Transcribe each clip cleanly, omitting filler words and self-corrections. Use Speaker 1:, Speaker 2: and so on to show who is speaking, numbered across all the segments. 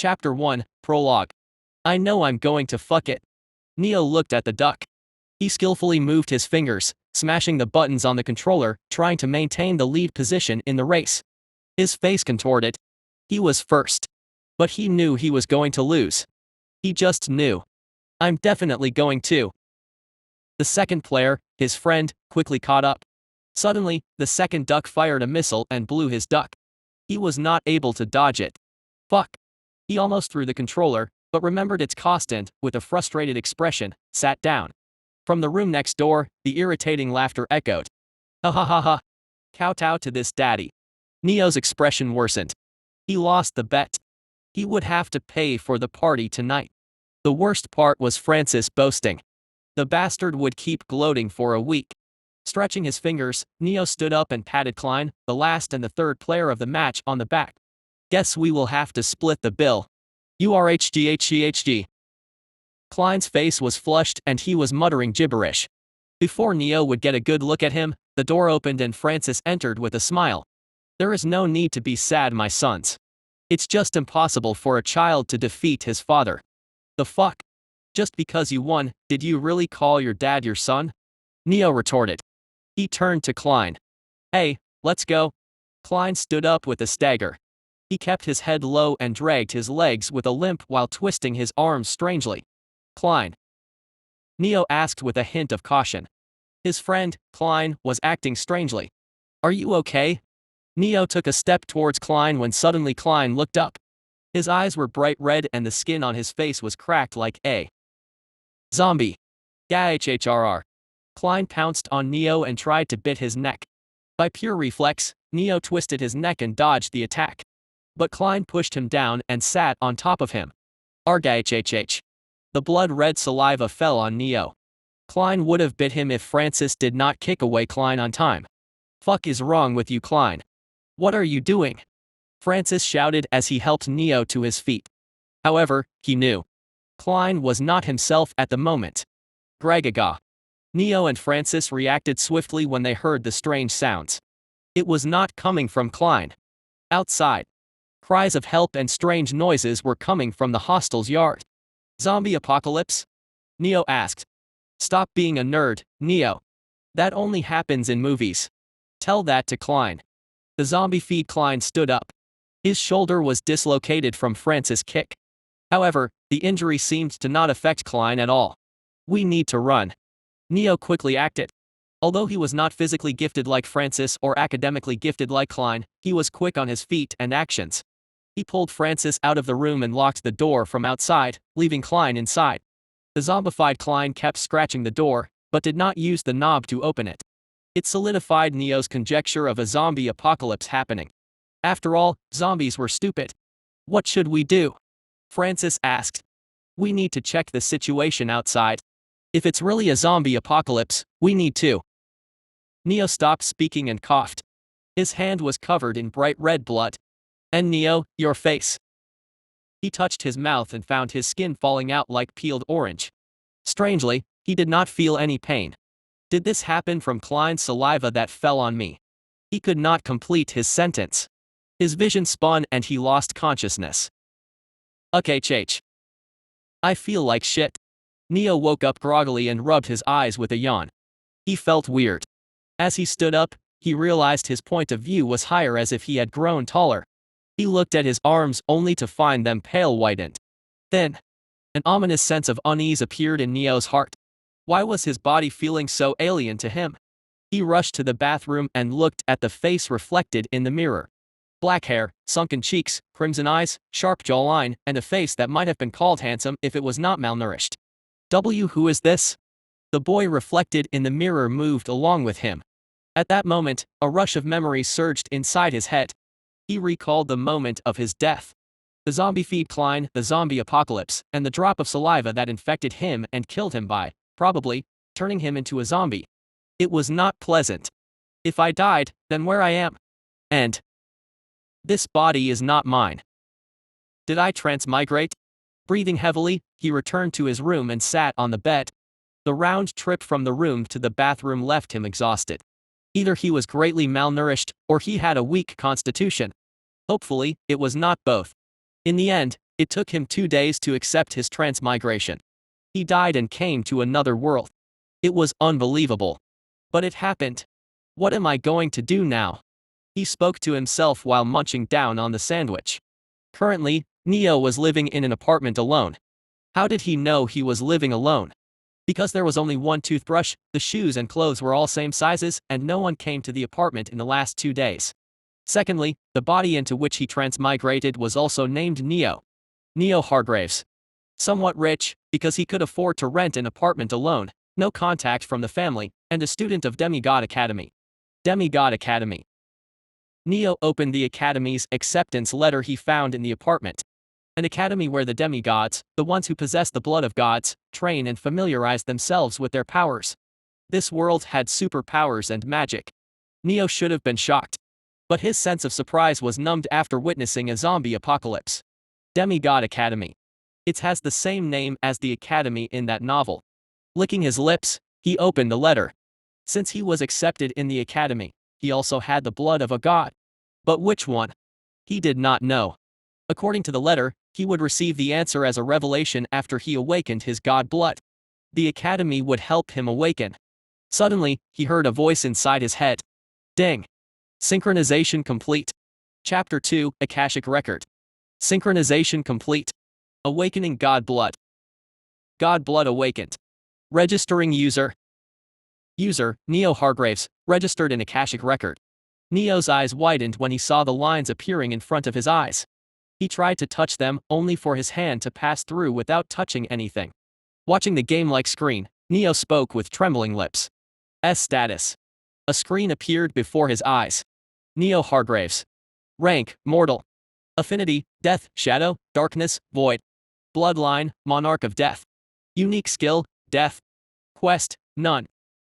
Speaker 1: Chapter 1, Prologue. I know I'm going to fuck it. Neo looked at the duck. He skillfully moved his fingers, smashing the buttons on the controller, trying to maintain the lead position in the race. His face contorted. He was first. But he knew he was going to lose. He just knew. I'm definitely going to. The second player, his friend, quickly caught up. Suddenly, the second duck fired a missile and blew his duck. He was not able to dodge it. Fuck. He almost threw the controller, but remembered its cost and, with a frustrated expression, sat down. From the room next door, the irritating laughter echoed. Ha ha ha ha. Kowtow to this daddy. Neo's expression worsened. He lost the bet. He would have to pay for the party tonight. The worst part was Francis boasting. The bastard would keep gloating for a week. Stretching his fingers, Neo stood up and patted Klein, the last and the third player of the match, on the back. Guess we will have to split the bill. URHGHGHG. Klein's face was flushed and he was muttering gibberish. Before Neo would get a good look at him, the door opened and Francis entered with a smile. There is no need to be sad, my sons. It's just impossible for a child to defeat his father. The fuck? Just because you won, did you really call your dad your son? Neo retorted. He turned to Klein. Hey, let's go. Klein stood up with a stagger. He kept his head low and dragged his legs with a limp while twisting his arms strangely. Klein? Neo asked with a hint of caution. His friend, Klein, was acting strangely. Are you okay? Neo took a step towards Klein when suddenly Klein looked up. His eyes were bright red and the skin on his face was cracked like a zombie. Gahhrr. Klein pounced on Neo and tried to bit his neck. By pure reflex, Neo twisted his neck and dodged the attack. But Klein pushed him down and sat on top of him. Arghhh. The blood-red saliva fell on Neo. Klein would have bit him if Francis did not kick away Klein on time. Fuck is wrong with you, Klein? What are you doing? Francis shouted as he helped Neo to his feet. However, he knew. Klein was not himself at the moment. Gragaga. Neo and Francis reacted swiftly when they heard the strange sounds. It was not coming from Klein. Outside. Cries of help and strange noises were coming from the hostel's yard. Zombie apocalypse? Neo asked. Stop being a nerd, Neo. That only happens in movies. Tell that to Klein. The zombie feed. Klein stood up. His shoulder was dislocated from Francis' kick. However, the injury seemed to not affect Klein at all. We need to run. Neo quickly acted. Although he was not physically gifted like Francis or academically gifted like Klein, he was quick on his feet and actions. He pulled Francis out of the room and locked the door from outside, leaving Klein inside. The zombified Klein kept scratching the door, but did not use the knob to open it. It solidified Neo's conjecture of a zombie apocalypse happening. After all, zombies were stupid. What should we do? Francis asked. We need to check the situation outside. If it's really a zombie apocalypse, we need to. Neo stopped speaking and coughed. His hand was covered in bright red blood. And Neo, your face. He touched his mouth and found his skin falling out like peeled orange. Strangely, he did not feel any pain. Did this happen from Klein's saliva that fell on me? He could not complete his sentence. His vision spun and he lost consciousness. Okay. I feel like shit. Neo woke up groggily and rubbed his eyes with a yawn. He felt weird. As he stood up, he realized his point of view was higher, as if he had grown taller. He looked at his arms only to find them pale whitened. Then, an ominous sense of unease appeared in Neo's heart. Why was his body feeling so alien to him? He rushed to the bathroom and looked at the face reflected in the mirror. Black hair, sunken cheeks, crimson eyes, sharp jawline, and a face that might have been called handsome if it was not malnourished. Who is this? The boy reflected in the mirror moved along with him. At that moment, a rush of memories surged inside his head. He recalled the moment of his death. The zombie feed Klein, the zombie apocalypse, and the drop of saliva that infected him and killed him by, probably, turning him into a zombie. It was not pleasant. If I died, then where I am? And this body is not mine. Did I transmigrate? Breathing heavily, he returned to his room and sat on the bed. The round trip from the room to the bathroom left him exhausted. Either he was greatly malnourished, or he had a weak constitution. Hopefully, it was not both. In the end, It took him 2 days to accept his transmigration. He died and came to another world. It was unbelievable. But it happened. What am I going to do now? He spoke to himself while munching down on the sandwich. Currently, Neo was living in an apartment alone. How did he know he was living alone? Because there was only one toothbrush, the shoes and clothes were all same sizes, and no one came to the apartment in the last 2 days. Secondly, the body into which he transmigrated was also named Neo. Neo Hargraves. Somewhat rich, because he could afford to rent an apartment alone, no contact from the family, and a student of Demigod Academy. Demigod Academy. Neo opened the academy's acceptance letter he found in the apartment. An academy where the demigods, the ones who possess the blood of gods, train and familiarize themselves with their powers. This world had superpowers and magic. Neo should have been shocked. But his sense of surprise was numbed after witnessing a zombie apocalypse. Demigod Academy. It has the same name as the academy in that novel. Licking his lips, he opened the letter. Since he was accepted in the academy, he also had the blood of a god. But which one? He did not know. According to the letter, he would receive the answer as a revelation after he awakened his god blood. The academy would help him awaken. Suddenly, he heard a voice inside his head. Ding. Synchronization complete. Chapter 2, Akashic Record. Synchronization complete. Awakening God Blood. God Blood awakened. Registering user. User, Neo Hargraves, registered in Akashic Record. Neo's eyes widened when he saw the lines appearing in front of his eyes. He tried to touch them, only for his hand to pass through without touching anything. Watching the game-like screen, Neo spoke with trembling lips. Status. A screen appeared before his eyes. Neo Hargraves. Rank, Mortal. Affinity, Death, Shadow, Darkness, Void. Bloodline, Monarch of Death. Unique skill, Death. Quest, None.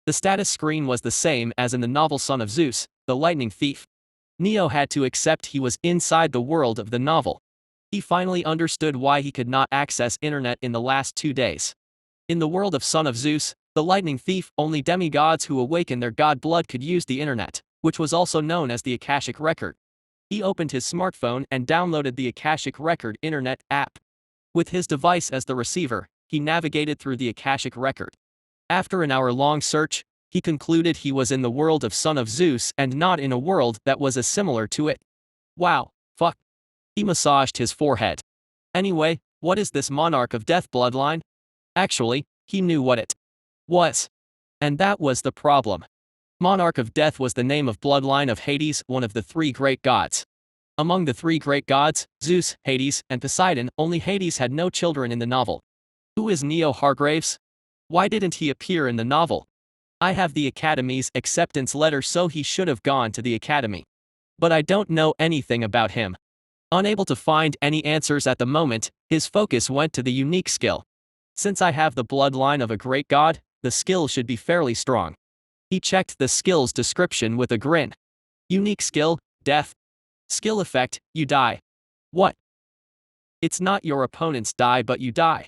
Speaker 1: The status screen was the same as in the novel Son of Zeus, the Lightning Thief. Neo had to accept he was inside the world of the novel. He finally understood why he could not access internet in the last 2 days. In the world of Son of Zeus, the Lightning Thief, only demigods who awaken their god blood could use the internet, which was also known as the Akashic Record. He opened his smartphone and downloaded the Akashic Record internet app. With his device as the receiver, he navigated through the Akashic Record. After an hour-long search, he concluded he was in the world of Son of Zeus and not in a world that was as similar to it. Wow, fuck. He massaged his forehead. Anyway, what is this Monarch of Death bloodline? Actually, he knew what it was. And that was the problem. Monarch of Death was the name of bloodline of Hades, one of the 3 great gods. Among the 3 great gods, Zeus, Hades, and Poseidon, only Hades had no children in the novel. Who is Neo Hargraves? Why didn't he appear in the novel? I have the Academy's acceptance letter, so he should have gone to the Academy. But I don't know anything about him. Unable to find any answers at the moment, his focus went to the unique skill. Since I have the bloodline of a great god, the skill should be fairly strong. He checked the skill's description with a grin. Unique skill, Death. Skill effect, you die. What? It's not your opponents die but you die.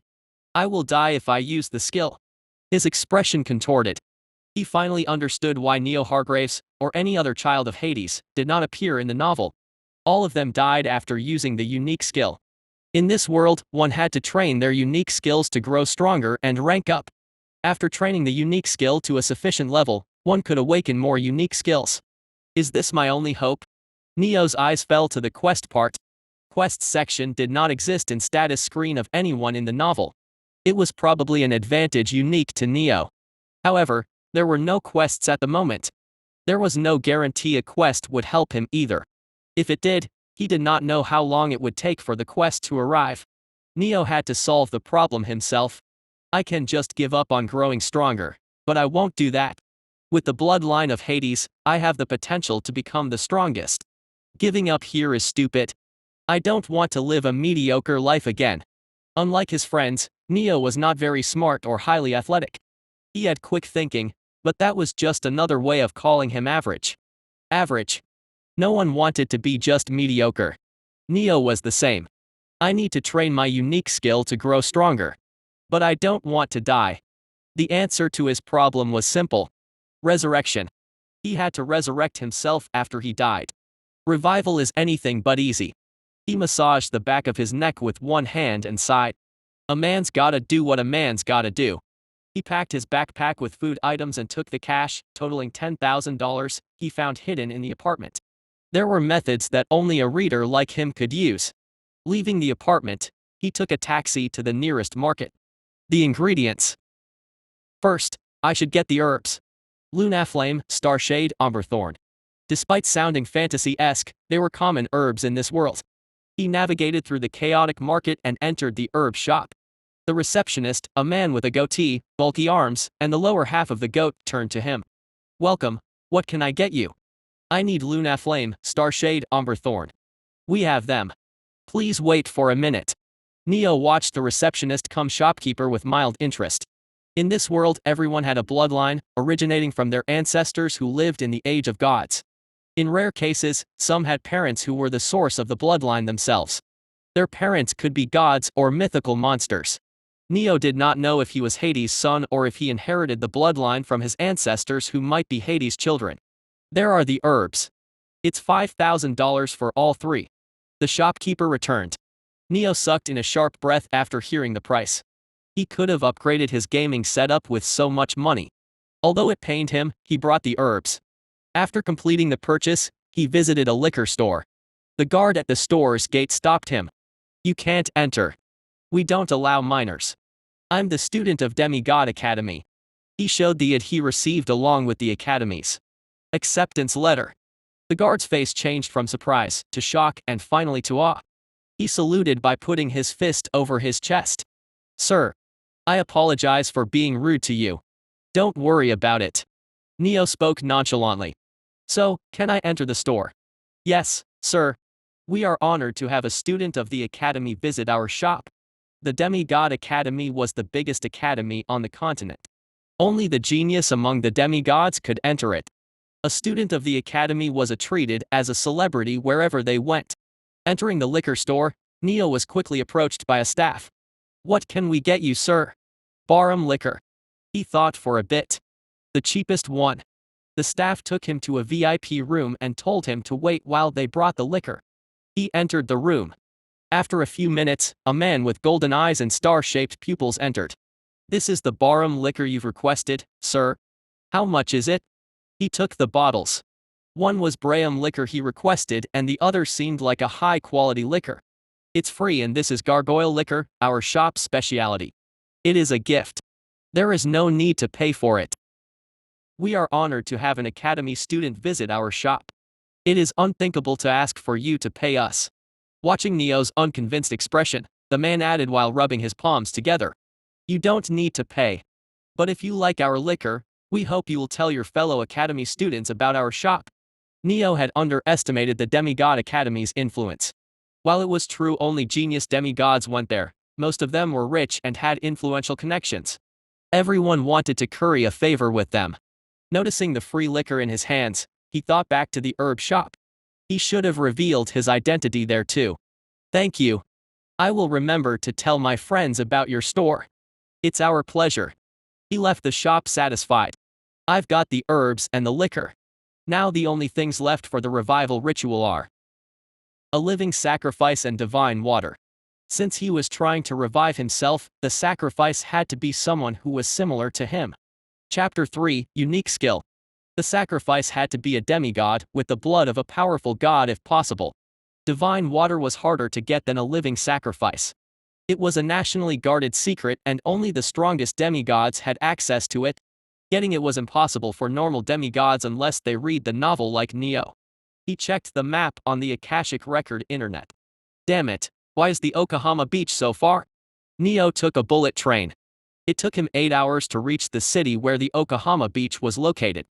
Speaker 1: I will die if I use the skill. His expression contorted. He finally understood why Neo Hargraves, or any other child of Hades, did not appear in the novel. All of them died after using the unique skill. In this world, one had to train their unique skills to grow stronger and rank up. After training the unique skill to a sufficient level, one could awaken more unique skills. Is this my only hope? Neo's eyes fell to the quest part. Quest section did not exist in status screen of anyone in the novel. It was probably an advantage unique to Neo. However, there were no quests at the moment. There was no guarantee a quest would help him either. If it did, he did not know how long it would take for the quest to arrive. Neo had to solve the problem himself. I can just give up on growing stronger, but I won't do that. With the bloodline of Hades, I have the potential to become the strongest. Giving up here is stupid. I don't want to live a mediocre life again. Unlike his friends, Neo was not very smart or highly athletic. He had quick thinking, but that was just another way of calling him average. Average. No one wanted to be just mediocre. Neo was the same. I need to train my unique skill to grow stronger. But I don't want to die. The answer to his problem was simple. Resurrection. He had to resurrect himself after he died. Revival is anything but easy. He massaged the back of his neck with one hand and sighed. A man's gotta do what a man's gotta do. He packed his backpack with food items and took the cash, totaling $10,000, he found hidden in the apartment. There were methods that only a reader like him could use. Leaving the apartment, he took a taxi to the nearest market. The ingredients. First, I should get the herbs. Lunaflame, starshade, amberthorn. Despite sounding fantasy-esque, they were common herbs in this world. He navigated through the chaotic market and entered the herb shop. The receptionist, a man with a goatee, bulky arms, and the lower half of the goat, turned to him. Welcome, what can I get you? I need Lunaflame, starshade, amberthorn. We have them. Please wait for a minute. Neo watched the receptionist come shopkeeper with mild interest. In this world, everyone had a bloodline, originating from their ancestors who lived in the age of gods. In rare cases, some had parents who were the source of the bloodline themselves. Their parents could be gods or mythical monsters. Neo did not know if he was Hades' son or if he inherited the bloodline from his ancestors who might be Hades' children. There are the herbs. It's $5,000 for all three. The shopkeeper returned. Neo sucked in a sharp breath after hearing the price. He could have upgraded his gaming setup with so much money. Although it pained him, he brought the herbs. After completing the purchase, he visited a liquor store. The guard at the store's gate stopped him. You can't enter. We don't allow minors. I'm the student of Demigod Academy. He showed the ID he received along with the academy's acceptance letter. The guard's face changed from surprise to shock and finally to awe. He saluted by putting his fist over his chest. Sir, I apologize for being rude to you. Don't worry about it. Neo spoke nonchalantly. So, can I enter the store? Yes, sir. We are honored to have a student of the academy visit our shop. The Demigod Academy was the biggest academy on the continent. Only the genius among the demigods could enter it. A student of the academy was treated as a celebrity wherever they went. Entering the liquor store, Neo was quickly approached by a staff. What can we get you, sir? Barum liquor. He thought for a bit. The cheapest one. The staff took him to a VIP room and told him to wait while they brought the liquor. He entered the room. After a few minutes, a man with golden eyes and star-shaped pupils entered. This is the Barum liquor you've requested, sir. How much is it? He took the bottles. One was Braham liquor he requested and the other seemed like a high-quality liquor. It's free and this is gargoyle liquor, our shop's specialty. It is a gift. There is no need to pay for it. We are honored to have an academy student visit our shop. It is unthinkable to ask for you to pay us. Watching Neo's unconvinced expression, the man added while rubbing his palms together. You don't need to pay. But if you like our liquor, we hope you will tell your fellow academy students about our shop. Neo had underestimated the Demigod Academy's influence. While it was true only genius demigods went there, most of them were rich and had influential connections. Everyone wanted to curry a favor with them. Noticing the free liquor in his hands, he thought back to the herb shop. He should have revealed his identity there too. Thank you. I will remember to tell my friends about your store. It's our pleasure. He left the shop satisfied. I've got the herbs and the liquor. Now the only things left for the revival ritual are a living sacrifice and divine water. Since he was trying to revive himself, the sacrifice had to be someone who was similar to him. Chapter 3, Unique Skill. The sacrifice had to be a demigod, with the blood of a powerful god if possible. Divine water was harder to get than a living sacrifice. It was a nationally guarded secret and only the strongest demigods had access to it. Getting it was impossible for normal demigods unless they read the novel like Neo. He checked the map on the Akashic Record internet. Damn it, why is the Yokohama beach so far? Neo took a bullet train. It took him 8 hours to reach the city where the Yokohama beach was located.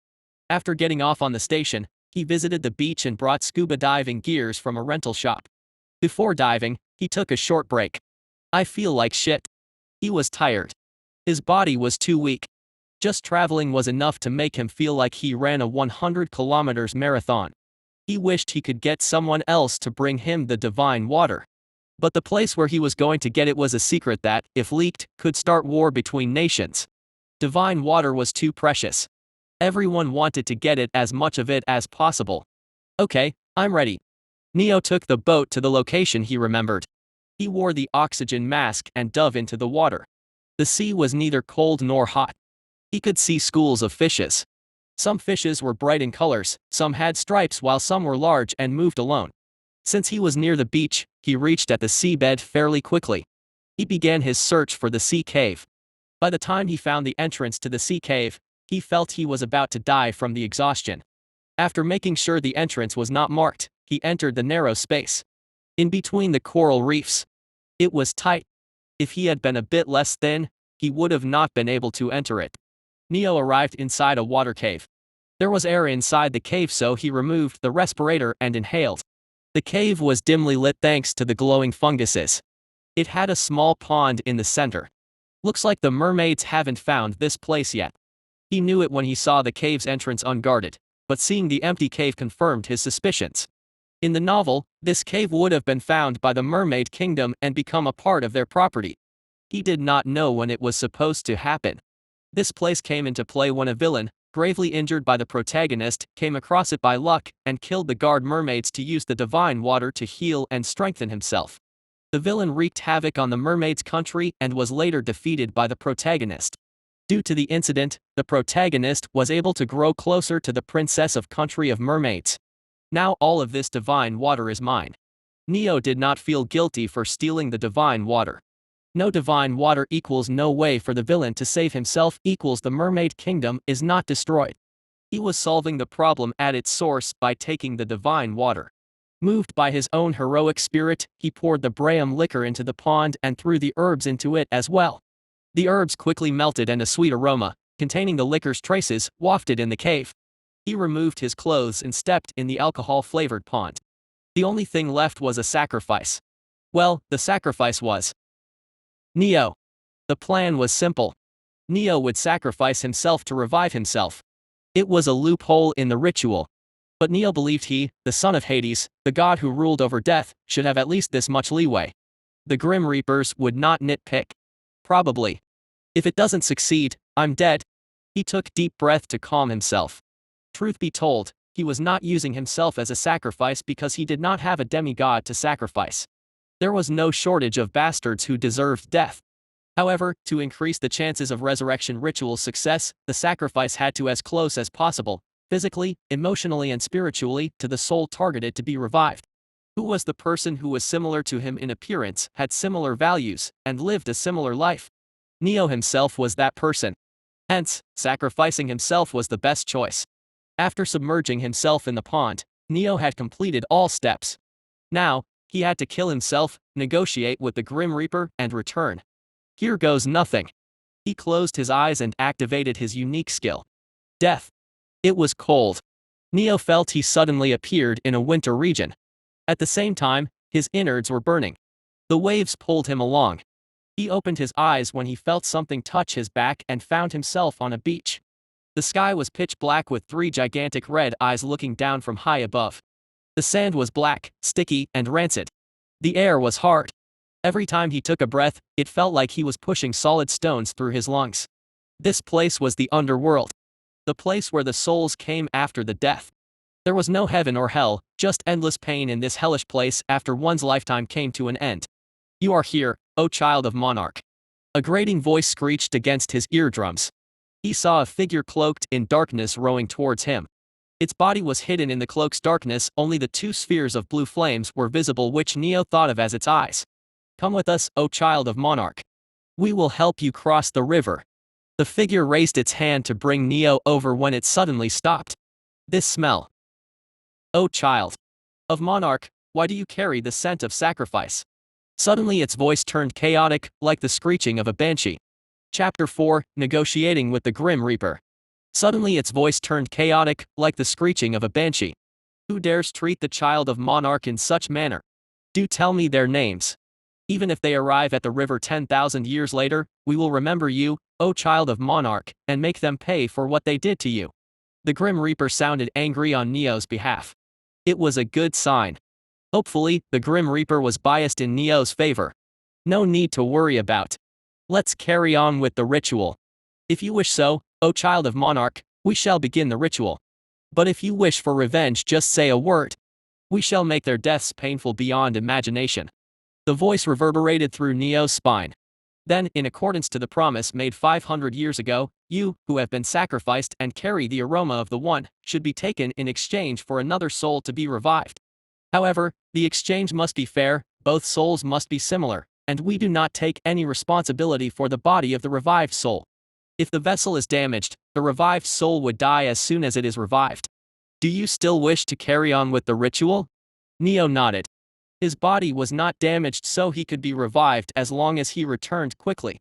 Speaker 1: After getting off on the station, he visited the beach and brought scuba diving gears from a rental shop. Before diving, he took a short break. I feel like shit. He was tired. His body was too weak. Just traveling was enough to make him feel like he ran a 100 kilometers marathon. He wished he could get someone else to bring him the divine water. But the place where he was going to get it was a secret that, if leaked, could start war between nations. Divine water was too precious. Everyone wanted to get it as much of it as possible. Okay, I'm ready. Neo took the boat to the location he remembered. He wore the oxygen mask and dove into the water. The sea was neither cold nor hot. He could see schools of fishes. Some fishes were bright in colors, some had stripes while some were large and moved alone. Since he was near the beach, he reached at the seabed fairly quickly. He began his search for the sea cave. By the time he found the entrance to the sea cave, he felt he was about to die from the exhaustion. After making sure the entrance was not marked, he entered the narrow space. In between the coral reefs. It was tight. If he had been a bit less thin, he would have not been able to enter it. Neo arrived inside a water cave. There was air inside the cave, so he removed the respirator and inhaled. The cave was dimly lit thanks to the glowing funguses. It had a small pond in the center. Looks like the mermaids haven't found this place yet. He knew it when he saw the cave's entrance unguarded, but seeing the empty cave confirmed his suspicions. In the novel, this cave would have been found by the mermaid kingdom and become a part of their property. He did not know when it was supposed to happen. This place came into play when a villain, gravely injured by the protagonist, came across it by luck and killed the guard mermaids to use the divine water to heal and strengthen himself. The villain wreaked havoc on the mermaids' country and was later defeated by the protagonist. Due to the incident, the protagonist was able to grow closer to the princess of country of mermaids. Now all of this divine water is mine. Neo did not feel guilty for stealing the divine water. No divine water equals no way for the villain to save himself equals the mermaid kingdom is not destroyed. He was solving the problem at its source by taking the divine water. Moved by his own heroic spirit, he poured the Braham liquor into the pond and threw the herbs into it as well. The herbs quickly melted and a sweet aroma, containing the liquor's traces, wafted in the cave. He removed his clothes and stepped in the alcohol-flavored pond. The only thing left was a sacrifice. Well, the sacrifice was Neo. The plan was simple. Neo would sacrifice himself to revive himself. It was a loophole in the ritual. But Neo believed he, the son of Hades, the god who ruled over death, should have at least this much leeway. The Grim Reapers would not nitpick. Probably. If it doesn't succeed, I'm dead. He took deep breath to calm himself. Truth be told, he was not using himself as a sacrifice because he did not have a demigod to sacrifice. There was no shortage of bastards who deserved death. However, to increase the chances of resurrection ritual success, the sacrifice had to as close as possible, physically, emotionally and spiritually, to the soul targeted to be revived. Who was the person who was similar to him in appearance, had similar values, and lived a similar life? Neo himself was that person. Hence, sacrificing himself was the best choice. After submerging himself in the pond, Neo had completed all steps. Now, he had to kill himself, negotiate with the Grim Reaper, and return. Here goes nothing. He closed his eyes and activated his unique skill. Death. It was cold. Neo felt he suddenly appeared in a winter region. At the same time, his innards were burning. The waves pulled him along. He opened his eyes when he felt something touch his back and found himself on a beach. The sky was pitch black with 3 gigantic red eyes looking down from high above. The sand was black, sticky, and rancid. The air was hard. Every time he took a breath, it felt like he was pushing solid stones through his lungs. This place was the underworld. The place where the souls came after the death. There was no heaven or hell, just endless pain in this hellish place after one's lifetime came to an end. You are here, O child of monarch. A grating voice screeched against his eardrums. He saw a figure cloaked in darkness rowing towards him. Its body was hidden in the cloak's darkness, only the 2 spheres of blue flames were visible which Neo thought of as its eyes. Come with us, O child of monarch. We will help you cross the river. The figure raised its hand to bring Neo over when it suddenly stopped. This smell. O child of monarch, why do you carry the scent of sacrifice? Suddenly its voice turned chaotic, like the screeching of a banshee. Chapter 4, Negotiating with the Grim Reaper. Suddenly its voice turned chaotic, like the screeching of a banshee. Who dares treat the child of monarch in such manner? Do tell me their names. Even if they arrive at the river 10,000 years later, we will remember you, O child of monarch, and make them pay for what they did to you. The Grim Reaper sounded angry on Neo's behalf. It was a good sign. Hopefully, the Grim Reaper was biased in Neo's favor. No need to worry about. Let's carry on with the ritual. If you wish so, O child of monarch, we shall begin the ritual. But if you wish for revenge, just say a word. We shall make their deaths painful beyond imagination. The voice reverberated through Neo's spine. Then, in accordance to the promise made 500 years ago, you, who have been sacrificed and carry the aroma of the One, should be taken in exchange for another soul to be revived. However, the exchange must be fair, both souls must be similar, and we do not take any responsibility for the body of the revived soul. If the vessel is damaged, the revived soul would die as soon as it is revived. Do you still wish to carry on with the ritual? Neo nodded. His body was not damaged, so he could be revived as long as he returned quickly.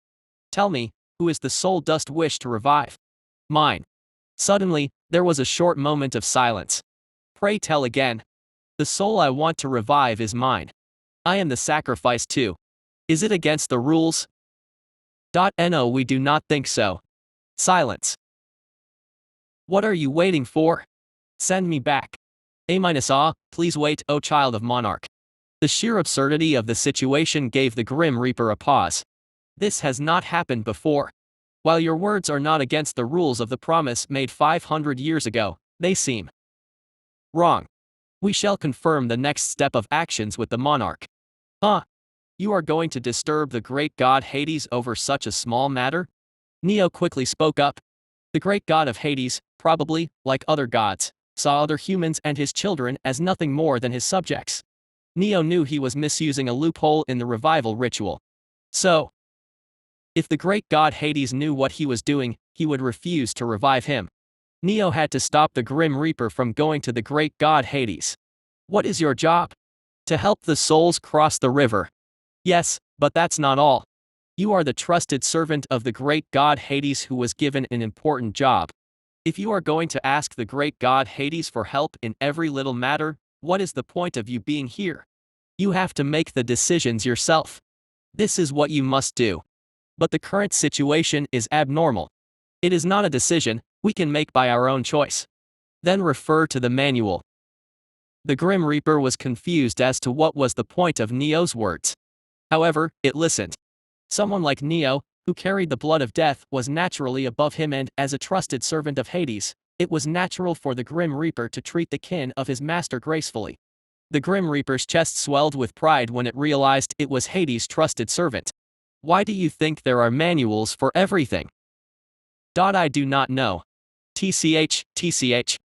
Speaker 1: Tell me, who is the soul dost wish to revive? Mine. Suddenly, there was a short moment of silence. Pray tell again. The soul I want to revive is mine. I am the sacrifice too. Is it against the rules? No, we do not think so. Silence. What are you waiting for? Send me back. Please wait, O child of monarch. The sheer absurdity of the situation gave the Grim Reaper a pause. This has not happened before. While your words are not against the rules of the promise made 500 years ago, they seem wrong. We shall confirm the next step of actions with the monarch. You are going to disturb the great god Hades over such a small matter? Neo quickly spoke up. The great god of Hades, probably, like other gods, saw other humans and his children as nothing more than his subjects. Neo knew he was misusing a loophole in the revival ritual. So, if the great god Hades knew what he was doing, he would refuse to revive him. Neo had to stop the Grim Reaper from going to the great god Hades. What is your job? To help the souls cross the river. Yes, but that's not all. You are the trusted servant of the great god Hades who was given an important job. If you are going to ask the great god Hades for help in every little matter, what is the point of you being here? You have to make the decisions yourself. This is what you must do. But the current situation is abnormal. It is not a decision we can make by our own choice. Then refer to the manual. The Grim Reaper was confused as to what was the point of Neo's words. However, it listened. Someone like Neo, who carried the blood of death, was naturally above him, and as a trusted servant of Hades, it was natural for the Grim Reaper to treat the kin of his master gracefully. The Grim Reaper's chest swelled with pride when it realized it was Hades' trusted servant. Why do you think there are manuals for everything? I do not know. TCH.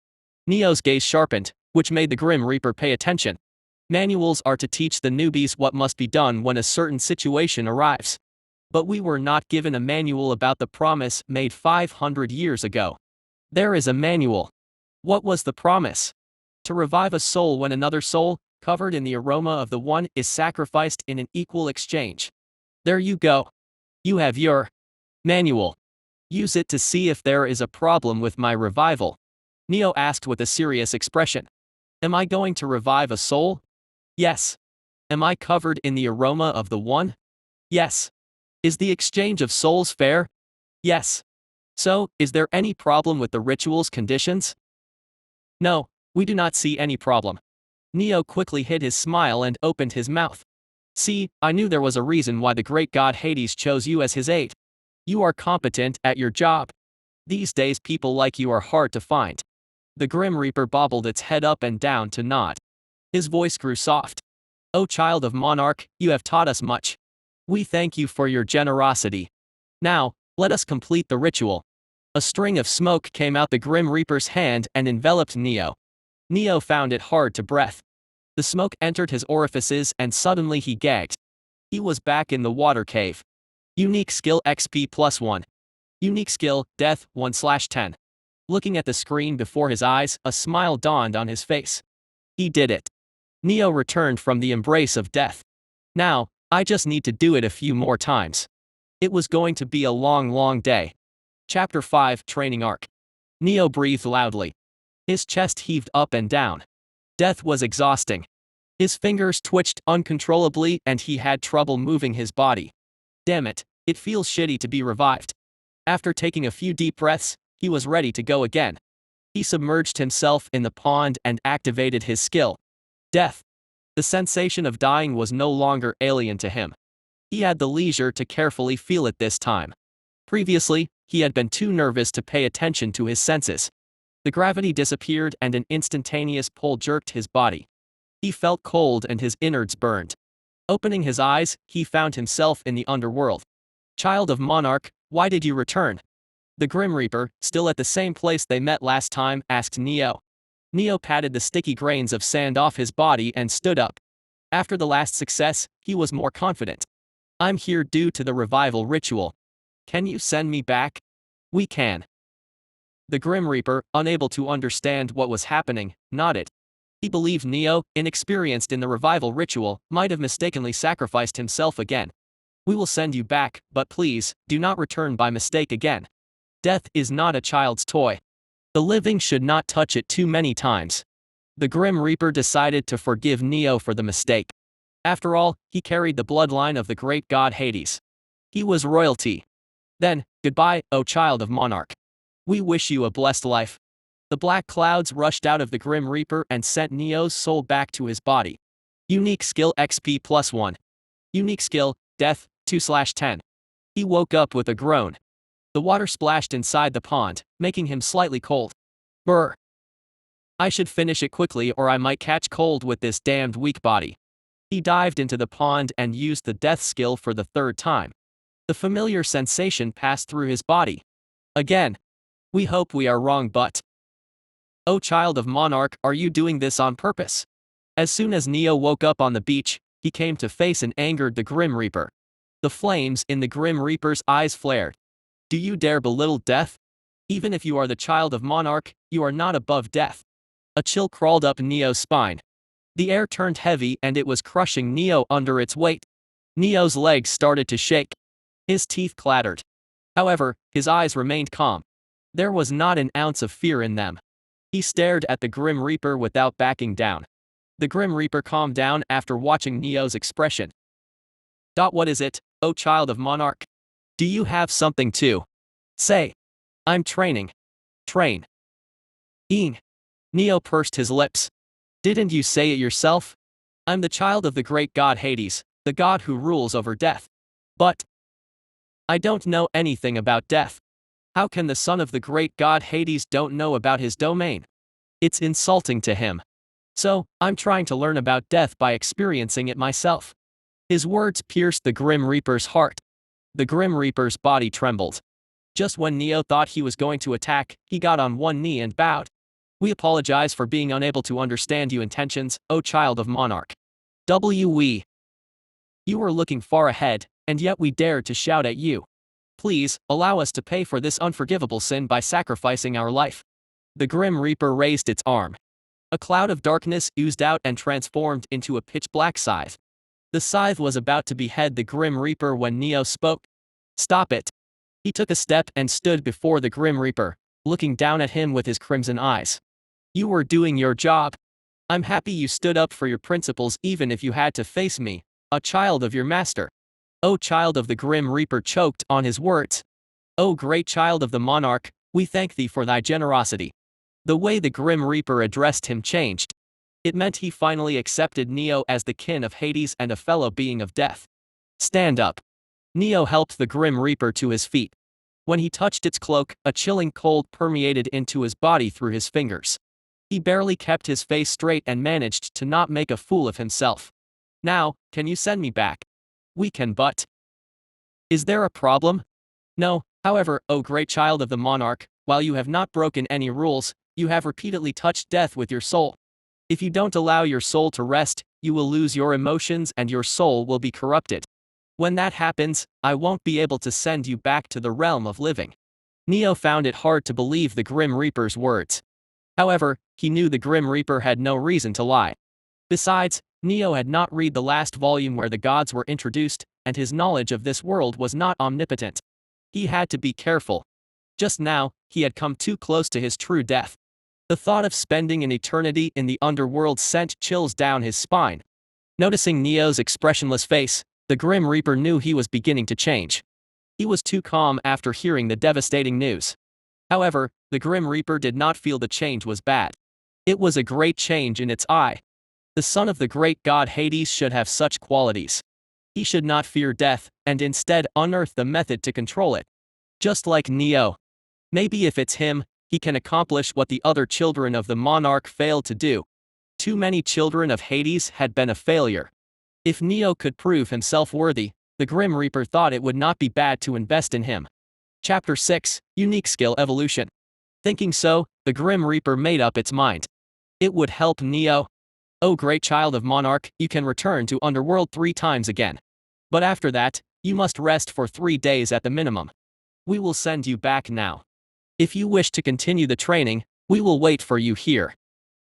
Speaker 1: Neo's gaze sharpened, which made the Grim Reaper pay attention. Manuals are to teach the newbies what must be done when a certain situation arrives. But we were not given a manual about the promise made 500 years ago. There is a manual. What was the promise? To revive a soul when another soul, covered in the aroma of the One, is sacrificed in an equal exchange. There you go. You have your manual. Use it to see if there is a problem with my revival. Neo asked with a serious expression. Am I going to revive a soul? Yes. Am I covered in the aroma of the One? Yes. Is the exchange of souls fair? Yes. So, is there any problem with the ritual's conditions? No, we do not see any problem. Neo quickly hid his smile and opened his mouth. See, I knew there was a reason why the great god Hades chose you as his aide. You are competent at your job. These days people like you are hard to find. The Grim Reaper bobbled its head up and down to nod. His voice grew soft. O child of monarch, you have taught us much. We thank you for your generosity. Now, let us complete the ritual. A string of smoke came out the Grim Reaper's hand and enveloped Neo. Neo found it hard to breathe. The smoke entered his orifices and suddenly he gagged. He was back in the water cave. Unique skill XP +1. Unique skill, death, 1/10. Looking at the screen before his eyes, a smile dawned on his face. He did it. Neo returned from the embrace of death. Now, I just need to do it a few more times. It was going to be a long day. Chapter 5 Training Arc. Neo breathed loudly. His chest heaved up and down. Death was exhausting. His fingers twitched uncontrollably and he had trouble moving his body. Damn it, it feels shitty to be revived. After taking a few deep breaths, he was ready to go again. He submerged himself in the pond and activated his skill. Death. The sensation of dying was no longer alien to him. He had the leisure to carefully feel it this time. Previously, he had been too nervous to pay attention to his senses. The gravity disappeared and an instantaneous pull jerked his body. He felt cold and his innards burned. Opening his eyes, he found himself in the underworld. Child of Monarch, why did you return? The Grim Reaper, still at the same place they met last time, asked Neo. Neo patted the sticky grains of sand off his body and stood up. After the last success, he was more confident. I'm here due to the revival ritual. Can you send me back? We can. The Grim Reaper, unable to understand what was happening, nodded. He believed Neo, inexperienced in the revival ritual, might have mistakenly sacrificed himself again. We will send you back, but please, do not return by mistake again. Death is not a child's toy. The living should not touch it too many times. The Grim Reaper decided to forgive Neo for the mistake. After all, he carried the bloodline of the great god Hades. He was royalty. Then, goodbye, O child of Monarch. We wish you a blessed life. The black clouds rushed out of the Grim Reaper and sent Neo's soul back to his body. Unique skill XP +1. Unique skill, Death, 2/10. He woke up with a groan. The water splashed inside the pond, making him slightly cold. Brr. I should finish it quickly or I might catch cold with this damned weak body. He dived into the pond and used the death skill for the third time. The familiar sensation passed through his body. Again. We hope we are wrong, but... Oh child of Monarch, are you doing this on purpose? As soon as Neo woke up on the beach, he came to face and angered the Grim Reaper. The flames in the Grim Reaper's eyes flared. Do you dare belittle death? Even if you are the child of Monarch, you are not above death. A chill crawled up Neo's spine. The air turned heavy and it was crushing Neo under its weight. Neo's legs started to shake. His teeth clattered. However, his eyes remained calm. There was not an ounce of fear in them. He stared at the Grim Reaper without backing down. The Grim Reaper calmed down after watching Neo's expression. What is it, O child of Monarch? Do you have something to say? I'm training. Train. Neo pursed his lips. Didn't you say it yourself? I'm the child of the great god Hades, the god who rules over death. But I don't know anything about death. How can the son of the great god Hades don't know about his domain? It's insulting to him. So, I'm trying to learn about death by experiencing it myself. His words pierced the Grim Reaper's heart. The Grim Reaper's body trembled. Just when Neo thought he was going to attack, he got on one knee and bowed. We apologize for being unable to understand your intentions, O child of Monarch. You were looking far ahead, and yet we dared to shout at you. Please, allow us to pay for this unforgivable sin by sacrificing our life. The Grim Reaper raised its arm. A cloud of darkness oozed out and transformed into a pitch-black scythe. The scythe was about to behead the Grim Reaper when Neo spoke. Stop it. He took a step and stood before the Grim Reaper, looking down at him with his crimson eyes. You were doing your job. I'm happy you stood up for your principles even if you had to face me, a child of your master. O child of the Grim Reaper choked on his words. O great child of the Monarch, we thank thee for thy generosity. The way the Grim Reaper addressed him changed. It meant he finally accepted Neo as the kin of Hades and a fellow being of death. Stand up. Neo helped the Grim Reaper to his feet. When he touched its cloak, a chilling cold permeated into his body through his fingers. He barely kept his face straight and managed to not make a fool of himself. Now, can you send me back? We can, but... Is there a problem? No, however, O great child of the Monarch, while you have not broken any rules, you have repeatedly touched death with your soul. If you don't allow your soul to rest, you will lose your emotions and your soul will be corrupted. When that happens, I won't be able to send you back to the realm of living. Neo found it hard to believe the Grim Reaper's words. However, he knew the Grim Reaper had no reason to lie. Besides, Neo had not read the last volume where the gods were introduced, and his knowledge of this world was not omnipotent. He had to be careful. Just now, he had come too close to his true death. The thought of spending an eternity in the underworld sent chills down his spine. Noticing Neo's expressionless face, the Grim Reaper knew he was beginning to change. He was too calm after hearing the devastating news. However, the Grim Reaper did not feel the change was bad. It was a great change in its eye. The son of the great god Hades should have such qualities. He should not fear death, and instead unearth the method to control it. Just like Neo. Maybe if it's him, he can accomplish what the other children of the Monarch failed to do. Too many children of Hades had been a failure. If Neo could prove himself worthy, the Grim Reaper thought it would not be bad to invest in him. Chapter 6, Unique Skill Evolution. Thinking so, the Grim Reaper made up its mind. It would help Neo. "Oh great child of Monarch, you can return to Underworld 3 times again. But after that, you must rest for 3 days at the minimum. We will send you back now. If you wish to continue the training, we will wait for you here."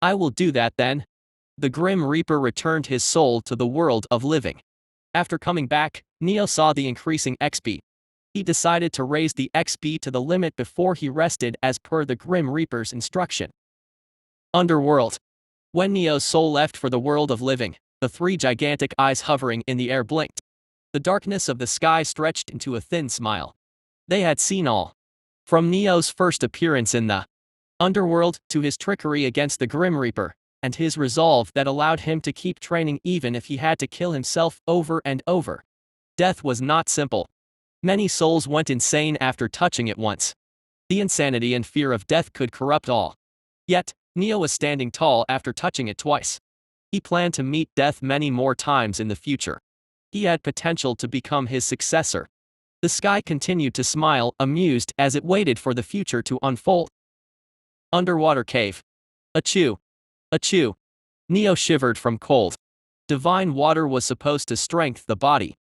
Speaker 1: "I will do that then." The Grim Reaper returned his soul to the world of living. After coming back, Neo saw the increasing XP. He decided to raise the XP to the limit before he rested as per the Grim Reaper's instruction. Underworld. When Neo's soul left for the world of living, the 3 gigantic eyes hovering in the air blinked. The darkness of the sky stretched into a thin smile. They had seen all. From Neo's first appearance in the Underworld to his trickery against the Grim Reaper, and his resolve that allowed him to keep training even if he had to kill himself over and over. Death was not simple. Many souls went insane after touching it once. The insanity and fear of death could corrupt all. Yet, Neo was standing tall after touching it twice. He planned to meet death many more times in the future. He had potential to become his successor. The sky continued to smile, amused as it waited for the future to unfold. Underwater cave. Achoo. Achoo. Neo shivered from cold. Divine water was supposed to strengthen the body.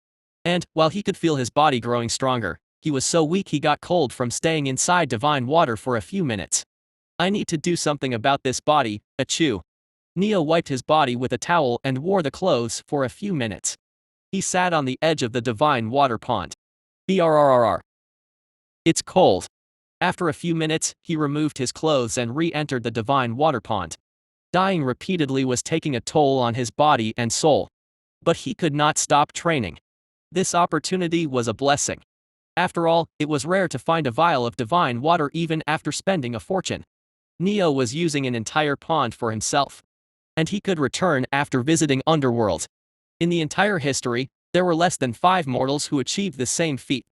Speaker 1: And, while he could feel his body growing stronger, he was so weak he got cold from staying inside divine water for a few minutes. "I need to do something about this body, achoo." Neo wiped his body with a towel and wore the clothes for a few minutes. He sat on the edge of the divine water pond. Brrrr. It's cold. After a few minutes, he removed his clothes and re-entered the divine water pond. Dying repeatedly was taking a toll on his body and soul. But he could not stop training. This opportunity was a blessing. After all, it was rare to find a vial of divine water even after spending a fortune. Neo was using an entire pond for himself. And he could return after visiting Underworld. In the entire history, there were less than 5 mortals who achieved the same feat.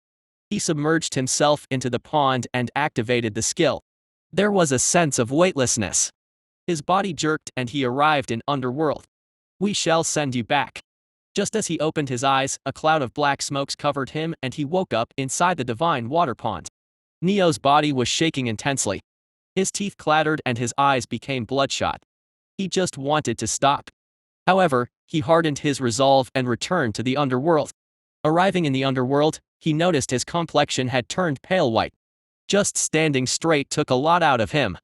Speaker 1: He submerged himself into the pond and activated the skill. There was a sense of weightlessness. His body jerked and he arrived in Underworld. "We shall send you back." Just as he opened his eyes, a cloud of black smokes covered him and he woke up inside the divine water pond. Neo's body was shaking intensely. His teeth clattered and his eyes became bloodshot. He just wanted to stop. However, he hardened his resolve and returned to the Underworld. Arriving in the Underworld, he noticed his complexion had turned pale white. Just standing straight took a lot out of him.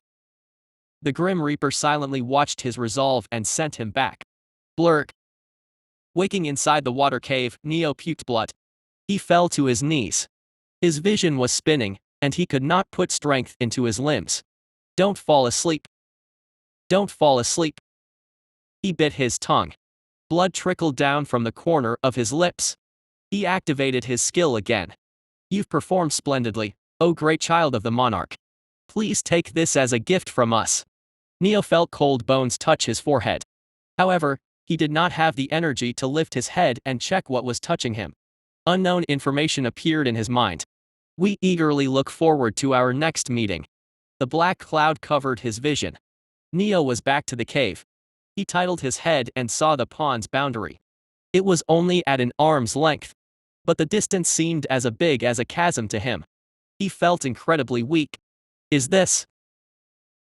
Speaker 1: The Grim Reaper silently watched his resolve and sent him back. Blurk. Waking inside the water cave, Neo puked blood. He fell to his knees. His vision was spinning, and he could not put strength into his limbs. "Don't fall asleep. Don't fall asleep." He bit his tongue. Blood trickled down from the corner of his lips. He activated his skill again. "You've performed splendidly, O great child of the Monarch. Please take this as a gift from us." Neo felt cold bones touch his forehead. However, he did not have the energy to lift his head and check what was touching him. Unknown information appeared in his mind. "We eagerly look forward to our next meeting." The black cloud covered his vision. Neo was back to the cave. He tilted his head and saw the pond's boundary. It was only at an arm's length. But the distance seemed as big as a chasm to him. He felt incredibly weak. Is this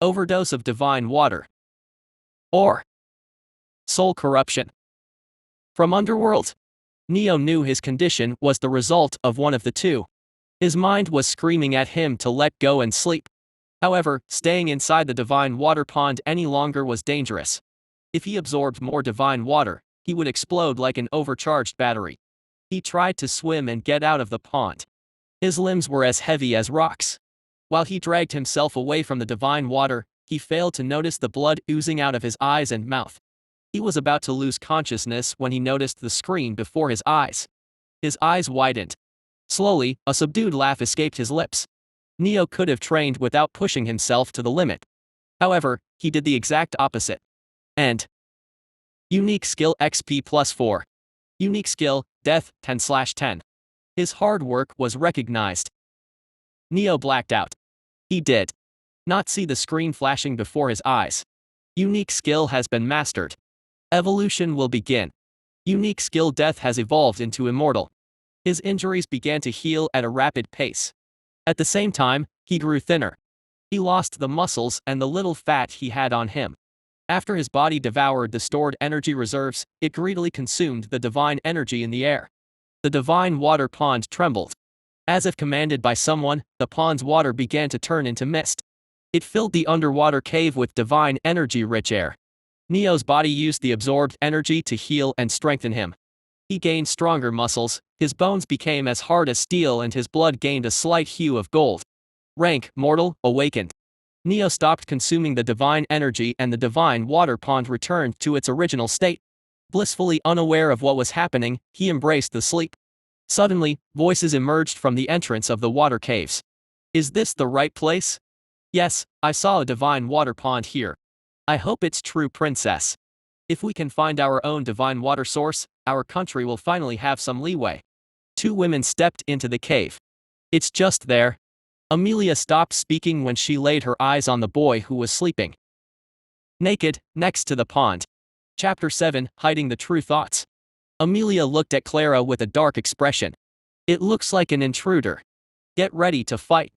Speaker 1: overdose of divine water? Or soul corruption? From Underworld? Neo knew his condition was the result of one of the two. His mind was screaming at him to let go and sleep. However, staying inside the divine water pond any longer was dangerous. If he absorbed more divine water, he would explode like an overcharged battery. He tried to swim and get out of the pond. His limbs were as heavy as rocks. While he dragged himself away from the divine water, he failed to notice the blood oozing out of his eyes and mouth. He was about to lose consciousness when he noticed the screen before his eyes. His eyes widened. Slowly, a subdued laugh escaped his lips. Neo could have trained without pushing himself to the limit. However, he did the exact opposite. And unique skill XP +4. Unique skill, death, 10/10. His hard work was recognized. Neo blacked out. He did not see the screen flashing before his eyes. Unique skill has been mastered. Evolution will begin. Unique skill death has evolved into immortal. His injuries began to heal at a rapid pace. At the same time, he grew thinner. He lost the muscles and the little fat he had on him. After his body devoured the stored energy reserves, it greedily consumed the divine energy in the air. The divine water pond trembled. As if commanded by someone, the pond's water began to turn into mist. It filled the underwater cave with divine energy-rich air. Neo's body used the absorbed energy to heal and strengthen him. He gained stronger muscles, his bones became as hard as steel and his blood gained a slight hue of gold. Rank, mortal, awakened. Neo stopped consuming the divine energy and the divine water pond returned to its original state. Blissfully unaware of what was happening, he embraced the sleep. Suddenly, voices emerged from the entrance of the water caves. Is this the right place? Yes, I saw a divine water pond here. I hope it's true, princess. If we can find our own divine water source, our country will finally have some leeway. Two women stepped into the cave. It's just there. Amelia stopped speaking when she laid her eyes on the boy who was sleeping naked, next to the pond. Chapter 7, Hiding the True Thoughts. Amelia looked at Clara with a dark expression. It looks like an intruder. Get ready to fight.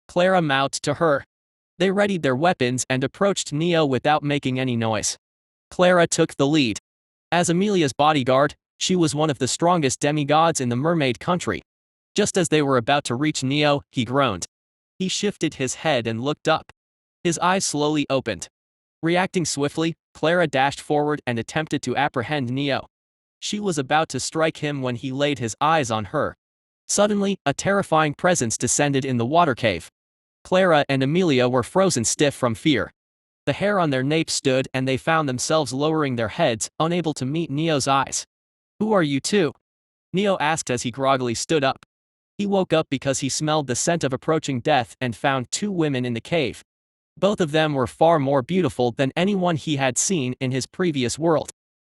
Speaker 1: Clara mouthed to her. They readied their weapons and approached Neo without making any noise. Clara took the lead. As Amelia's bodyguard, she was one of the strongest demigods in the mermaid country. Just as they were about to reach Neo, he groaned. He shifted his head and looked up. His eyes slowly opened. Reacting swiftly, Clara dashed forward and attempted to apprehend Neo. She was about to strike him when he laid his eyes on her. Suddenly, a terrifying presence descended in the water cave. Clara and Amelia were frozen stiff from fear. The hair on their napes stood and they found themselves lowering their heads, unable to meet Neo's eyes. Who are you two? Neo asked as he groggily stood up. He woke up because he smelled the scent of approaching death and found two women in the cave. Both of them were far more beautiful than anyone he had seen in his previous world.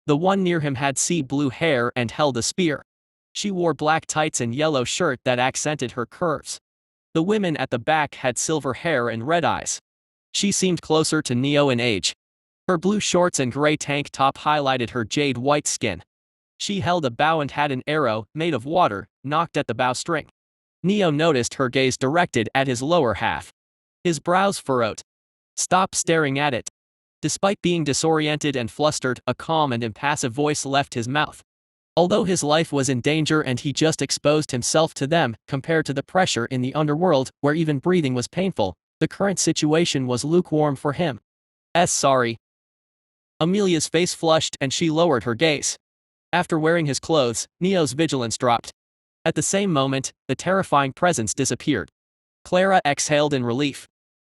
Speaker 1: The one near him had sea blue hair and held a spear. She wore black tights and yellow shirt that accented her curves. The women at the back had silver hair and red eyes. She seemed closer to Neo in age. Her blue shorts and gray tank top highlighted her jade white skin. She held a bow and had an arrow, made of water, knocked at the bowstring. Neo noticed her gaze directed at his lower half. His brows furrowed. Stop staring at it. Despite being disoriented and flustered, a calm and impassive voice left his mouth. Although his life was in danger and he just exposed himself to them, compared to the pressure in the underworld, where even breathing was painful, the current situation was lukewarm for him. Sorry. Amelia's face flushed and she lowered her gaze. After wearing his clothes, Neo's vigilance dropped. At the same moment, the terrifying presence disappeared. Clara exhaled in relief.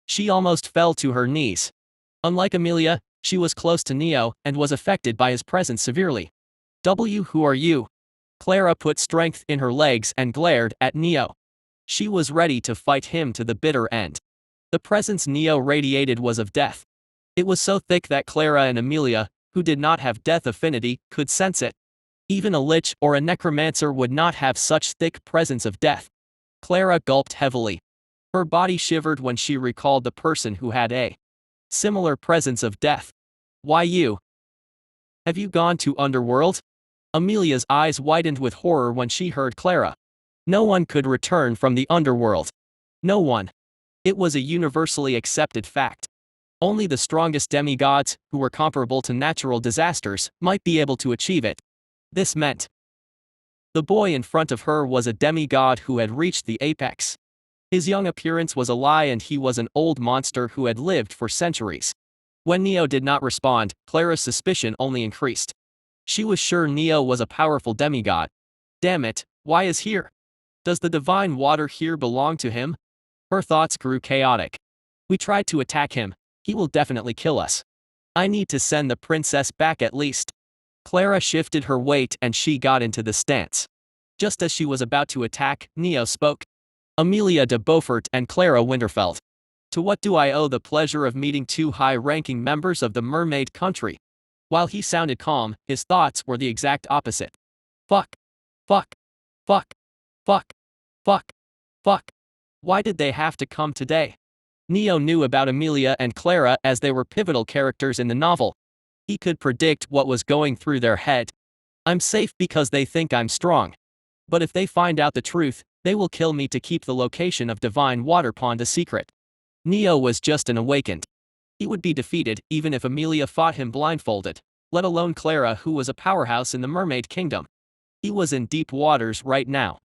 Speaker 1: She almost fell to her knees. Unlike Amelia, she was close to Neo and was affected by his presence severely. Who are you? Clara put strength in her legs and glared at Neo. She was ready to fight him to the bitter end. The presence Neo radiated was of death. It was so thick that Clara and Amelia, who did not have death affinity, could sense it. Even a lich or a necromancer would not have such thick presence of death. Clara gulped heavily. Her body shivered when she recalled the person who had a similar presence of death. Why you? Have you gone to Underworld? Amelia's eyes widened with horror when she heard Clara. No one could return from the Underworld. No one. It was a universally accepted fact. Only the strongest demigods, who were comparable to natural disasters, might be able to achieve it. This meant the boy in front of her was a demigod who had reached the apex. His young appearance was a lie and he was an old monster who had lived for centuries. When Neo did not respond, Clara's suspicion only increased. She was sure Neo was a powerful demigod. Damn it, why is here? Does the divine water here belong to him? Her thoughts grew chaotic. We tried to attack him. He will definitely kill us. I need to send the princess back at least. Clara shifted her weight and she got into the stance. Just as she was about to attack, Neo spoke. Amelia de Beaufort and Clara Winterfeld. To what do I owe the pleasure of meeting two high-ranking members of the mermaid country? While he sounded calm, his thoughts were the exact opposite. Fuck. Fuck. Fuck. Fuck. Fuck. Fuck. Why did they have to come today? Neo knew about Amelia and Clara as they were pivotal characters in the novel. He could predict what was going through their head. I'm safe because they think I'm strong. But if they find out the truth, they will kill me to keep the location of Divine Water Pond a secret. Neo was just an awakened. He would be defeated even if Amelia fought him blindfolded, let alone Clara, who was a powerhouse in the Mermaid Kingdom. He was in deep waters right now.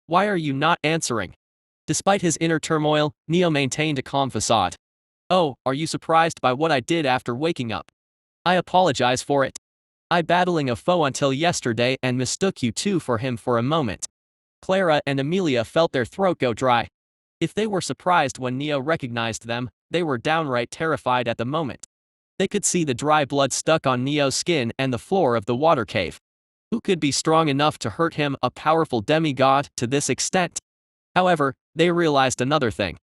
Speaker 1: Why are you not answering? Despite his inner turmoil, Neo maintained a calm facade. Oh, are you surprised by what I did after waking up? I apologize for it. I battling a foe until yesterday and mistook you two for him for a moment. Clara and Amelia felt their throat go dry. If they were surprised when Neo recognized them, they were downright terrified at the moment. They could see the dry blood stuck on Neo's skin and the floor of the water cave. Who could be strong enough to hurt him, a powerful demigod, to this extent? However, they realized another thing.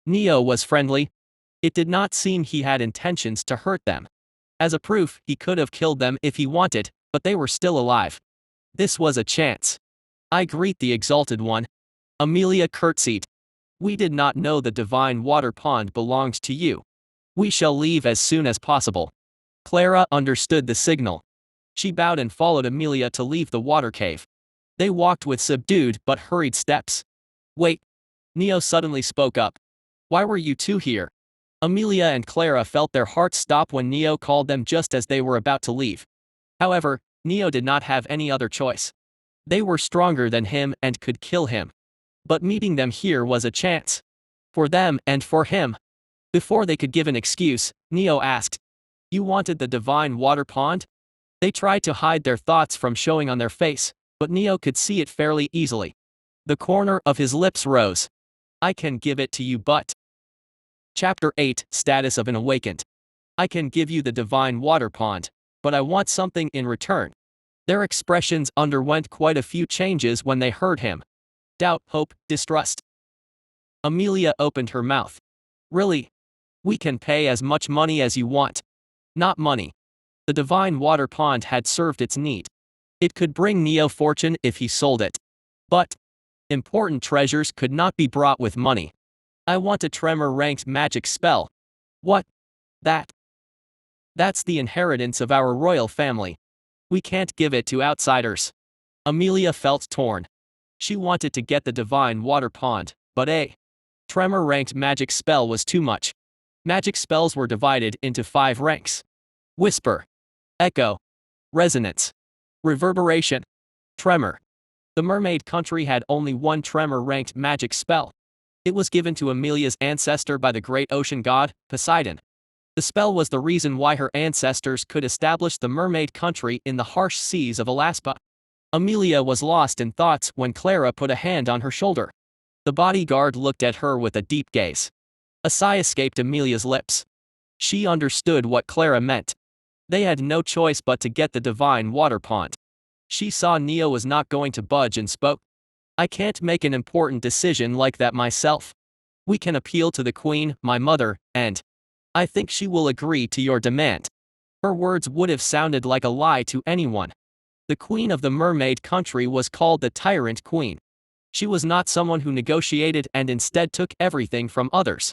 Speaker 1: Neo was friendly. It did not seem he had intentions to hurt them. As a proof, he could have killed them if he wanted, but they were still alive. This was a chance. I greet the exalted one. Amelia curtsied. We did not know the Divine Water Pond belonged to you. We shall leave as soon as possible. Clara understood the signal. She bowed and followed Amelia to leave the water cave. They walked with subdued but hurried steps. Wait. Neo suddenly spoke up. Why were you two here? Amelia and Clara felt their hearts stop when Neo called them just as they were about to leave. However, Neo did not have any other choice. They were stronger than him and could kill him. But meeting them here was a chance. For them and for him. Before they could give an excuse, Neo asked, You wanted the Divine Water Pond? They tried to hide their thoughts from showing on their face, but Neo could see it fairly easily. The corner of his lips rose. I can give it to you, but... Chapter 8, Status of an Awakened. I can give you the Divine Water Pond, but I want something in return. Their expressions underwent quite a few changes when they heard him. Doubt, hope, distrust. Amelia opened her mouth. Really? We can pay as much money as you want. Not money. The Divine Water Pond had served its need. It could bring Neo fortune if he sold it. But important treasures could not be brought with money. I want a tremor-ranked magic spell. What? That's the inheritance of our royal family. We can't give it to outsiders. Amelia felt torn. She wanted to get the Divine Water Pond, but a tremor-ranked magic spell was too much. Magic spells were divided into 5 ranks. Whisper. Echo. Resonance. Reverberation. Tremor. The Mermaid Country had only one tremor-ranked magic spell. It was given to Amelia's ancestor by the great ocean god, Poseidon. The spell was the reason why her ancestors could establish the Mermaid Country in the harsh seas of Alaska. Amelia was lost in thoughts when Clara put a hand on her shoulder. The bodyguard looked at her with a deep gaze. A sigh escaped Amelia's lips. She understood what Clara meant. They had no choice but to get the Divine Water Pond. She saw Neo was not going to budge and spoke. I can't make an important decision like that myself. We can appeal to the Queen, my mother, and I think she will agree to your demand. Her words would have sounded like a lie to anyone. The Queen of the Mermaid Country was called the Tyrant Queen. She was not someone who negotiated and instead took everything from others.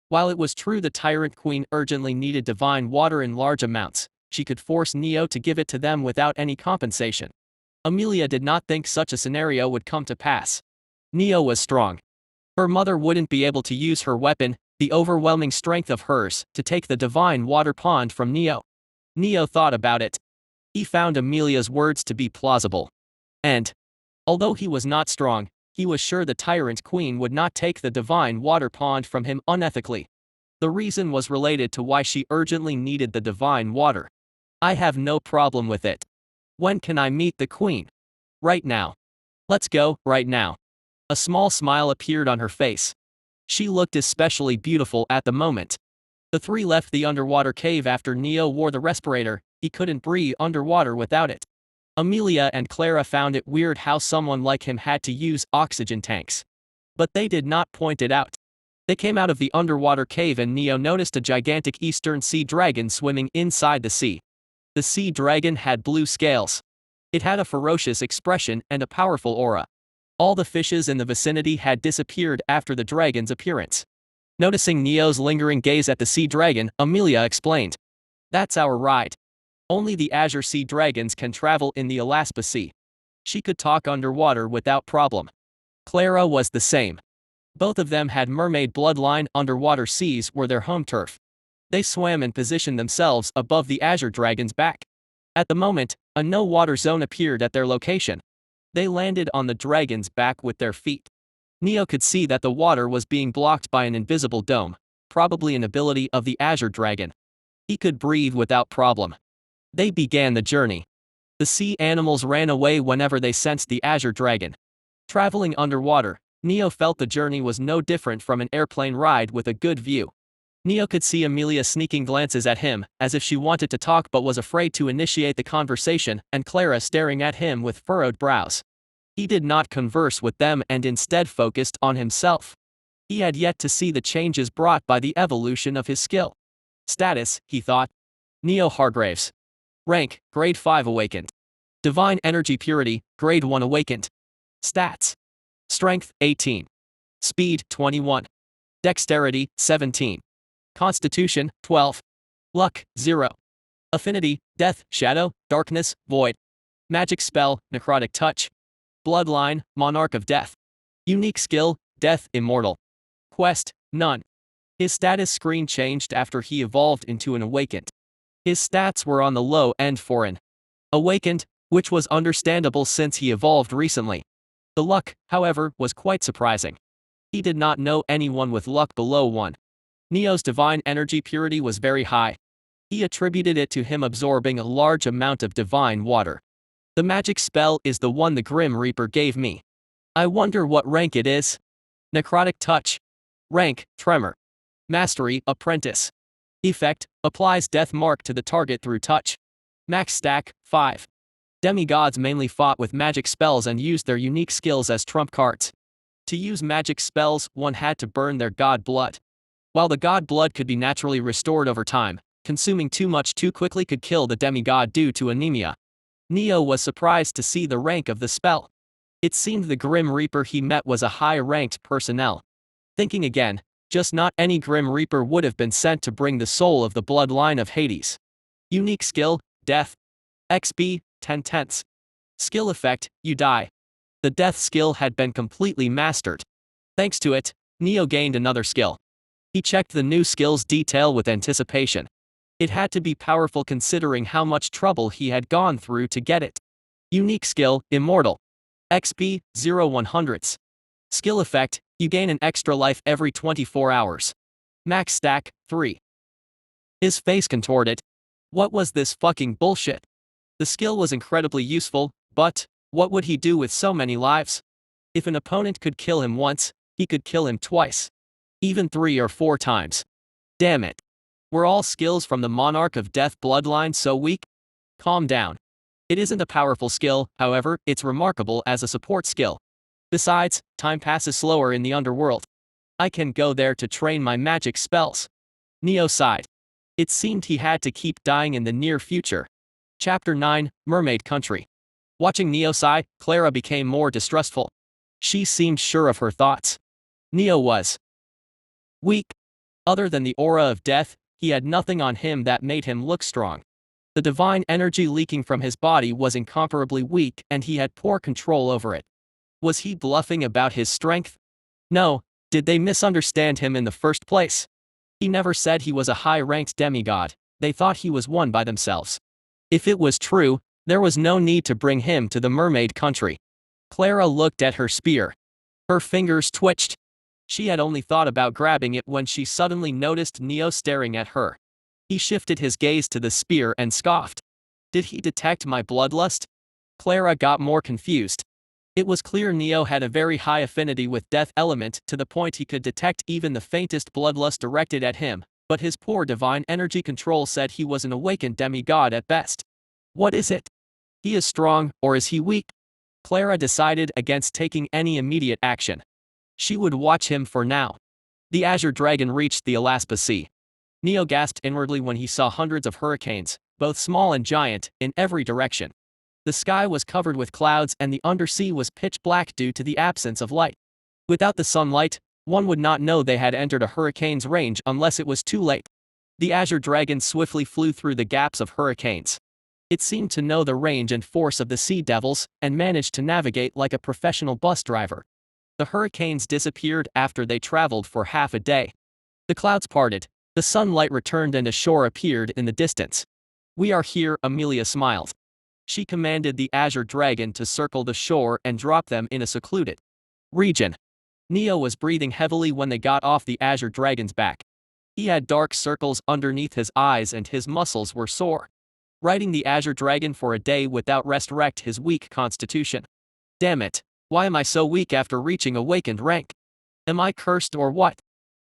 Speaker 1: While it was true the Tyrant Queen urgently needed divine water in large amounts, she could force Neo to give it to them without any compensation. Amelia did not think such a scenario would come to pass. Neo was strong. Her mother wouldn't be able to use her weapon, the overwhelming strength of hers, to take the Divine Water Pond from Neo. Neo thought about it. He found Amelia's words to be plausible. And, although he was not strong, he was sure the Tyrant Queen would not take the Divine Water Pond from him unethically. The reason was related to why she urgently needed the divine water. I have no problem with it. When can I meet the Queen? Right now. Let's go, right now. A small smile appeared on her face. She looked especially beautiful at the moment. The three left the underwater cave after Neo wore the respirator. He couldn't breathe underwater without it. Amelia and Clara found it weird how someone like him had to use oxygen tanks. But they did not point it out. They came out of the underwater cave and Neo noticed a gigantic eastern sea dragon swimming inside the sea. The sea dragon had blue scales. It had a ferocious expression and a powerful aura. All the fishes in the vicinity had disappeared after the dragon's appearance. Noticing Neo's lingering gaze at the sea dragon, Amelia explained. That's our ride. Only the Azure Sea Dragons can travel in the Alaspa Sea. She could talk underwater without problem. Clara was the same. Both of them had mermaid bloodline. Underwater seas were their home turf. They swam and positioned themselves above the Azure Dragon's back. At the moment, a no-water zone appeared at their location. They landed on the dragon's back with their feet. Neo could see that the water was being blocked by an invisible dome, probably an ability of the Azure Dragon. He could breathe without problem. They began the journey. The sea animals ran away whenever they sensed the Azure Dragon. Traveling underwater, Neo felt the journey was no different from an airplane ride with a good view. Neo could see Amelia sneaking glances at him, as if she wanted to talk but was afraid to initiate the conversation, and Clara staring at him with furrowed brows. He did not converse with them and instead focused on himself. He had yet to see the changes brought by the evolution of his skill. Status, he thought. Neo Hargraves. Rank, Grade 5 Awakened. Divine Energy Purity, Grade 1 Awakened. Stats. Strength, 18. Speed, 21. Dexterity, 17. Constitution, 12. Luck, 0. Affinity, Death, Shadow, Darkness, Void. Magic Spell, Necrotic Touch. Bloodline, Monarch of Death. Unique Skill, Death, Immortal. Quest, None. His status screen changed after he evolved into an Awakened. His stats were on the low end for an Awakened, which was understandable since he evolved recently. The luck, however, was quite surprising. He did not know anyone with luck below 1. Neo's divine energy purity was very high. He attributed it to him absorbing a large amount of divine water. The magic spell is the one the Grim Reaper gave me. I wonder what rank it is. Necrotic Touch. Rank, Tremor. Mastery, Apprentice. Effect, applies death mark to the target through touch. Max stack, 5. Demigods mainly fought with magic spells and used their unique skills as trump cards. To use magic spells, one had to burn their god blood. While the god blood could be naturally restored over time, consuming too much too quickly could kill the demigod due to anemia. Neo was surprised to see the rank of the spell. It seemed the Grim Reaper he met was a high-ranked personnel. Thinking again, just not any Grim Reaper would have been sent to bring the soul of the bloodline of Hades. Unique skill, Death. XP, 10/10. Skill effect, you die. The death skill had been completely mastered. Thanks to it, Neo gained another skill. He checked the new skill's detail with anticipation. It had to be powerful considering how much trouble he had gone through to get it. Unique skill, Immortal. XP, 0/100. Skill effect, you gain an extra life every 24 hours. Max stack, 3. His face contorted. What was this fucking bullshit? The skill was incredibly useful, but what would he do with so many lives? If an opponent could kill him once, he could kill him twice. Even 3 or 4 times. Damn it. Were all skills from the Monarch of Death bloodline so weak? Calm down. It isn't a powerful skill, however, it's remarkable as a support skill. Besides, time passes slower in the underworld. I can go there to train my magic spells. Neo sighed. It seemed he had to keep dying in the near future. Chapter 9, Mermaid Country. Watching Neo sigh, Clara became more distrustful. She seemed sure of her thoughts. Neo was weak. Other than the aura of death, he had nothing on him that made him look strong. The divine energy leaking from his body was incomparably weak and he had poor control over it. Was he bluffing about his strength? No, did they misunderstand him in the first place? He never said he was a high-ranked demigod, they thought he was one by themselves. If it was true, there was no need to bring him to the mermaid country. Clara looked at her spear. Her fingers twitched. She had only thought about grabbing it when she suddenly noticed Neo staring at her. He shifted his gaze to the spear and scoffed. Did he detect my bloodlust? Clara got more confused. It was clear Neo had a very high affinity with death element to the point he could detect even the faintest bloodlust directed at him, but his poor divine energy control said he was an awakened demigod at best. What is it? He is strong, or is he weak? Clara decided against taking any immediate action. She would watch him for now. The Azure Dragon reached the Alaspa Sea. Neo gasped inwardly when he saw hundreds of hurricanes, both small and giant, in every direction. The sky was covered with clouds and the undersea was pitch black due to the absence of light. Without the sunlight, One would not know they had entered a hurricane's range unless it was too late. The azure dragon swiftly flew through the gaps of hurricanes. It seemed to know the range and force of the sea devils and managed to navigate like a professional bus driver. The hurricanes disappeared after they traveled for half a day. The clouds parted, the sunlight returned and a shore appeared in the distance. "We are here," Amelia smiled. She commanded the azure dragon to circle the shore and drop them in a secluded region. Neo was breathing heavily when they got off the azure dragon's back. He had dark circles underneath his eyes and his muscles were sore. Riding the azure dragon for a day without rest wrecked his weak constitution. "Damn it, why am I so weak after reaching awakened rank? Am I cursed or what?"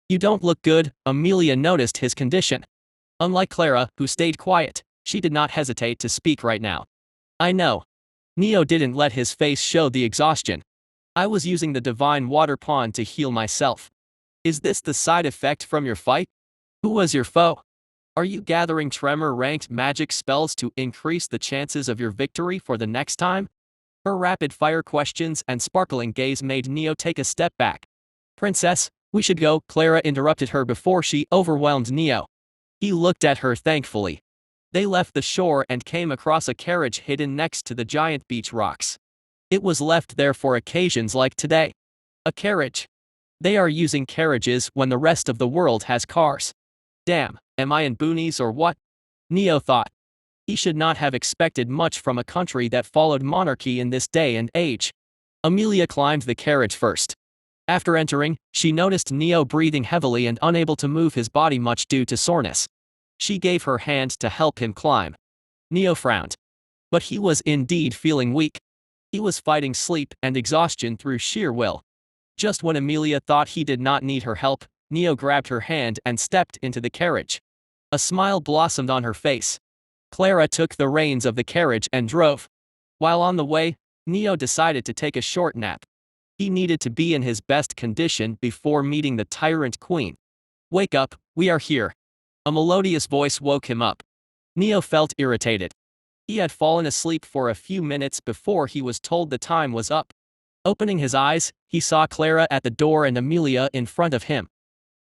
Speaker 1: "You don't look good," Amelia noticed his condition. Unlike Clara, who stayed quiet, she did not hesitate to speak right now. "I know." Neo didn't let his face show the exhaustion. "I was using the divine water pond to heal myself." "Is this the side effect from your fight? Who was your foe? Are you gathering tremor-ranked magic spells to increase the chances of your victory for the next time?" Her rapid-fire questions and sparkling gaze made Neo take a step back. "Princess, we should go," Clara interrupted her before she overwhelmed Neo. He looked at her thankfully. They left the shore and came across a carriage hidden next to the giant beach rocks. It was left there for occasions like today. A carriage. They are using carriages when the rest of the world has cars. Damn, am I in boonies or what? Neo thought. He should not have expected much from a country that followed monarchy in this day and age. Amelia climbed the carriage first. After entering, she noticed Neo breathing heavily and unable to move his body much due to soreness. She gave her hand to help him climb. Neo frowned. But he was indeed feeling weak. He was fighting sleep and exhaustion through sheer will. Just when Amelia thought he did not need her help, Neo grabbed her hand and stepped into the carriage. A smile blossomed on her face. Clara took the reins of the carriage and drove. While on the way, Neo decided to take a short nap. He needed to be in his best condition before meeting the tyrant queen. "Wake up, we are here." A melodious voice woke him up. Neo felt irritated. He had fallen asleep for a few minutes before he was told the time was up. Opening his eyes, he saw Clara at the door and Amelia in front of him.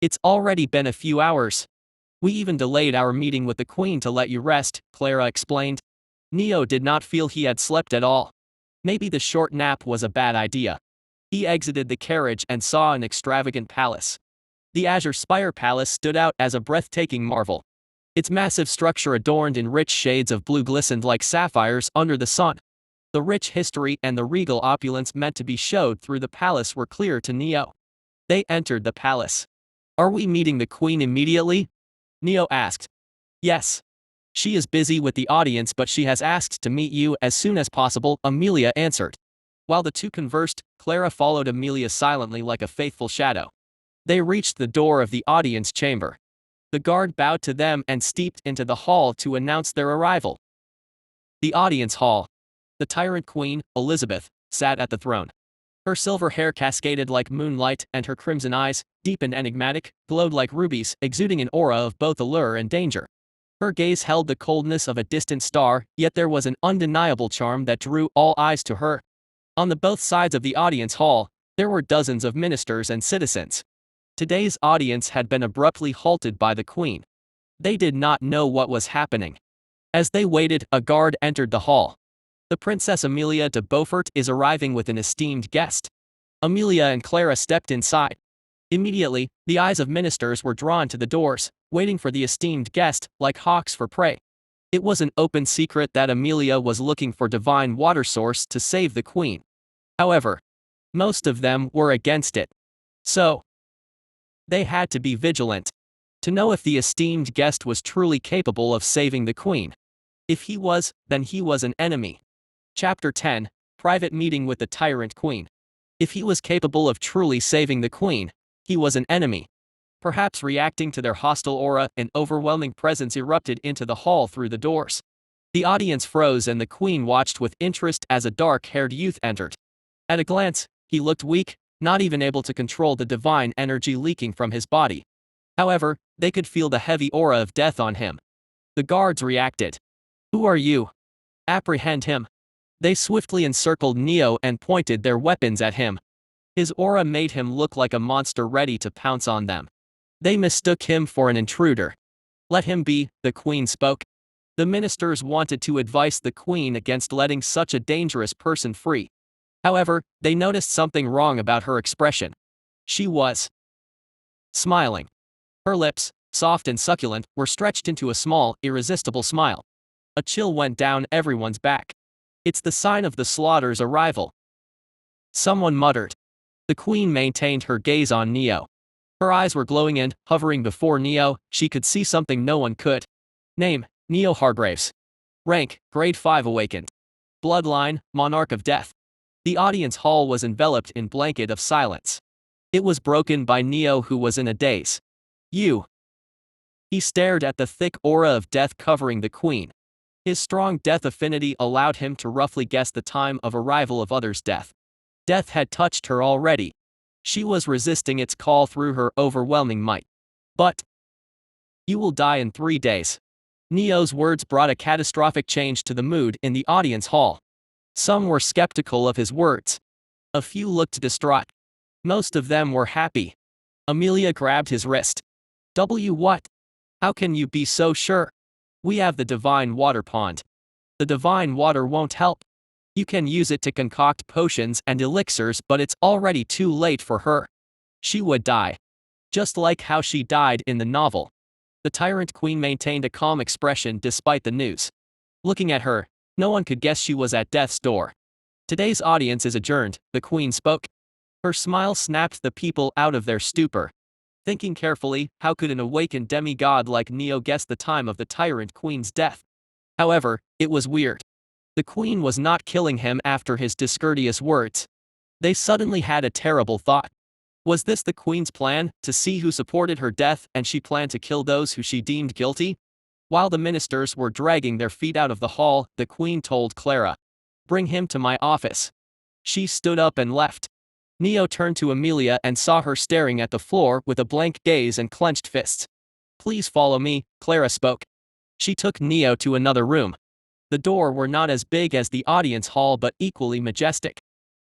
Speaker 1: "It's already been a few hours. We even delayed our meeting with the queen to let you rest," Clara explained. Neo did not feel he had slept at all. Maybe the short nap was a bad idea. He exited the carriage and saw an extravagant palace. The Azure Spire Palace stood out as a breathtaking marvel. Its massive structure adorned in rich shades of blue glistened like sapphires under the sun. The rich history and the regal opulence meant to be showed through the palace were clear to Neo. They entered the palace. "Are we meeting the queen immediately?" Neo asked. "Yes. She is busy with the audience but she has asked to meet you as soon as possible," Amelia answered. While the two conversed, Clara followed Amelia silently like a faithful shadow. They reached the door of the audience chamber. The guard bowed to them and stepped into the hall to announce their arrival. The audience hall. The tyrant queen, Elizabeth, sat at the throne. Her silver hair cascaded like moonlight and her crimson eyes, deep and enigmatic, glowed like rubies, exuding an aura of both allure and danger. Her gaze held the coldness of a distant star, yet there was an undeniable charm that drew all eyes to her. On the both sides of the audience hall, there were dozens of ministers and citizens. Today's audience had been abruptly halted by the queen. They did not know what was happening. As they waited, a guard entered the hall. "The Princess Amelia de Beaufort is arriving with an esteemed guest." Amelia and Clara stepped inside. Immediately, the eyes of ministers were drawn to the doors, waiting for the esteemed guest, like hawks for prey. It was an open secret that Amelia was looking for divine water source to save the queen. However, most of them were against it. So, they had to be vigilant to know if the esteemed guest was truly capable of saving the queen. If he was, then he was an enemy. Chapter 10, Private Meeting with the Tyrant Queen. If he was capable of truly saving the queen, he was an enemy. Perhaps reacting to their hostile aura, an overwhelming presence erupted into the hall through the doors. The audience froze and the queen watched with interest as a dark-haired youth entered. At a glance, he looked weak, not even able to control the divine energy leaking from his body. However, they could feel the heavy aura of death on him. The guards reacted. "Who are you? Apprehend him." They swiftly encircled Neo and pointed their weapons at him. His aura made him look like a monster ready to pounce on them. They mistook him for an intruder. Let him be, the queen spoke. The ministers wanted to advise the queen against letting such a dangerous person free. However, they noticed something wrong about her expression. She was smiling. Her lips, soft and succulent, were stretched into a small, irresistible smile. A chill went down everyone's back. It's the sign of the slaughter's arrival, someone muttered. The queen maintained her gaze on Neo. Her eyes were glowing and, hovering before Neo, she could see something no one could. Name, Neo Hargraves. Rank, Grade 5 Awakened. Bloodline, Monarch of Death. The audience hall was enveloped in blanket of silence. It was broken by Neo, who was in a daze. You. He stared at the thick aura of death covering the queen. His strong death affinity allowed him to roughly guess the time of arrival of others' death. Death had touched her already. She was resisting its call through her overwhelming might. But you will die in 3 days. Neo's words brought a catastrophic change to the mood in the audience hall. Some were skeptical of his words. A few looked distraught. Most of them were happy. Amelia grabbed his wrist. What? How can you be so sure? We have the divine water pond. The divine water won't help. You can use it to concoct potions and elixirs, but it's already too late for her. She would die. Just like how she died in the novel. The tyrant queen maintained a calm expression despite the news. Looking at her, no one could guess she was at death's door. Today's audience is adjourned, the queen spoke. Her smile snapped the people out of their stupor. Thinking carefully, how could an awakened demigod like Neo guess the time of the tyrant queen's death? However, it was weird. The queen was not killing him after his discourteous words. They suddenly had a terrible thought. Was this the queen's plan, to see who supported her death, and she planned to kill those who she deemed guilty? While the ministers were dragging their feet out of the hall, the queen told Clara, "Bring him to my office." She stood up and left. Neo turned to Amelia and saw her staring at the floor with a blank gaze and clenched fists. "Please follow me," Clara spoke. She took Neo to another room. The door were not as big as the audience hall but equally majestic.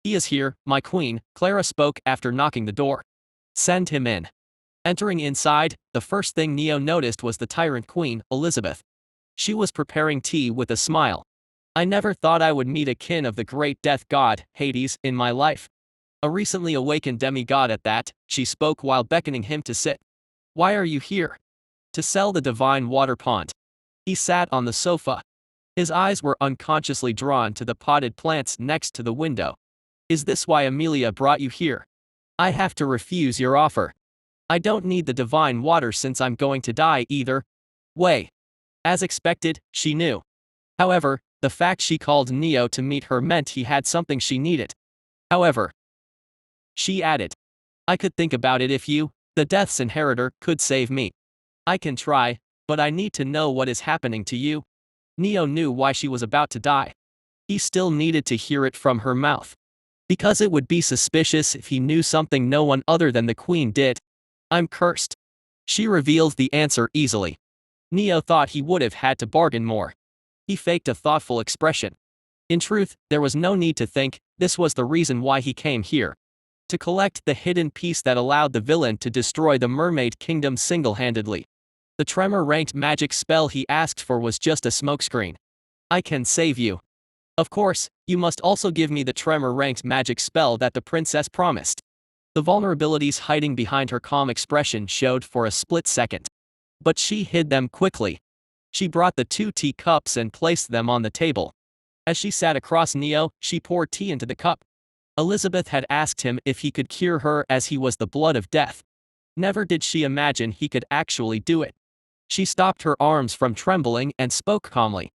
Speaker 1: "He is here, my queen," Clara spoke after knocking the door. "Send him in." Entering inside, the first thing Neo noticed was the tyrant queen, Elizabeth. She was preparing tea with a smile. "I never thought I would meet a kin of the great death god, Hades, in my life. A recently awakened demigod at that," she spoke while beckoning him to sit. "Why are you here?" "To sell the divine water pond." He sat on the sofa. His eyes were unconsciously drawn to the potted plants next to the window. "Is this why Amelia brought you here?" "I have to refuse your offer. I don't need the divine water since I'm going to die either way." As expected, she knew. However, the fact she called Neo to meet her meant he had something she needed. However, she added, "I could think about it if you, the Death's inheritor, could save me. I can try, but I need to know what is happening to you." Neo knew why she was about to die. He still needed to hear it from her mouth. Because it would be suspicious if he knew something no one other than the queen did. "I'm cursed." She revealed the answer easily. Neo thought he would have had to bargain more. He faked a thoughtful expression. In truth, there was no need to think, this was the reason why he came here. To collect the hidden piece that allowed the villain to destroy the mermaid kingdom single-handedly. The tremor-ranked magic spell he asked for was just a smokescreen. "I can save you. Of course, you must also give me the tremor-ranked magic spell that the princess promised." The vulnerabilities hiding behind her calm expression showed for a split second. But she hid them quickly. She brought the 2 teacups and placed them on the table. As she sat across Neo, she poured tea into the cup. Elizabeth had asked him if he could cure her as he was the blood of death. Never did she imagine he could actually do it. She stopped her arms from trembling and spoke calmly.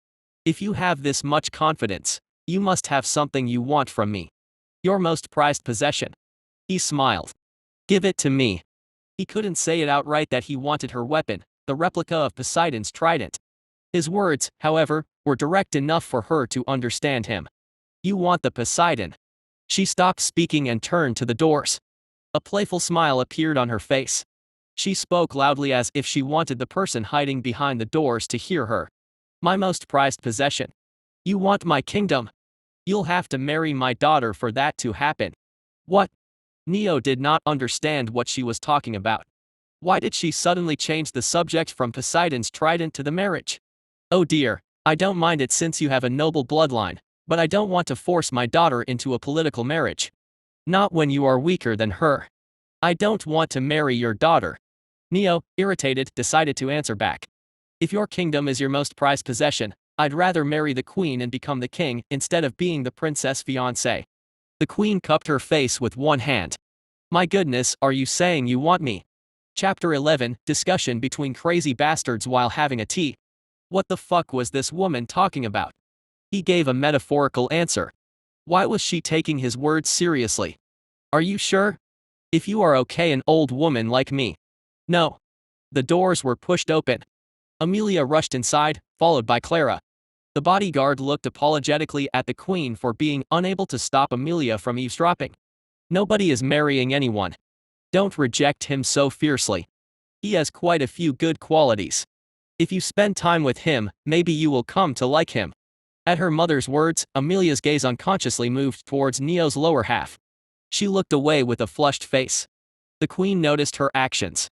Speaker 1: "If you have this much confidence, you must have something you want from me. Your most prized possession." He smiled. "Give it to me." He couldn't say it outright that he wanted her weapon, the replica of Poseidon's trident. His words, however, were direct enough for her to understand him. "You want the Poseidon." She stopped speaking and turned to the doors. A playful smile appeared on her face. She spoke loudly as if she wanted the person hiding behind the doors to hear her. "My most prized possession. You want my kingdom? You'll have to marry my daughter for that to happen." "What?" Neo did not understand what she was talking about. Why did she suddenly change the subject from Poseidon's trident to the marriage? Oh dear, I don't mind it since you have a noble bloodline, but I don't want to force my daughter into a political marriage. Not when you are weaker than her. I don't want to marry your daughter. Neo, irritated, decided to answer back. If your kingdom is your most prized possession, I'd rather marry the queen and become the king instead of being the princess fiancé. The queen cupped her face with one hand. My goodness, are you saying you want me? Chapter 11, Discussion between crazy bastards while having a tea. What the fuck was this woman talking about? He gave a metaphorical answer. Why was she taking his words seriously? Are you sure? If you are okay, an old woman like me. No. The doors were pushed open. Amelia rushed inside, followed by Clara. The bodyguard looked apologetically at the queen for being unable to stop Amelia from eavesdropping. Nobody is marrying anyone. Don't reject him so fiercely. He has quite a few good qualities. If you spend time with him, maybe you will come to like him. At her mother's words, Amelia's gaze unconsciously moved towards Neo's lower half. She looked away with a flushed face. The queen noticed her actions.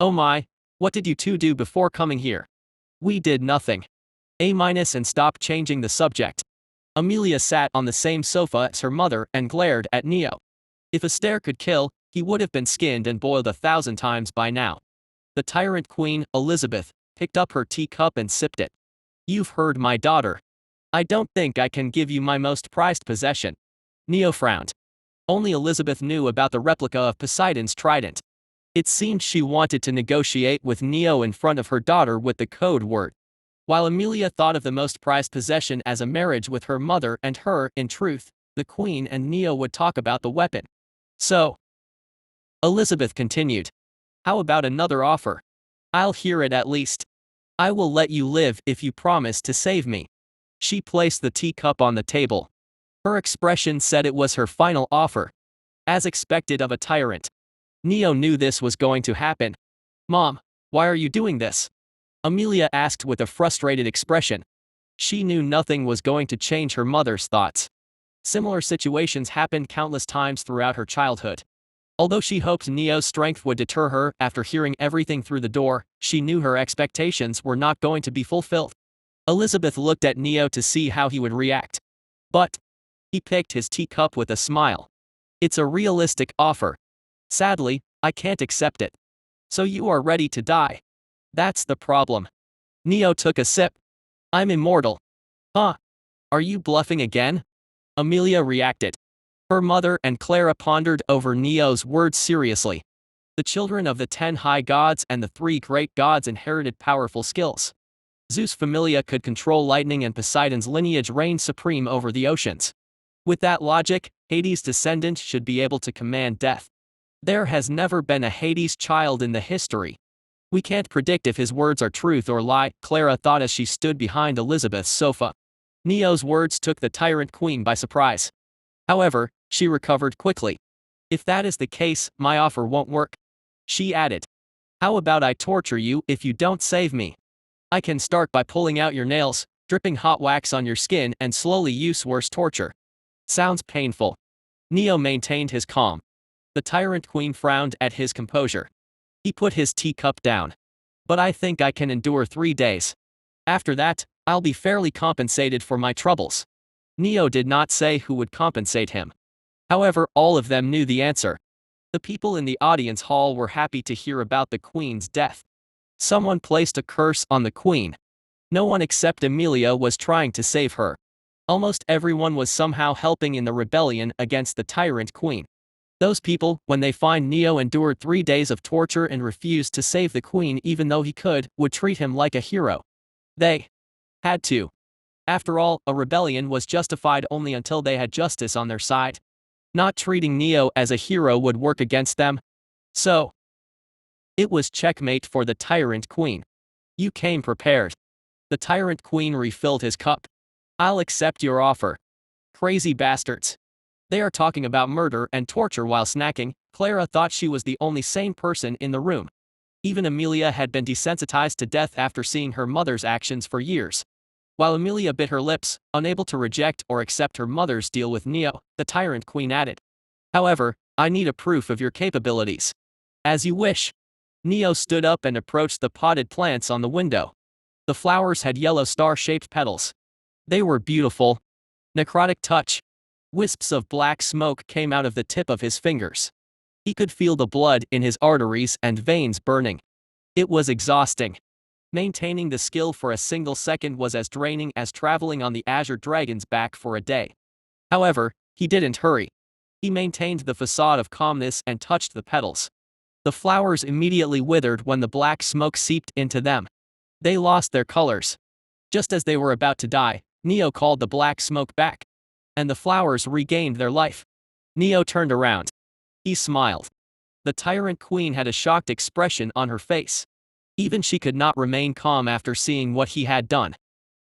Speaker 1: Oh my, what did you two do before coming here? We did nothing. And stopped changing the subject. Amelia sat on the same sofa as her mother and glared at Neo. If a stare could kill, he would have been skinned and boiled 1,000 times by now. The tyrant queen, Elizabeth, picked up her teacup and sipped it. You've heard my daughter. I don't think I can give you my most prized possession. Neo frowned. Only Elizabeth knew about the replica of Poseidon's trident. It seemed she wanted to negotiate with Neo in front of her daughter with the code word. While Amelia thought of the most prized possession as a marriage with her mother and her, in truth, the queen and Neo would talk about the weapon. So, Elizabeth continued. How about another offer? I'll hear it at least. I will let you live if you promise to save me. She placed the teacup on the table. Her expression said it was her final offer. As expected of a tyrant. Neo knew this was going to happen. Mom, why are you doing this? Amelia asked with a frustrated expression. She knew nothing was going to change her mother's thoughts. Similar situations happened countless times throughout her childhood. Although she hoped Neo's strength would deter her after hearing everything through the door, she knew her expectations were not going to be fulfilled. Elizabeth looked at Neo to see how he would react. But he picked his teacup with a smile. It's a realistic offer. Sadly, I can't accept it. So you are ready to die. That's the problem. Neo took a sip. I'm immortal. Huh? Are you bluffing again? Amelia reacted. Her mother and Clara pondered over Neo's words seriously. The children of the 10 high gods and the 3 great gods inherited powerful skills. Zeus' familia could control lightning and Poseidon's lineage reigned supreme over the oceans. With that logic, Hades' descendant should be able to command death. There has never been a Hades child in the history. We can't predict if his words are truth or lie, Clara thought as she stood behind Elizabeth's sofa. Neo's words took the tyrant queen by surprise. However, she recovered quickly. If that is the case, my offer won't work. She added. How about I torture you if you don't save me? I can start by pulling out your nails, dripping hot wax on your skin and slowly use worse torture. Sounds painful. Neo maintained his calm. The tyrant queen frowned at his composure. He put his teacup down. But I think I can endure 3 days. After that, I'll be fairly compensated for my troubles. Neo did not say who would compensate him. However, all of them knew the answer. The people in the audience hall were happy to hear about the queen's death. Someone placed a curse on the queen. No one except Amelia was trying to save her. Almost everyone was somehow helping in the rebellion against the tyrant queen. Those people, when they find Neo endured 3 days of torture and refused to save the queen even though he could, would treat him like a hero. They had to. After all, a rebellion was justified only until they had justice on their side. Not treating Neo as a hero would work against them. So, it was checkmate for the tyrant queen. You came prepared. The tyrant queen refilled his cup. I'll accept your offer. Crazy bastards. They are talking about murder and torture while snacking. Clara thought she was the only sane person in the room. Even Amelia had been desensitized to death after seeing her mother's actions for years. While Amelia bit her lips, unable to reject or accept her mother's deal with Neo, the tyrant queen added. However, I need a proof of your capabilities. As you wish. Neo stood up and approached the potted plants on the window. The flowers had yellow star-shaped petals. They were beautiful. Necrotic touch. Wisps of black smoke came out of the tip of his fingers. He could feel the blood in his arteries and veins burning. It was exhausting. Maintaining the skill for a single second was as draining as traveling on the Azure Dragon's back for a day. However, he didn't hurry. He maintained the facade of calmness and touched the petals. The flowers immediately withered when the black smoke seeped into them. They lost their colors. Just as they were about to die, Neo called the black smoke back. And the flowers regained their life. Neo turned around. He smiled. The Tyrant Queen had a shocked expression on her face. Even she could not remain calm after seeing what he had done.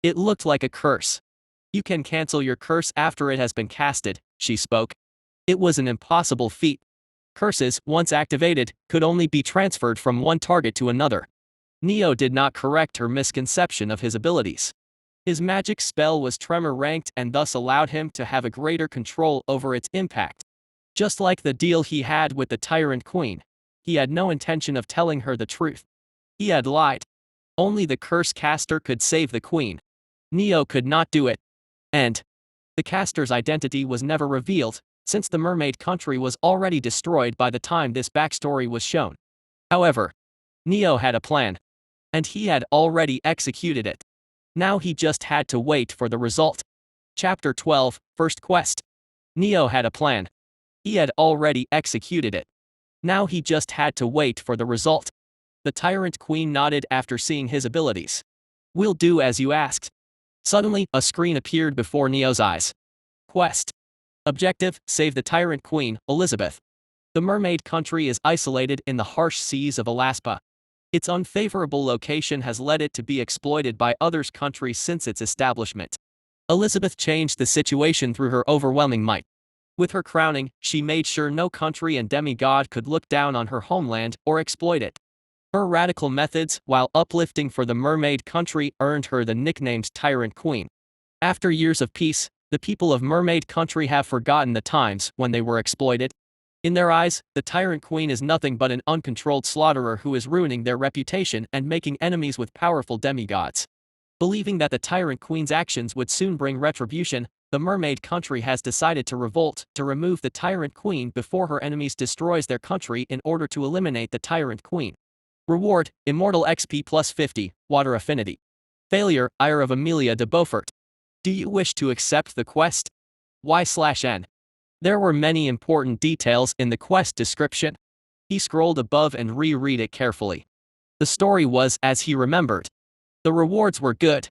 Speaker 1: It looked like a curse. You can cancel your curse after it has been casted, she spoke. It was an impossible feat. Curses, once activated, could only be transferred from one target to another. Neo did not correct her misconception of his abilities. His magic spell was tremor ranked and thus allowed him to have a greater control over its impact. Just like the deal he had with the Tyrant Queen, he had no intention of telling her the truth. He had lied. Only the curse caster could save the queen. Neo could not do it. And the caster's identity was never revealed, since the mermaid country was already destroyed by the time this backstory was shown. However, Neo had a plan. And he had already executed it. Now he just had to wait for the result. Chapter 12, First Quest. Neo had a plan. He had already executed it. Now he just had to wait for the result. The Tyrant Queen nodded after seeing his abilities. We'll do as you asked. Suddenly, a screen appeared before Neo's eyes. Quest. Objective, save the Tyrant Queen, Elizabeth. The mermaid country is isolated in the harsh seas of Alaska. Its unfavorable location has led it to be exploited by other countries since its establishment. Elizabeth changed the situation through her overwhelming might. With her crowning, she made sure no country and demigod could look down on her homeland or exploit it. Her radical methods, while uplifting for the mermaid country, earned her the nicknamed Tyrant Queen. After years of peace, the people of mermaid country have forgotten the times when they were exploited. In their eyes, the Tyrant Queen is nothing but an uncontrolled slaughterer who is ruining their reputation and making enemies with powerful demigods. Believing that the Tyrant Queen's actions would soon bring retribution, the mermaid country has decided to revolt to remove the Tyrant Queen before her enemies destroys their country in order to eliminate the Tyrant Queen. Reward, Immortal XP plus 50, Water Affinity. Failure, Ire of Amelia de Beaufort. Do you wish to accept the quest? Y/N. There were many important details in the quest description. He scrolled above and reread it carefully. The story was as he remembered. The rewards were good.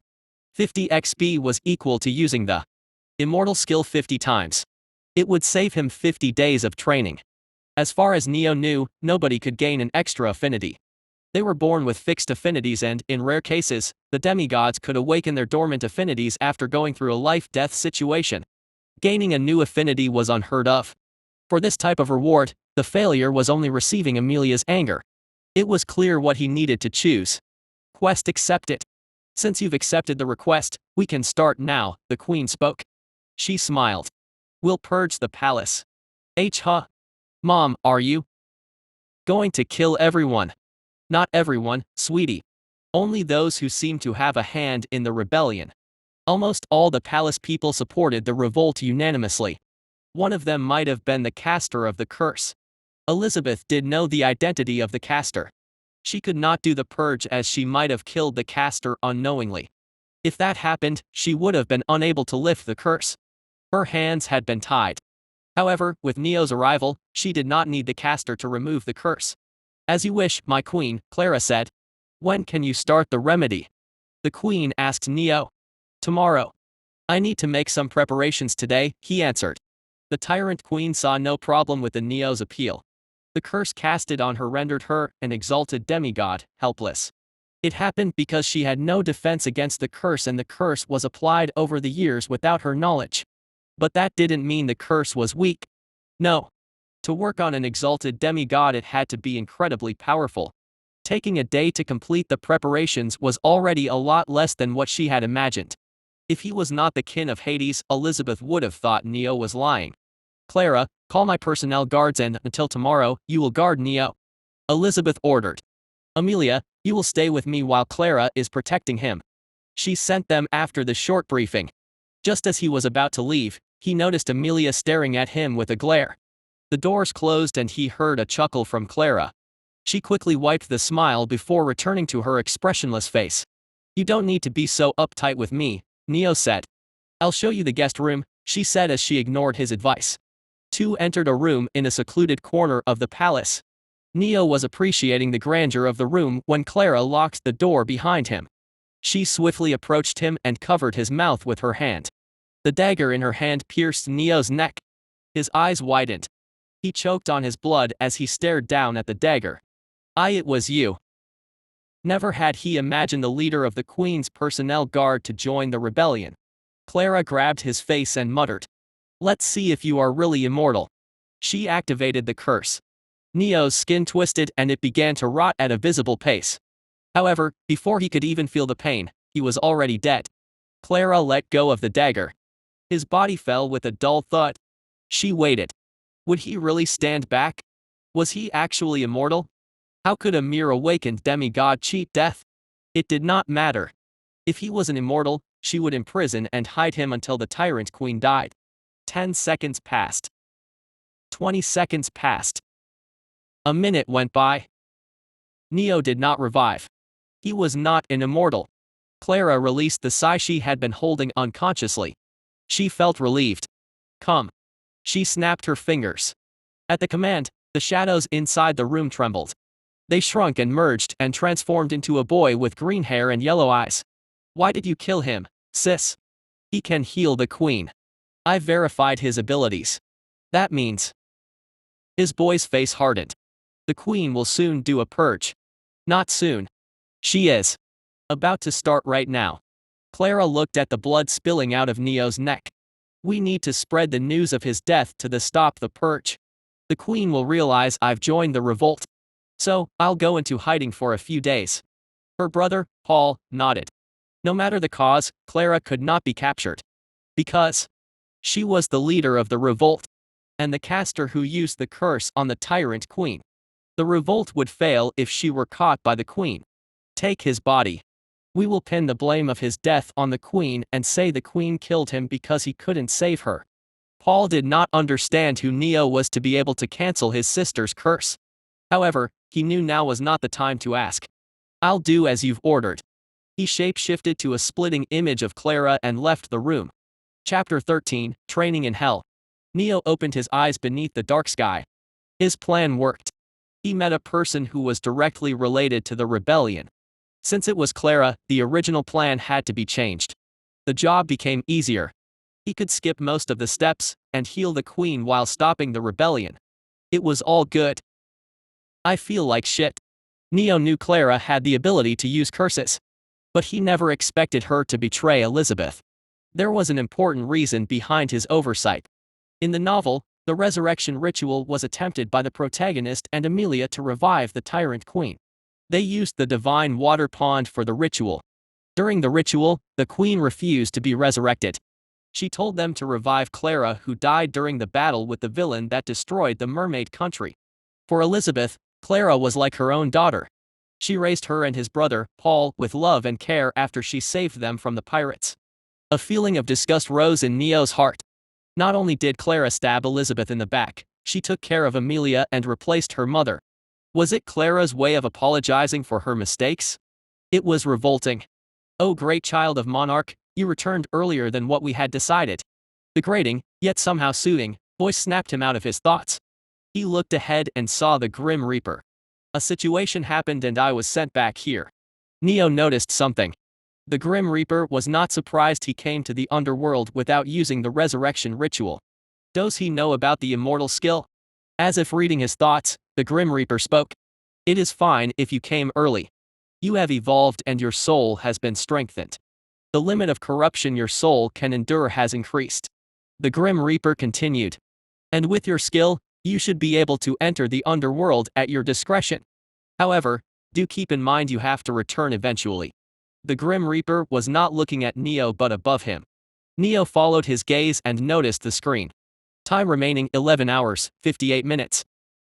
Speaker 1: 50 XP was equal to using the Immortal skill 50 times. It would save him 50 days of training. As far as Neo knew, nobody could gain an extra affinity. They were born with fixed affinities and, in rare cases, the demigods could awaken their dormant affinities after going through a life-death situation. Gaining a new affinity was unheard of. For this type of reward, the failure was only receiving Amelia's anger. It was clear what he needed to choose. Quest accepted. Since you've accepted the request, we can start now, the queen spoke. She smiled. We'll purge the palace. Huh? Mom, are you going to kill everyone? Not everyone, sweetie. Only those who seem to have a hand in the rebellion. Almost all the palace people supported the revolt unanimously. One of them might have been the caster of the curse. Elizabeth did know the identity of the caster. She could not do the purge as she might have killed the caster unknowingly. If that happened, she would have been unable to lift the curse. Her hands had been tied. However, with Neo's arrival, she did not need the caster to remove the curse. As you wish, my queen, Clara said. When can you start the remedy? The queen asked Neo. Tomorrow. I need to make some preparations today, he answered. The Tyrant Queen saw no problem with the Neo's appeal. The curse casted on her rendered her, an exalted demigod, helpless. It happened because she had no defense against the curse and the curse was applied over the years without her knowledge. But that didn't mean the curse was weak. No. To work on an exalted demigod it had to be incredibly powerful. Taking a day to complete the preparations was already a lot less than what she had imagined. If he was not the kin of Hades, Elizabeth would have thought Neo was lying. Clara, call my personnel guards and, until tomorrow, you will guard Neo. Elizabeth ordered. Amelia, you will stay with me while Clara is protecting him. She sent them after the short briefing. Just as he was about to leave, he noticed Amelia staring at him with a glare. The doors closed and he heard a chuckle from Clara. She quickly wiped the smile before returning to her expressionless face. You don't need to be so uptight with me, Neo said. I'll show you the guest room, she said as she ignored his advice. Two entered a room in a secluded corner of the palace. Neo was appreciating the grandeur of the room when Clara locked the door behind him. She swiftly approached him and covered his mouth with her hand. The dagger in her hand pierced Neo's neck. His eyes widened. He choked on his blood as he stared down at the dagger. It was you. Never had he imagined the leader of the Queen's personnel guard to join the rebellion. Clara grabbed his face and muttered. Let's see if you are really immortal. She activated the curse. Neo's skin twisted and it began to rot at a visible pace. However, before he could even feel the pain, he was already dead. Clara let go of the dagger. His body fell with a dull thud. She waited. Would he really stand back? Was he actually immortal? How could a mere awakened demigod cheat death? It did not matter. If he was an immortal, she would imprison and hide him until the tyrant queen died. 10 seconds passed. 20 seconds passed. A minute went by. Neo did not revive. He was not an immortal. Clara released the sigh she had been holding unconsciously. She felt relieved. Come. She snapped her fingers. At the command, the shadows inside the room trembled. They shrunk and merged and transformed into a boy with green hair and yellow eyes. Why did you kill him, sis? He can heal the queen. I verified his abilities. That means. His boy's face hardened. The queen will soon do a purge. Not soon. She is. About to start right now. Clara looked at the blood spilling out of Neo's neck. We need to spread the news of his death to stop the purge. The queen will realize I've joined the revolt. So, I'll go into hiding for a few days. Her brother, Paul, nodded. No matter the cause, Clara could not be captured. Because she was the leader of the revolt. And the caster who used the curse on the tyrant queen. The revolt would fail if she were caught by the queen. Take his body. We will pin the blame of his death on the queen and say the queen killed him because he couldn't save her. Paul did not understand who Neo was to be able to cancel his sister's curse. However, he knew now was not the time to ask. I'll do as you've ordered. He shape-shifted to a splitting image of Clara and left the room. Chapter 13, Training in Hell. Neo opened his eyes beneath the dark sky. His plan worked. He met a person who was directly related to the rebellion. Since it was Clara, the original plan had to be changed. The job became easier. He could skip most of the steps and heal the queen while stopping the rebellion. It was all good. I feel like shit. Neo knew Clara had the ability to use curses. But he never expected her to betray Elizabeth. There was an important reason behind his oversight. In the novel, the resurrection ritual was attempted by the protagonist and Amelia to revive the tyrant queen. They used the divine water pond for the ritual. During the ritual, the queen refused to be resurrected. She told them to revive Clara, who died during the battle with the villain that destroyed the mermaid country. For Elizabeth, Clara was like her own daughter. She raised her and his brother, Paul, with love and care after she saved them from the pirates. A feeling of disgust rose in Neo's heart. Not only did Clara stab Elizabeth in the back, she took care of Amelia and replaced her mother. Was it Clara's way of apologizing for her mistakes? It was revolting. Oh, great child of monarch, you returned earlier than what we had decided. The grating, yet somehow soothing, voice snapped him out of his thoughts. He looked ahead and saw the Grim Reaper. A situation happened and I was sent back here. Neo noticed something. The Grim Reaper was not surprised he came to the underworld without using the resurrection ritual. Does he know about the immortal skill? As if reading his thoughts, the Grim Reaper spoke. It is fine if you came early. You have evolved and your soul has been strengthened. The limit of corruption your soul can endure has increased. The Grim Reaper continued. And with your skill, you should be able to enter the underworld at your discretion. However, do keep in mind you have to return eventually. The Grim Reaper was not looking at Neo but above him. Neo followed his gaze and noticed the screen. Time remaining 11 hours, 58 minutes.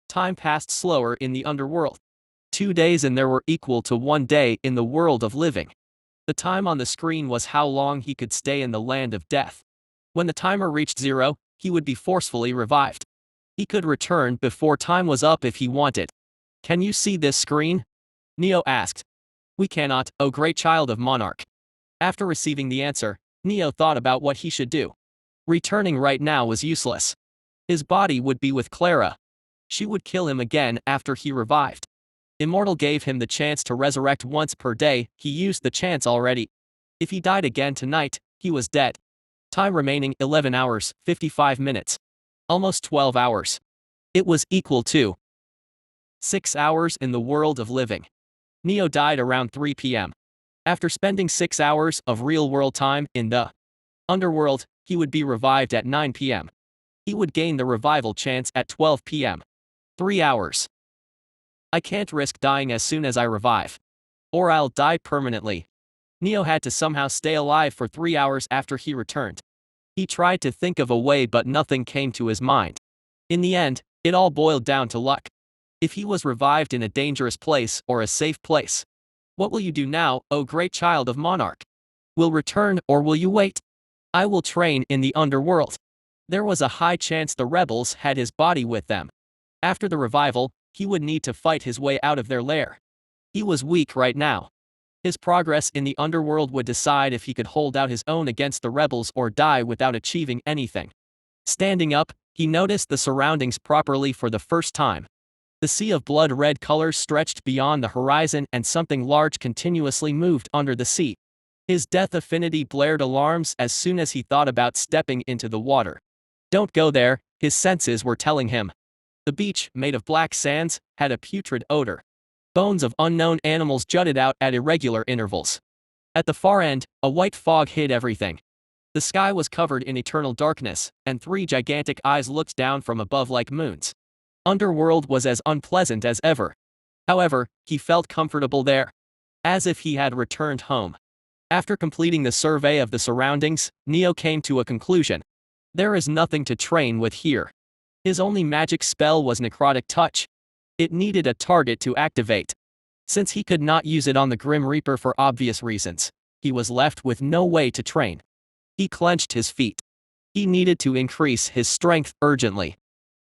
Speaker 1: Time passed slower in the underworld. 2 days and there were equal to 1 day in the world of living. The time on the screen was how long he could stay in the land of death. When the timer reached 0, he would be forcefully revived. He could return before time was up if he wanted. Can you see this screen? Neo asked. We cannot, O great child of Monarch. After receiving the answer, Neo thought about what he should do. Returning right now was useless. His body would be with Clara. She would kill him again after he revived. Immortal gave him the chance to resurrect once per day. He used the chance already. If he died again tonight, he was dead. Time remaining 11 hours, 55 minutes. Almost 12 hours. It was equal to 6 hours in the world of living. Neo died around 3 p.m. After spending 6 hours of real-world time in the underworld, he would be revived at 9 p.m. He would gain the revival chance at 12 p.m. 3 hours. I can't risk dying as soon as I revive. Or I'll die permanently. Neo had to somehow stay alive for 3 hours after he returned. He tried to think of a way but nothing came to his mind. In the end, it all boiled down to luck. If he was revived in a dangerous place or a safe place. What will you do now, O great child of Monarch? Will return or will you wait? I will train in the underworld. There was a high chance the rebels had his body with them. After the revival, he would need to fight his way out of their lair. He was weak right now. His progress in the underworld would decide if he could hold out his own against the rebels or die without achieving anything. Standing up, he noticed the surroundings properly for the first time. The sea of blood-red colors stretched beyond the horizon and something large continuously moved under the sea. His death affinity blared alarms as soon as he thought about stepping into the water. Don't go there, his senses were telling him. The beach, made of black sands, had a putrid odor. Bones of unknown animals jutted out at irregular intervals. At the far end, a white fog hid everything. The sky was covered in eternal darkness, and 3 gigantic eyes looked down from above like moons. Underworld was as unpleasant as ever. However, he felt comfortable there. As if he had returned home. After completing the survey of the surroundings, Neo came to a conclusion. There is nothing to train with here. His only magic spell was Necrotic Touch. It needed a target to activate. Since he could not use it on the Grim Reaper for obvious reasons, he was left with no way to train. He clenched his feet. He needed to increase his strength urgently.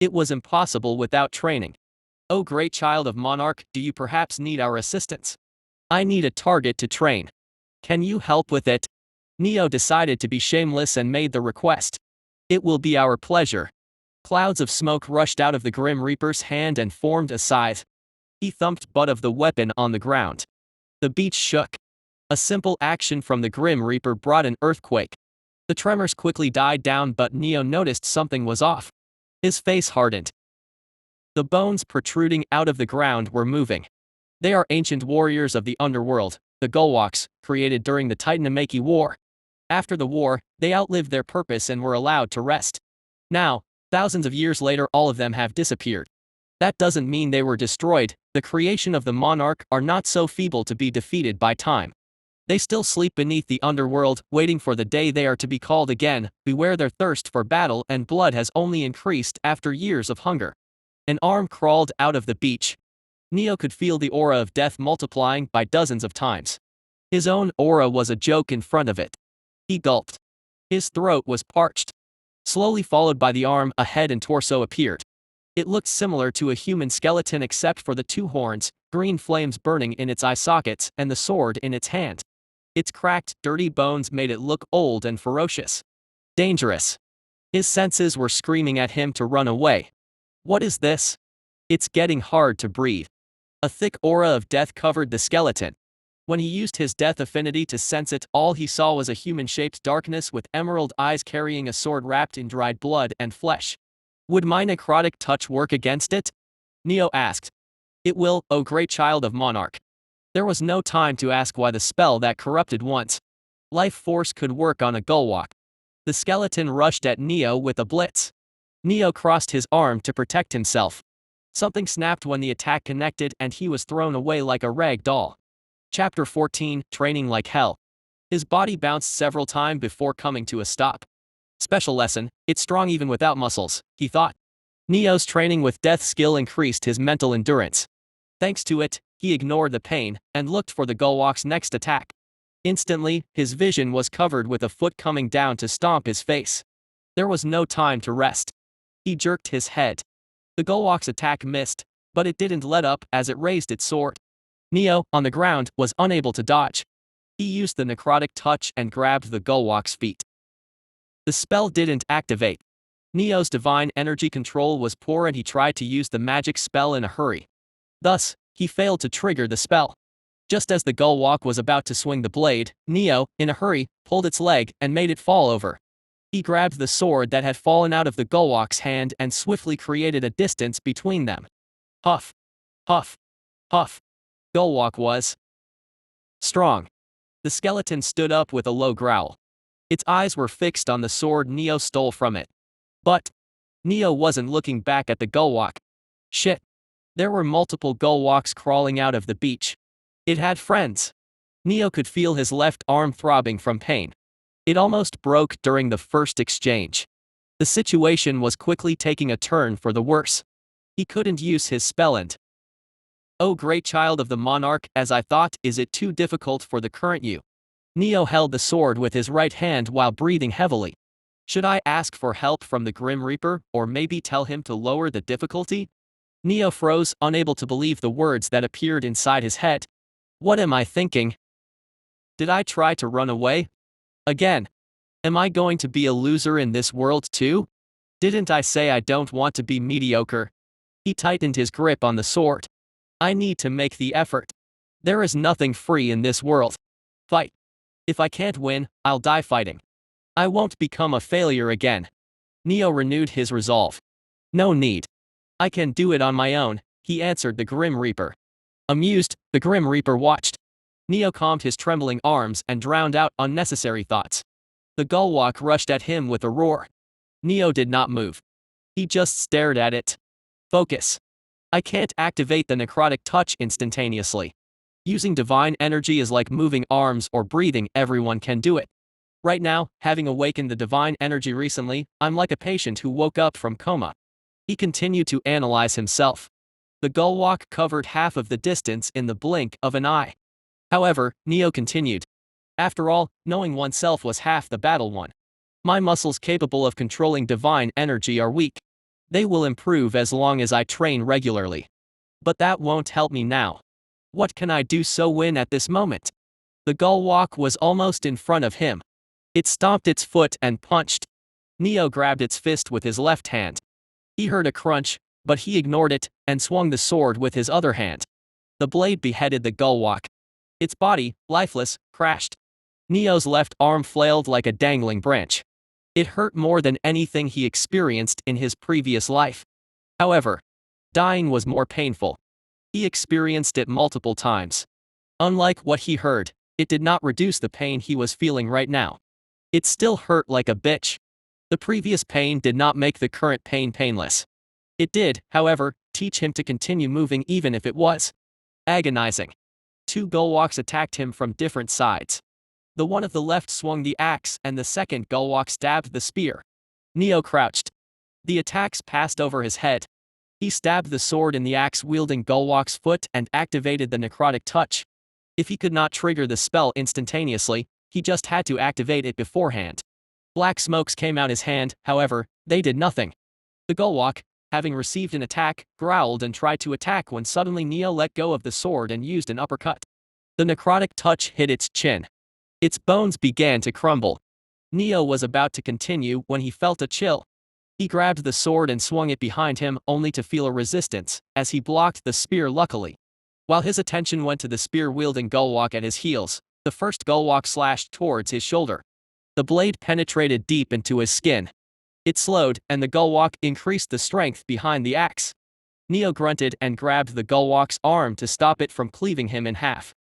Speaker 1: It was impossible without training. O great child of Monarch, do you perhaps need our assistance? I need a target to train. Can you help with it? Neo decided to be shameless and made the request. It will be our pleasure. Clouds of smoke rushed out of the Grim Reaper's hand and formed a scythe. He thumped butt of the weapon on the ground. The beach shook. A simple action from the Grim Reaper brought an earthquake. The tremors quickly died down, but Neo noticed something was off. His face hardened. The bones protruding out of the ground were moving. They are ancient warriors of the underworld, the Gulwalks, created during the Titanomachy War. After the war, they outlived their purpose and were allowed to rest. Now, thousands of years later, all of them have disappeared. That doesn't mean they were destroyed. The creation of the monarch are not so feeble to be defeated by time. They still sleep beneath the underworld, waiting for the day they are to be called again. Beware, their thirst for battle and blood has only increased after years of hunger. An arm crawled out of the beach. Neo could feel the aura of death multiplying by dozens of times. His own aura was a joke in front of it. He gulped. His throat was parched. Slowly followed by the arm, a head and torso appeared. It looked similar to a human skeleton except for the 2 horns, green flames burning in its eye sockets, and the sword in its hand. Its cracked, dirty bones made it look old and ferocious. Dangerous. His senses were screaming at him to run away. What is this? It's getting hard to breathe. A thick aura of death covered the skeleton. When he used his death affinity to sense it, all he saw was a human-shaped darkness with emerald eyes carrying a sword wrapped in dried blood and flesh. Would my necrotic touch work against it? Neo asked. It will, O great child of Monarch. There was no time to ask why the spell that corrupted once life force could work on a Gulwalk. The skeleton rushed at Neo with a blitz. Neo crossed his arm to protect himself. Something snapped when the attack connected and he was thrown away like a rag doll. Chapter 14, Training Like Hell. His body bounced several times before coming to a stop. Special lesson, it's strong even without muscles, he thought. Neo's training with death skill increased his mental endurance. Thanks to it, he ignored the pain and looked for the Golwok's next attack. Instantly, his vision was covered with a foot coming down to stomp his face. There was no time to rest. He jerked his head. The Golwok's attack missed, but it didn't let up as it raised its sword. Neo, on the ground, was unable to dodge. He used the necrotic touch and grabbed the Golwok's feet. The spell didn't activate. Neo's divine energy control was poor and he tried to use the magic spell in a hurry. Thus, he failed to trigger the spell. Just as the Golwok was about to swing the blade, Neo, in a hurry, pulled its leg and made it fall over. He grabbed the sword that had fallen out of the Golwok's hand and swiftly created a distance between them. Huff. Huff. Huff. Golwok was strong. The skeleton stood up with a low growl. Its eyes were fixed on the sword Neo stole from it. But Neo wasn't looking back at the Golwok. Shit. There were multiple Golwoks crawling out of the beach. It had friends. Neo could feel his left arm throbbing from pain. It almost broke during the first exchange. The situation was quickly taking a turn for the worse. He couldn't use his spell and, "Oh great child of the monarch, as I thought, is it too difficult for the current you?" Neo held the sword with his right hand while breathing heavily. Should I ask for help from the Grim Reaper, or maybe tell him to lower the difficulty? Neo froze, unable to believe the words that appeared inside his head. What am I thinking? Did I try to run away? Again. Am I going to be a loser in this world too? Didn't I say I don't want to be mediocre? He tightened his grip on the sword. I need to make the effort. There is nothing free in this world. Fight. If I can't win, I'll die fighting. I won't become a failure again. Neo renewed his resolve. No need. I can do it on my own, he answered the Grim Reaper. Amused, the Grim Reaper watched. Neo calmed his trembling arms and drowned out unnecessary thoughts. The Golwok rushed at him with a roar. Neo did not move. He just stared at it. Focus. I can't activate the necrotic touch instantaneously. Using divine energy is like moving arms or breathing, everyone can do it. Right now, having awakened the divine energy recently, I'm like a patient who woke up from coma. He continued to analyze himself. The Golwok covered half of the distance in the blink of an eye. However, Neo continued. After all, knowing oneself was half the battle won. My muscles capable of controlling divine energy are weak. They will improve as long as I train regularly. But that won't help me now. What can I do so win at this moment? The Golwok was almost in front of him. It stomped its foot and punched. Neo grabbed its fist with his left hand. He heard a crunch, but he ignored it and swung the sword with his other hand. The blade beheaded the Golwok. Its body, lifeless, crashed. Neo's left arm flailed like a dangling branch. It hurt more than anything he experienced in his previous life. However, dying was more painful. He experienced it multiple times. Unlike what he heard, it did not reduce the pain he was feeling right now. It still hurt like a bitch. The previous pain did not make the current pain painless. It did, however, teach him to continue moving even if it was agonizing. Two Golwoks attacked him from different sides. The one of the left swung the axe and the second Golwok stabbed the spear. Neo crouched. The attacks passed over his head. He stabbed the sword in the axe-wielding Golwok's foot and activated the necrotic touch. If he could not trigger the spell instantaneously, he just had to activate it beforehand. Black smokes came out his hand, however, they did nothing. The Golwok, having received an attack, growled and tried to attack when suddenly Neo let go of the sword and used an uppercut. The necrotic touch hit its chin. Its bones began to crumble. Neo was about to continue when he felt a chill. He grabbed the sword and swung it behind him only to feel a resistance, as he blocked the spear luckily. While his attention went to the spear-wielding Golwok at his heels, the first Golwok slashed towards his shoulder. The blade penetrated deep into his skin. It slowed, and the Golwok increased the strength behind the axe. Neo grunted and grabbed the Golwok's arm to stop it from cleaving him in half.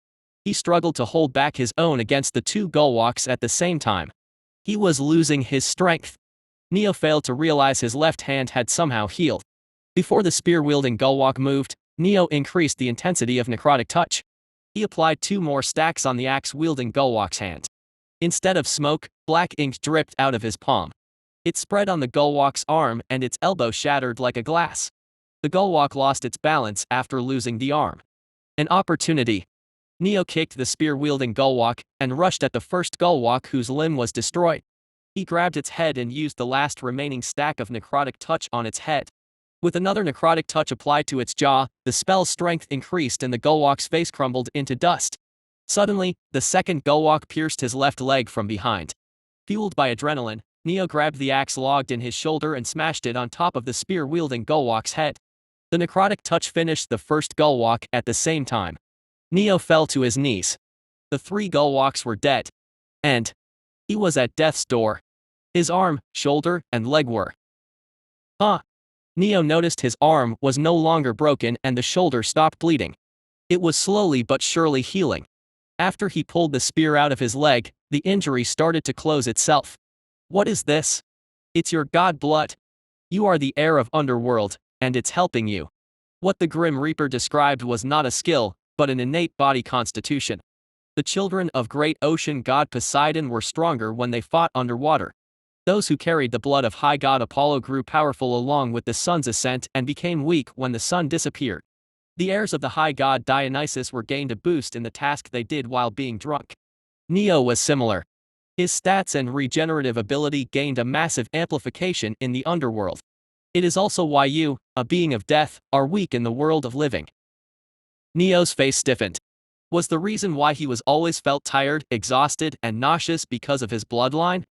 Speaker 1: He struggled to hold back his own against the two Golwoks at the same time. He was losing his strength. Neo failed to realize his left hand had somehow healed. Before the spear-wielding Golwok moved, Neo increased the intensity of necrotic touch. He applied 2 more stacks on the axe-wielding Golwok's hand. Instead of smoke, black ink dripped out of his palm. It spread on the Gullwalk's arm and its elbow shattered like a glass. The Gullwalk lost its balance after losing the arm. An opportunity. Neo kicked the spear-wielding Gullwalk and rushed at the first Gullwalk whose limb was destroyed. He grabbed its head and used the last remaining stack of necrotic touch on its head. With another necrotic touch applied to its jaw, the spell's strength increased and the Gullwalk's face crumbled into dust. Suddenly, the second Gullwalk pierced his left leg from behind. Fueled by adrenaline, Neo grabbed the axe logged in his shoulder and smashed it on top of the spear-wielding Gullwalk's head. The necrotic touch finished the first Gullwalk at the same time. Neo fell to his knees. The 3 Gullwalks were dead. And he was at death's door. His arm, shoulder, and leg were. Neo noticed his arm was no longer broken and the shoulder stopped bleeding. It was slowly but surely healing. After he pulled the spear out of his leg, the injury started to close itself. What is this? It's your god blood. You are the heir of Underworld, and it's helping you. What the Grim Reaper described was not a skill, but an innate body constitution. The children of great ocean god Poseidon were stronger when they fought underwater. Those who carried the blood of high god Apollo grew powerful along with the sun's ascent and became weak when the sun disappeared. The heirs of the high god Dionysus were gained a boost in the task they did while being drunk. Neo was similar. His stats and regenerative ability gained a massive amplification in the underworld. It is also why you, a being of death, are weak in the world of living. Neo's face stiffened. Was the reason why he was always felt tired, exhausted, and nauseous because of his bloodline?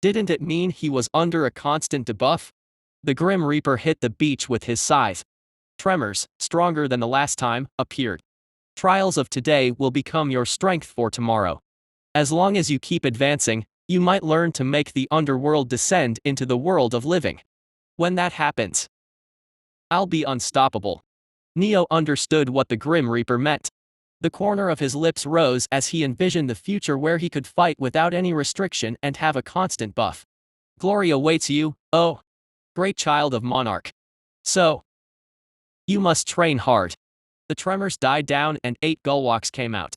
Speaker 1: Didn't it mean he was under a constant debuff? The Grim Reaper hit the beach with his scythe. Tremors, stronger than the last time, appeared. Trials of today will become your strength for tomorrow. As long as you keep advancing, you might learn to make the underworld descend into the world of living. When that happens, I'll be unstoppable. Neo understood what the Grim Reaper meant. The corner of his lips rose as he envisioned the future where he could fight without any restriction and have a constant buff. Glory awaits you, oh, great child of Monarch. So, you must train hard. The tremors died down and 8 Gullwalks came out.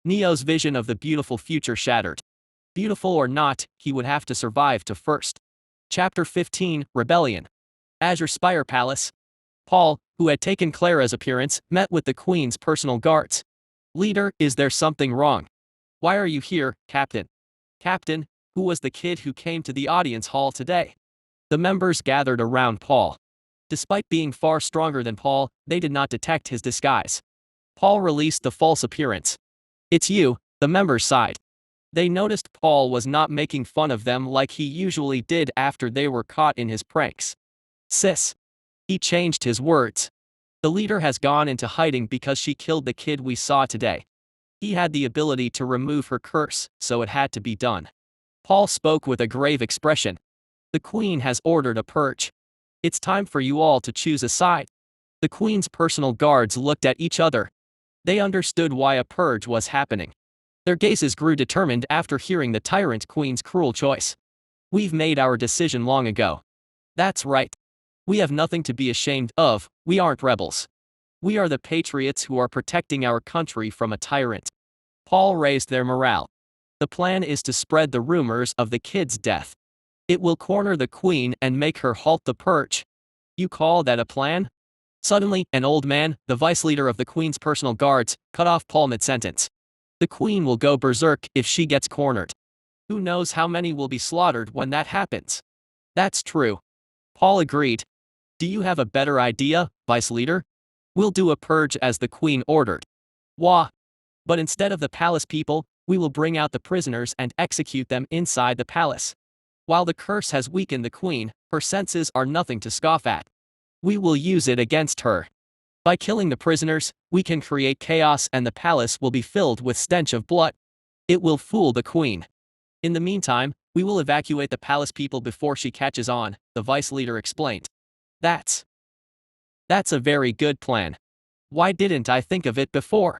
Speaker 1: Neo's vision of the beautiful future shattered. Beautiful or not, he would have to survive to first. Chapter 15, Rebellion. Azure Spire Palace. Paul, who had taken Clara's appearance, met with the Queen's personal guards. Leader, is there something wrong? Why are you here, Captain? Captain, who was the kid who came to the audience hall today? The members gathered around Paul. Despite being far stronger than Paul, they did not detect his disguise. Paul released the false appearance. It's you, the members sighed. They noticed Paul was not making fun of them like he usually did after they were caught in his pranks. Sis. He changed his words. The leader has gone into hiding because she killed the kid we saw today. He had the ability to remove her curse, so it had to be done. Paul spoke with a grave expression. The Queen has ordered a purge. It's time for you all to choose a side. The Queen's personal guards looked at each other. They understood why a purge was happening. Their gazes grew determined after hearing the tyrant Queen's cruel choice. We've made our decision long ago. That's right. We have nothing to be ashamed of, we aren't rebels. We are the patriots who are protecting our country from a tyrant. Paul raised their morale. The plan is to spread the rumors of the kid's death. It will corner the Queen and make her halt the purge. You call that a plan? Suddenly, an old man, the vice leader of the Queen's personal guards, cut off Paul mid-sentence. The Queen will go berserk if she gets cornered. Who knows how many will be slaughtered when that happens? That's true. Paul agreed. Do you have a better idea, vice leader? We'll do a purge as the Queen ordered. Wah! But instead of the palace people, we will bring out the prisoners and execute them inside the palace. While the curse has weakened the Queen, her senses are nothing to scoff at. We will use it against her. By killing the prisoners, we can create chaos and the palace will be filled with stench of blood. It will fool the Queen. In the meantime, we will evacuate the palace people before she catches on, the vice leader explained. That's a very good plan. Why didn't I think of it before?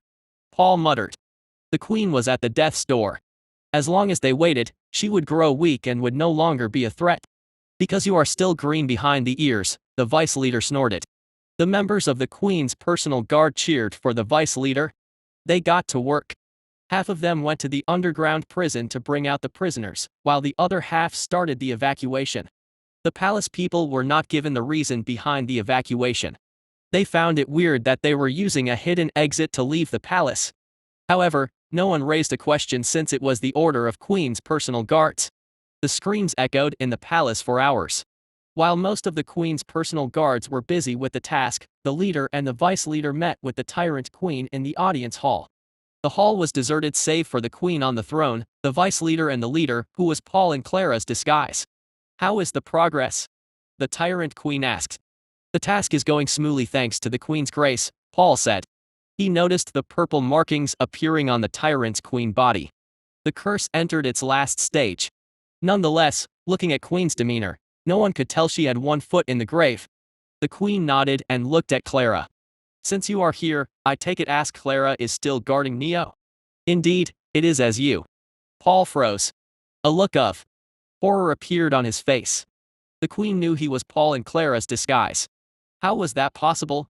Speaker 1: Paul muttered. The Queen was at the death's door. As long as they waited, she would grow weak and would no longer be a threat. Because you are still green behind the ears, the vice leader snorted. The members of the Queen's personal guard cheered for the vice leader. They got to work. Half of them went to the underground prison to bring out the prisoners, while the other half started the evacuation. The palace people were not given the reason behind the evacuation. They found it weird that they were using a hidden exit to leave the palace. However, no one raised a question since it was the order of Queen's personal guards. The screams echoed in the palace for hours. While most of the Queen's personal guards were busy with the task, the leader and the vice-leader met with the tyrant Queen in the audience hall. The hall was deserted save for the Queen on the throne, the vice-leader and the leader, who was Paul in Clara's disguise. "How is the progress?" the tyrant Queen asked. "The task is going smoothly thanks to the Queen's grace," Paul said. He noticed the purple markings appearing on the tyrant's Queen body. The curse entered its last stage. Nonetheless, looking at Queen's demeanor, no one could tell she had one foot in the grave. The Queen nodded and looked at Clara. "Since you are here, I take it as Clara is still guarding Neo?" "Indeed, it is as you." Paul froze. A look of horror appeared on his face. The Queen knew he was Paul in Clara's disguise. How was that possible?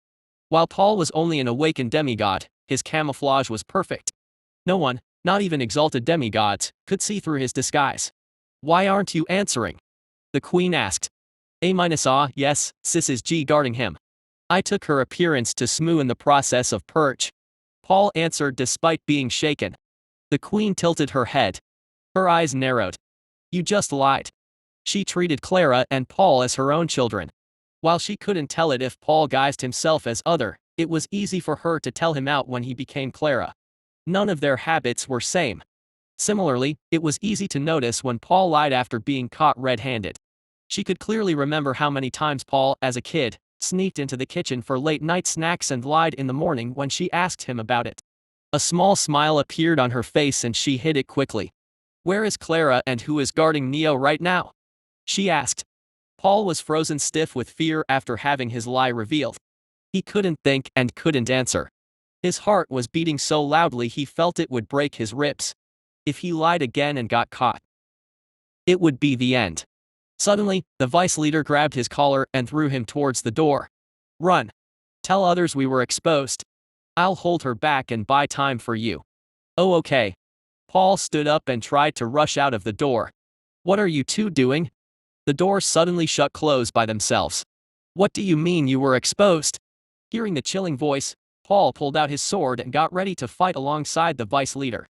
Speaker 1: While Paul was only an awakened demigod, his camouflage was perfect. No one, not even exalted demigods, could see through his disguise. "Why aren't you answering?" the Queen asked. Yes, sis is G guarding him. I took her appearance to smooth the process of purge. Paul answered despite being shaken. The Queen tilted her head. Her eyes narrowed. "You just lied." She treated Clara and Paul as her own children. While she couldn't tell it if Paul guised himself as other, it was easy for her to tell him out when he became Clara. None of their habits were same. Similarly, it was easy to notice when Paul lied after being caught red-handed. She could clearly remember how many times Paul, as a kid, sneaked into the kitchen for late-night snacks and lied in the morning when she asked him about it. A small smile appeared on her face and she hid it quickly. "Where is Clara and who is guarding Neo right now?" she asked. Paul was frozen stiff with fear after having his lie revealed. He couldn't think and couldn't answer. His heart was beating so loudly he felt it would break his ribs. If he lied again and got caught, it would be the end. Suddenly, the vice-leader grabbed his collar and threw him towards the door. "Run. Tell others we were exposed. I'll hold her back and buy time for you." "Oh, okay." Paul stood up and tried to rush out of the door. "What are you two doing?" The doors suddenly shut closed by themselves. "What do you mean you were exposed?" Hearing the chilling voice, Paul pulled out his sword and got ready to fight alongside the vice-leader.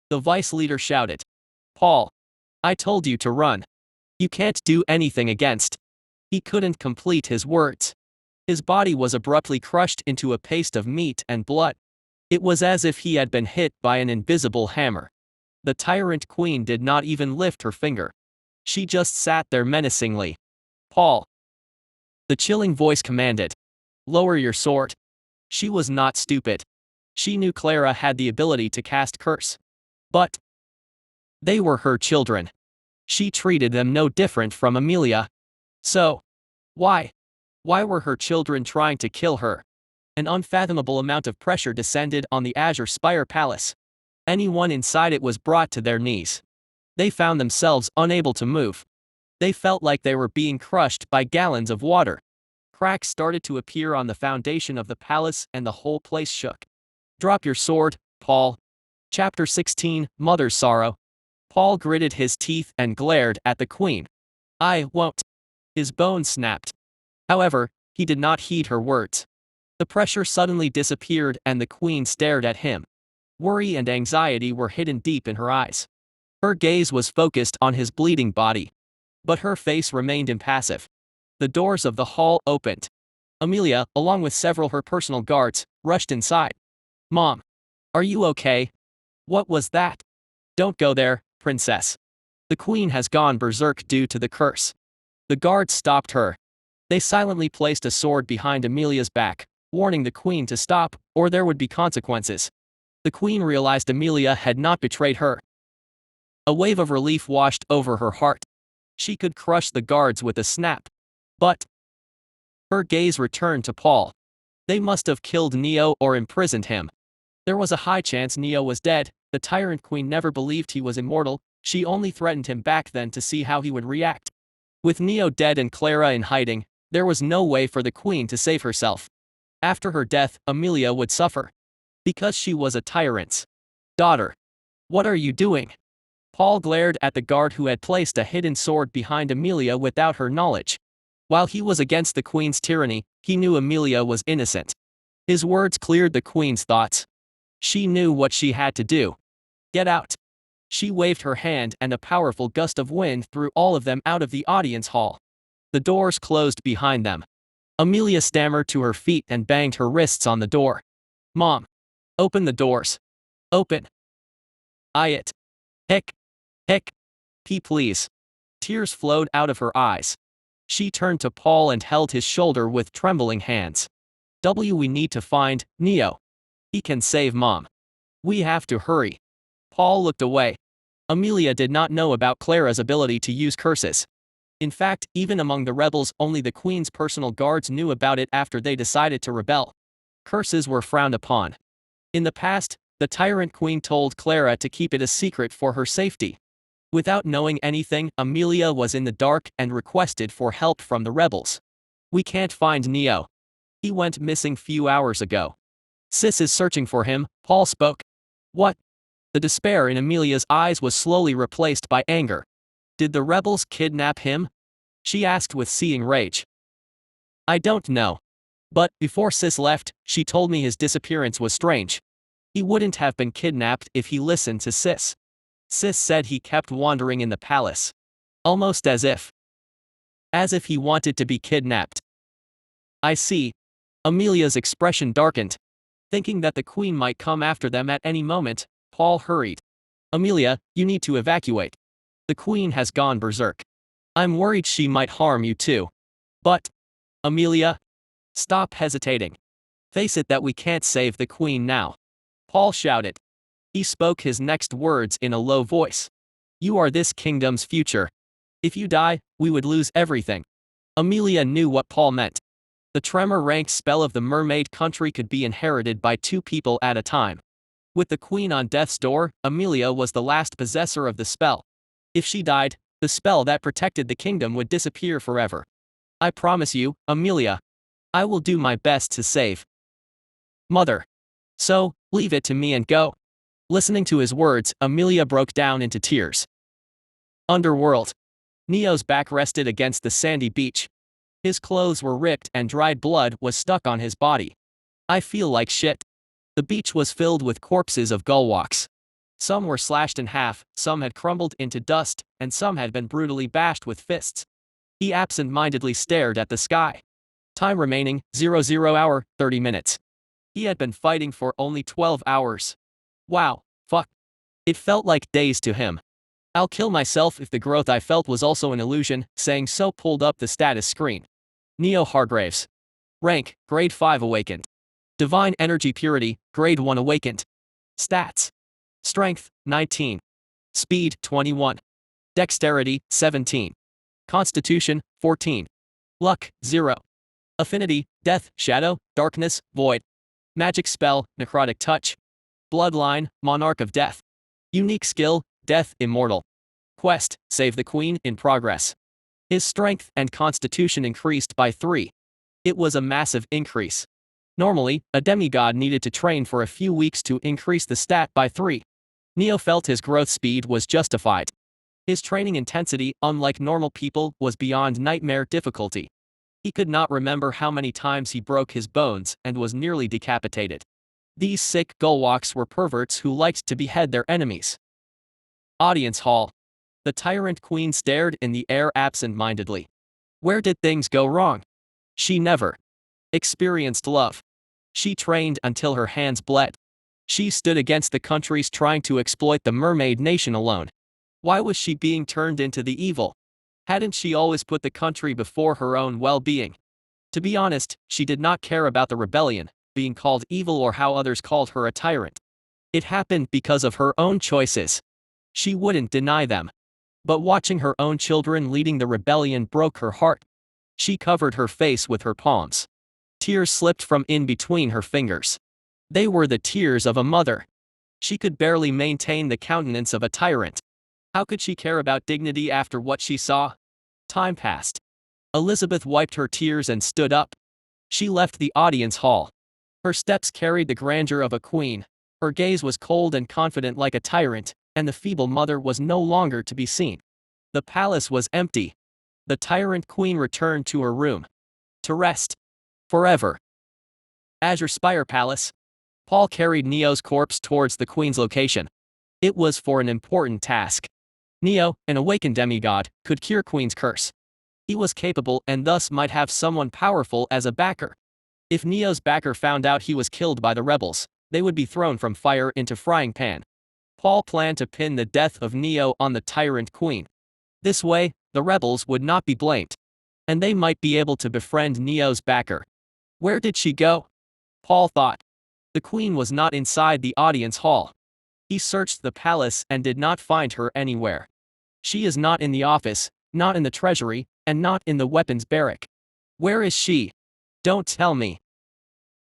Speaker 1: The vice-leader shouted. "Paul, I told you to run. You can't do anything against." He couldn't complete his words. His body was abruptly crushed into a paste of meat and blood. It was as if he had been hit by an invisible hammer. The tyrant Queen did not even lift her finger. She just sat there menacingly. "Paul," the chilling voice commanded. "Lower your sword." She was not stupid. She knew Clara had the ability to cast curse. But they were her children. She treated them no different from Amelia. So, why were her children trying to kill her? An unfathomable amount of pressure descended on the Azure Spire Palace. Anyone inside it was brought to their knees. They found themselves unable to move. They felt like they were being crushed by gallons of water. Cracks started to appear on the foundation of the palace and the whole place shook. "Drop your sword, Paul." Chapter 16, Mother's Sorrow. Paul gritted his teeth and glared at the Queen. "I won't." His bones snapped. However, he did not heed her words. The pressure suddenly disappeared and the Queen stared at him. Worry and anxiety were hidden deep in her eyes. Her gaze was focused on his bleeding body. But her face remained impassive. The doors of the hall opened. Amelia, along with several her personal guards, rushed inside. "Mom, are you okay? What was that?" "Don't go there, princess. The Queen has gone berserk due to the curse." The guards stopped her. They silently placed a sword behind Amelia's back, warning the Queen to stop, or there would be consequences. The Queen realized Amelia had not betrayed her. A wave of relief washed over her heart. She could crush the guards with a snap. But her gaze returned to Paul. They must have killed Neo or imprisoned him. There was a high chance Neo was dead. The tyrant Queen never believed he was immortal. She only threatened him back then to see how he would react. With Neo dead and Clara in hiding, there was no way for the Queen to save herself. After her death, Amelia would suffer. Because she was a tyrant's daughter. "What are you doing?" Paul glared at the guard who had placed a hidden sword behind Amelia without her knowledge. While he was against the queen's tyranny, he knew Amelia was innocent. His words cleared the queen's thoughts. She knew what she had to do. Get out. She waved her hand and a powerful gust of wind threw all of them out of the audience hall. The doors closed behind them. Amelia stammered to her feet and banged her wrists on the door. Mom. Open the doors. Open. It. Hick. Hick. Please. Tears flowed out of her eyes. She turned to Paul and held his shoulder with trembling hands. We need to find Neo. He can save Mom. We have to hurry. Paul looked away. Amelia did not know about Clara's ability to use curses. In fact, even among the rebels, only the queen's personal guards knew about it after they decided to rebel. Curses were frowned upon. In the past, the tyrant queen told Clara to keep it a secret for her safety. Without knowing anything, Amelia was in the dark and requested for help from the rebels. We can't find Neo. He went missing few hours ago. Sis is searching for him, Paul spoke. What? The despair in Amelia's eyes was slowly replaced by anger. Did the rebels kidnap him? She asked with seething rage. I don't know. But, before Sis left, she told me his disappearance was strange. He wouldn't have been kidnapped if he listened to Sis. Sis said he kept wandering in the palace. Almost as if he wanted to be kidnapped. I see. Amelia's expression darkened. Thinking that the queen might come after them at any moment, Paul hurried. Amelia, you need to evacuate. The queen has gone berserk. I'm worried she might harm you too. But, Amelia, stop hesitating. Face it that we can't save the queen now. Paul shouted. He spoke his next words in a low voice. You are this kingdom's future. If you die, we would lose everything. Amelia knew what Paul meant. The tremor-ranked spell of the mermaid country could be inherited by 2 people at a time. With the queen on death's door, Amelia was the last possessor of the spell. If she died, the spell that protected the kingdom would disappear forever. I promise you, Amelia. I will do my best to save Mother. So, leave it to me and go. Listening to his words, Amelia broke down into tears. Underworld. Neo's back rested against the sandy beach. His clothes were ripped and dried blood was stuck on his body. I feel like shit. The beach was filled with corpses of gullwalks. Some were slashed in half, some had crumbled into dust, and some had been brutally bashed with fists. He absent-mindedly stared at the sky. Time remaining, 00 hour, 30 minutes. He had been fighting for only 12 hours. Wow, fuck. It felt like days to him. I'll kill myself if the growth I felt was also an illusion, saying so pulled up the status screen. Neo Hargraves. Rank, Grade 5 Awakened. Divine Energy Purity, Grade 1 Awakened. Stats. Strength, 19. Speed, 21. Dexterity, 17. Constitution, 14. Luck, 0. Affinity, Death, Shadow, Darkness, Void. Magic Spell, Necrotic Touch. Bloodline, Monarch of Death. Unique Skill, Death, Immortal. Quest, Save the Queen, in progress. His strength and constitution increased by 3. It was a massive increase. Normally, a demigod needed to train for a few weeks to increase the stat by 3. Neo felt his growth speed was justified. His training intensity, unlike normal people, was beyond nightmare difficulty. He could not remember how many times he broke his bones and was nearly decapitated. These sick gullwalks were perverts who liked to behead their enemies. Audience hall. The tyrant queen stared in the air absent-mindedly. Where did things go wrong? She never experienced love. She trained until her hands bled. She stood against the countries trying to exploit the mermaid nation alone. Why was she being turned into the evil? Hadn't she always put the country before her own well-being? To be honest, she did not care about the rebellion, being called evil or how others called her a tyrant. It happened because of her own choices. She wouldn't deny them. But watching her own children leading the rebellion broke her heart. She covered her face with her palms. Tears slipped from in between her fingers. They were the tears of a mother. She could barely maintain the countenance of a tyrant. How could she care about dignity after what she saw? Time passed. Elizabeth wiped her tears and stood up. She left the audience hall. Her steps carried the grandeur of a queen. Her gaze was cold and confident like a tyrant, and the feeble mother was no longer to be seen. The palace was empty. The tyrant queen returned to her room. To rest. Forever. Azure Spire Palace. Paul carried Neo's corpse towards the queen's location. It was for an important task. Neo, an awakened demigod, could cure Queen's curse. He was capable and thus might have someone powerful as a backer. If Neo's backer found out he was killed by the rebels, they would be thrown from fire into frying pan. Paul planned to pin the death of Neo on the tyrant queen. This way, the rebels would not be blamed. And they might be able to befriend Neo's backer. Where did she go? Paul thought. The queen was not inside the audience hall. He searched the palace and did not find her anywhere. She is not in the office, not in the treasury, and not in the weapons barrack. Where is she? Don't tell me.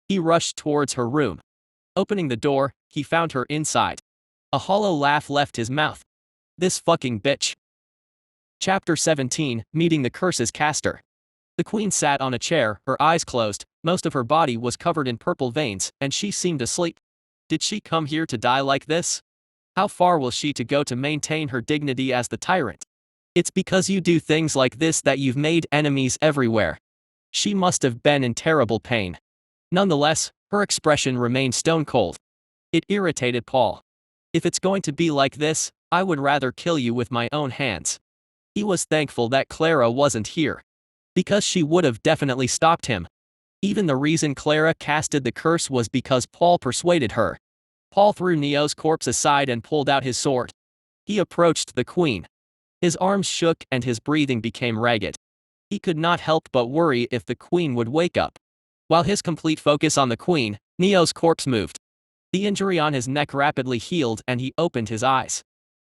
Speaker 1: He rushed towards her room. Opening the door, he found her inside. A hollow laugh left his mouth. This fucking bitch. Chapter 17, Meeting the Curse's Caster. The queen sat on a chair, her eyes closed, most of her body was covered in purple veins, and she seemed asleep. Did she come here to die like this? How far will she to go to maintain her dignity as the tyrant? It's because you do things like this that you've made enemies everywhere. She must have been in terrible pain. Nonetheless, her expression remained stone cold. It irritated Paul. If it's going to be like this, I would rather kill you with my own hands. He was thankful that Clara wasn't here. Because she would have definitely stopped him. Even the reason Clara casted the curse was because Paul persuaded her. Paul threw Neo's corpse aside and pulled out his sword. He approached the queen. His arms shook and his breathing became ragged. He could not help but worry if the queen would wake up. While his complete focus on the queen, Neo's corpse moved. The injury on his neck rapidly healed and he opened his eyes.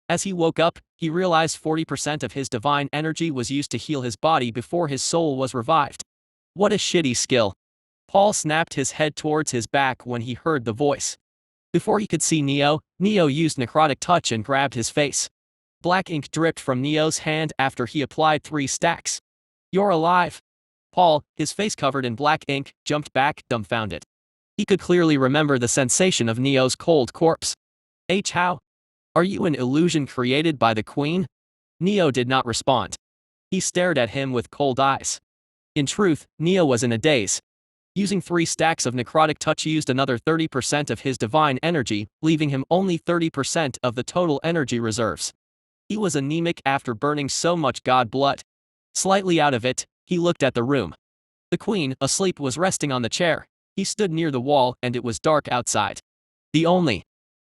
Speaker 1: As he woke up, he realized 40% of his divine energy was used to heal his body before his soul was revived. What a shitty skill. Paul snapped his head towards his back when he heard the voice. Before he could see Neo, Neo used necrotic touch and grabbed his face. Black ink dripped from Neo's hand after he applied 3 stacks. You're alive. Paul, his face covered in black ink, jumped back, dumbfounded. He could clearly remember the sensation of Neo's cold corpse. How? Are you an illusion created by the queen? Neo did not respond. He stared at him with cold eyes. In truth, Neo was in a daze. Using 3 stacks of necrotic touch used another 30% of his divine energy, leaving him only 30% of the total energy reserves. He was anemic after burning so much god blood. Slightly out of it, he looked at the room. The queen, asleep, was resting on the chair. He stood near the wall and it was dark outside. The only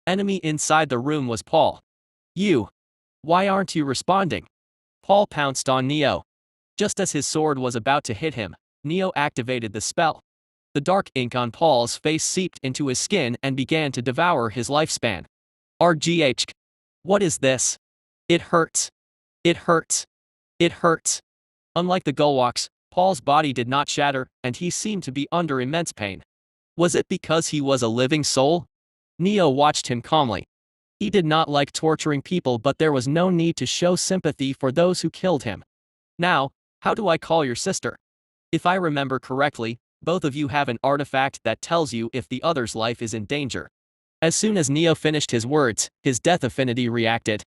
Speaker 1: enemy inside the room was Paul. You. Why aren't you responding? Paul pounced on Neo. Just as his sword was about to hit him, Neo activated the spell. The dark ink on Paul's face seeped into his skin and began to devour his lifespan. RGH. What is this? It hurts. It hurts. It hurts. Unlike the Gulwalks, Paul's body did not shatter, and he seemed to be under immense pain. Was it because he was a living soul? Neo watched him calmly. He did not like torturing people, but there was no need to show sympathy for those who killed him. Now, how do I call your sister? If I remember correctly, both of you have an artifact that tells you if the other's life is in danger. As soon as Neo finished his words, his death affinity reacted.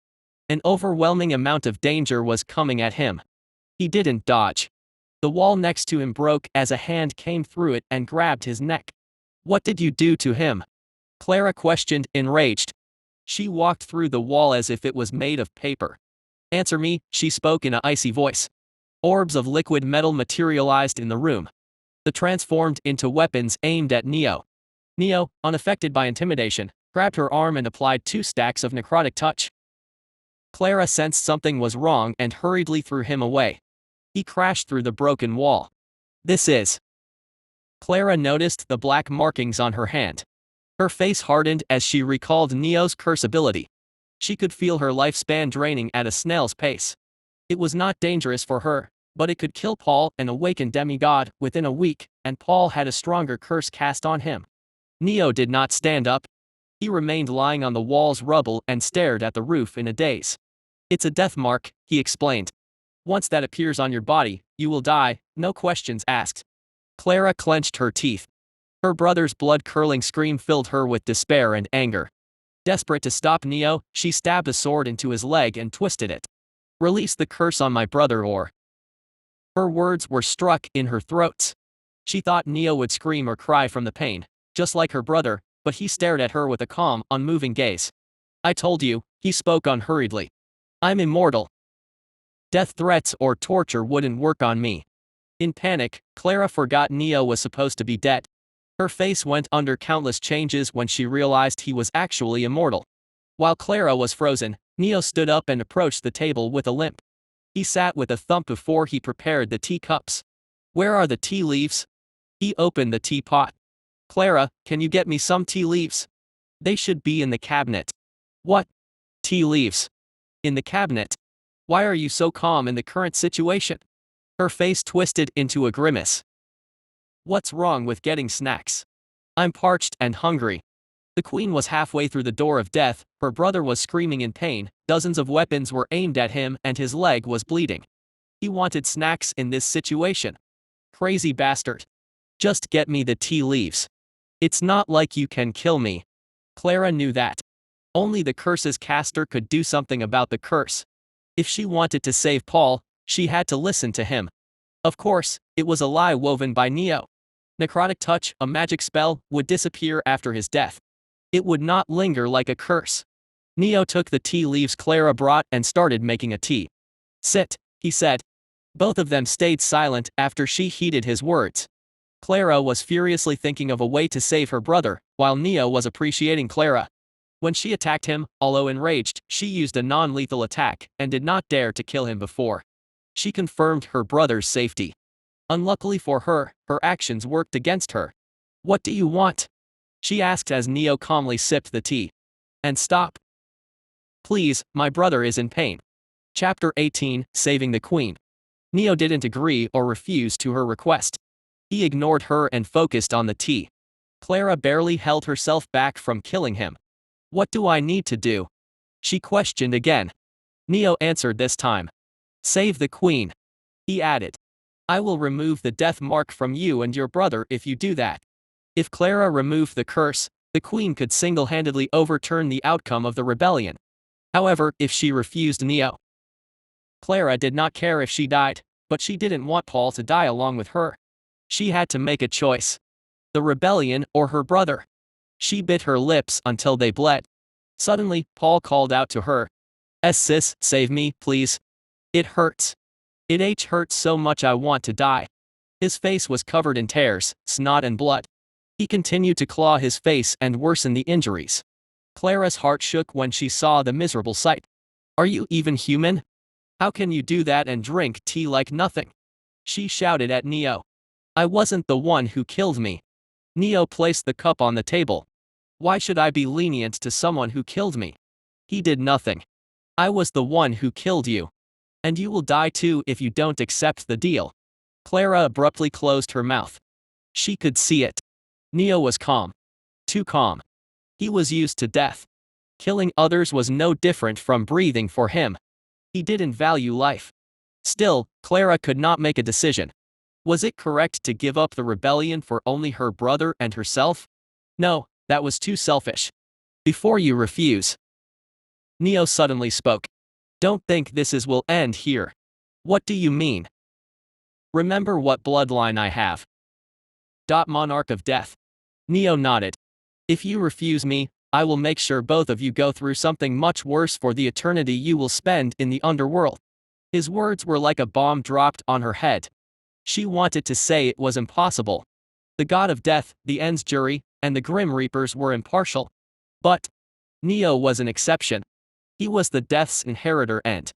Speaker 1: An overwhelming amount of danger was coming at him. He didn't dodge. The wall next to him broke as a hand came through it and grabbed his neck. What did you do to him? Clara questioned, enraged. She walked through the wall as if it was made of paper. Answer me, she spoke in an icy voice. Orbs of liquid metal materialized in the room. They transformed into weapons aimed at Neo. Neo, unaffected by intimidation, grabbed her arm and applied 2 stacks of necrotic touch. Clara sensed something was wrong and hurriedly threw him away. He crashed through the broken wall. This is. Clara noticed the black markings on her hand. Her face hardened as she recalled Neo's curse ability. She could feel her lifespan draining at a snail's pace. It was not dangerous for her, but it could kill Paul, an awakened demigod, within a week, and Paul had a stronger curse cast on him. Neo did not stand up. He remained lying on the wall's rubble and stared at the roof in a daze. It's a death mark, he explained. Once that appears on your body, you will die, no questions asked. Clara clenched her teeth. Her brother's blood-curdling scream filled her with despair and anger. Desperate to stop Neo, she stabbed a sword into his leg and twisted it. "Release the curse on my brother or—" Her words were struck in her throat. She thought Neo would scream or cry from the pain, just like her brother, but he stared at her with a calm, unmoving gaze. "I told you," he spoke unhurriedly. "I'm immortal. Death threats or torture wouldn't work on me." In panic, Clara forgot Neo was supposed to be dead. Her face went under countless changes when she realized he was actually immortal. While Clara was frozen, Neo stood up and approached the table with a limp. He sat with a thump before he prepared the teacups. "Where are the tea leaves?" He opened the teapot. "Clara, can you get me some tea leaves?" "They should be in the cabinet." "What? Tea leaves? In the cabinet? Why are you so calm in the current situation?" Her face twisted into a grimace. "What's wrong with getting snacks? I'm parched and hungry." The queen was halfway through the door of death, her brother was screaming in pain, dozens of weapons were aimed at him and his leg was bleeding. He wanted snacks in this situation. Crazy bastard. "Just get me the tea leaves. It's not like you can kill me." Clara knew that. Only the curse's caster could do something about the curse. If she wanted to save Paul, she had to listen to him. Of course, it was a lie woven by Neo. Necrotic touch, a magic spell, would disappear after his death. It would not linger like a curse. Neo took the tea leaves Clara brought and started making a tea. "Sit," he said. Both of them stayed silent after she heeded his words. Clara was furiously thinking of a way to save her brother, while Neo was appreciating Clara. When she attacked him, although enraged, she used a non-lethal attack and did not dare to kill him before. She confirmed her brother's safety. Unluckily for her, her actions worked against her. "What do you want?" she asked as Neo calmly sipped the tea. "And stop. Please, my brother is in pain." Chapter 18, Saving the Queen. Neo didn't agree or refuse to her request. He ignored her and focused on the tea. Clara barely held herself back from killing him. "What do I need to do?" she questioned again. Neo answered this time. "Save the queen," he added. "I will remove the death mark from you and your brother if you do that." If Clara removed the curse, the queen could single-handedly overturn the outcome of the rebellion. However, if she refused Neo, Clara did not care if she died, but she didn't want Paul to die along with her. She had to make a choice. The rebellion or her brother. She bit her lips until they bled. Suddenly, Paul called out to her. "Sis, save me, please. It hurts. It hurts so much I want to die." His face was covered in tears, snot and blood. He continued to claw his face and worsen the injuries. Clara's heart shook when she saw the miserable sight. "Are you even human? How can you do that and drink tea like nothing?" she shouted at Neo. "I wasn't the one who killed me." Neo placed the cup on the table. "Why should I be lenient to someone who killed me? He did nothing. I was the one who killed you. And you will die too if you don't accept the deal." Clara abruptly closed her mouth. She could see it. Neo was calm. Too calm. He was used to death. Killing others was no different from breathing for him. He didn't value life. Still, Clara could not make a decision. Was it correct to give up the rebellion for only her brother and herself? No, that was too selfish. "Before you refuse," Neo suddenly spoke. "Don't think will end here." "What do you mean?" "Remember what bloodline I have. Monarch of Death." Neo nodded. "If you refuse me, I will make sure both of you go through something much worse for the eternity you will spend in the underworld." His words were like a bomb dropped on her head. She wanted to say it was impossible. The god of death, the End's jury, and the Grim Reapers were impartial. But Neo was an exception. He was the death's inheritor and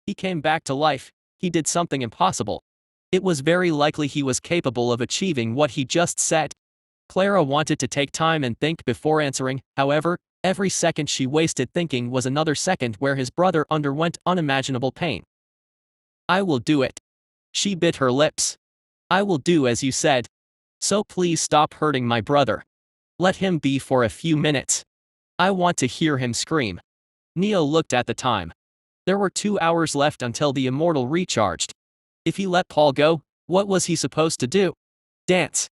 Speaker 1: he came back to life. He did something impossible. It was very likely he was capable of achieving what he just said. Clara wanted to take time and think before answering, however, every second she wasted thinking was another second where his brother underwent unimaginable pain. "I will do it." She bit her lips. "I will do as you said. So please stop hurting my brother. Let him be for a few minutes. I want to hear him scream." Neo looked at the time. There were 2 hours left until the immortal recharged. If he let Paul go, what was he supposed to do? Dance.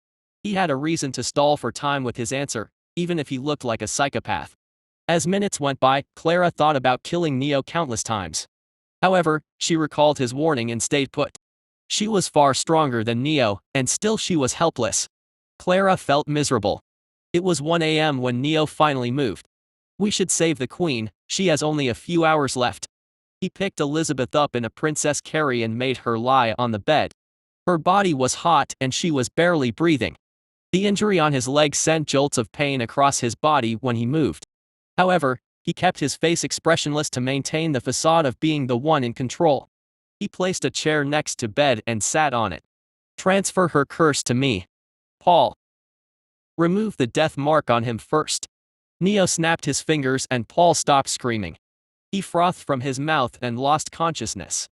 Speaker 1: He had a reason to stall for time with his answer, even if he looked like a psychopath. As minutes went by, Clara thought about killing Neo countless times. However, she recalled his warning and stayed put. She was far stronger than Neo, and still she was helpless. Clara felt miserable. It was 1 a.m. when Neo finally moved. We should save the queen, she has only a few hours left. He picked Elizabeth up in a princess carry and made her lie on the bed. Her body was hot and she was barely breathing. The injury on his leg sent jolts of pain across his body when he moved. However, he kept his face expressionless to maintain the facade of being the one in control. He placed a chair next to bed and sat on it. Transfer her curse to me. Paul. Remove the death mark on him first. Neo snapped his fingers and Paul stopped screaming. He frothed from his mouth and lost consciousness.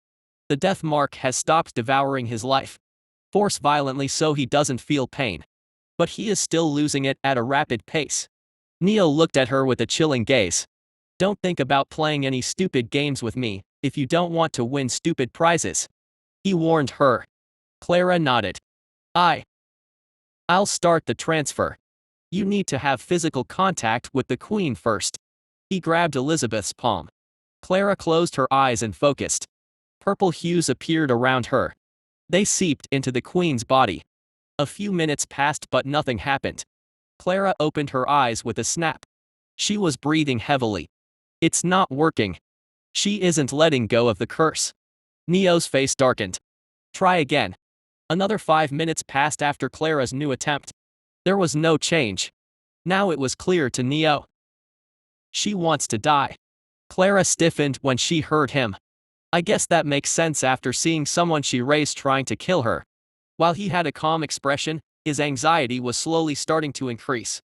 Speaker 1: The death mark has stopped devouring his life. Force violently so he doesn't feel pain. But he is still losing it at a rapid pace. Neo looked at her with a chilling gaze. Don't think about playing any stupid games with me, if you don't want to win stupid prizes. He warned her. Clara nodded. I'll start the transfer. You need to have physical contact with the queen first. He grabbed Elizabeth's palm. Clara closed her eyes and focused. Purple hues appeared around her. They seeped into the queen's body. A few minutes passed but nothing happened. Clara opened her eyes with a snap. She was breathing heavily. It's not working. She isn't letting go of the curse. Neo's face darkened. Try again. Another 5 minutes passed after Clara's new attempt. There was no change. Now it was clear to Neo. She wants to die. Clara stiffened when she heard him. I guess that makes sense after seeing someone she raised trying to kill her. While he had a calm expression, his anxiety was slowly starting to increase.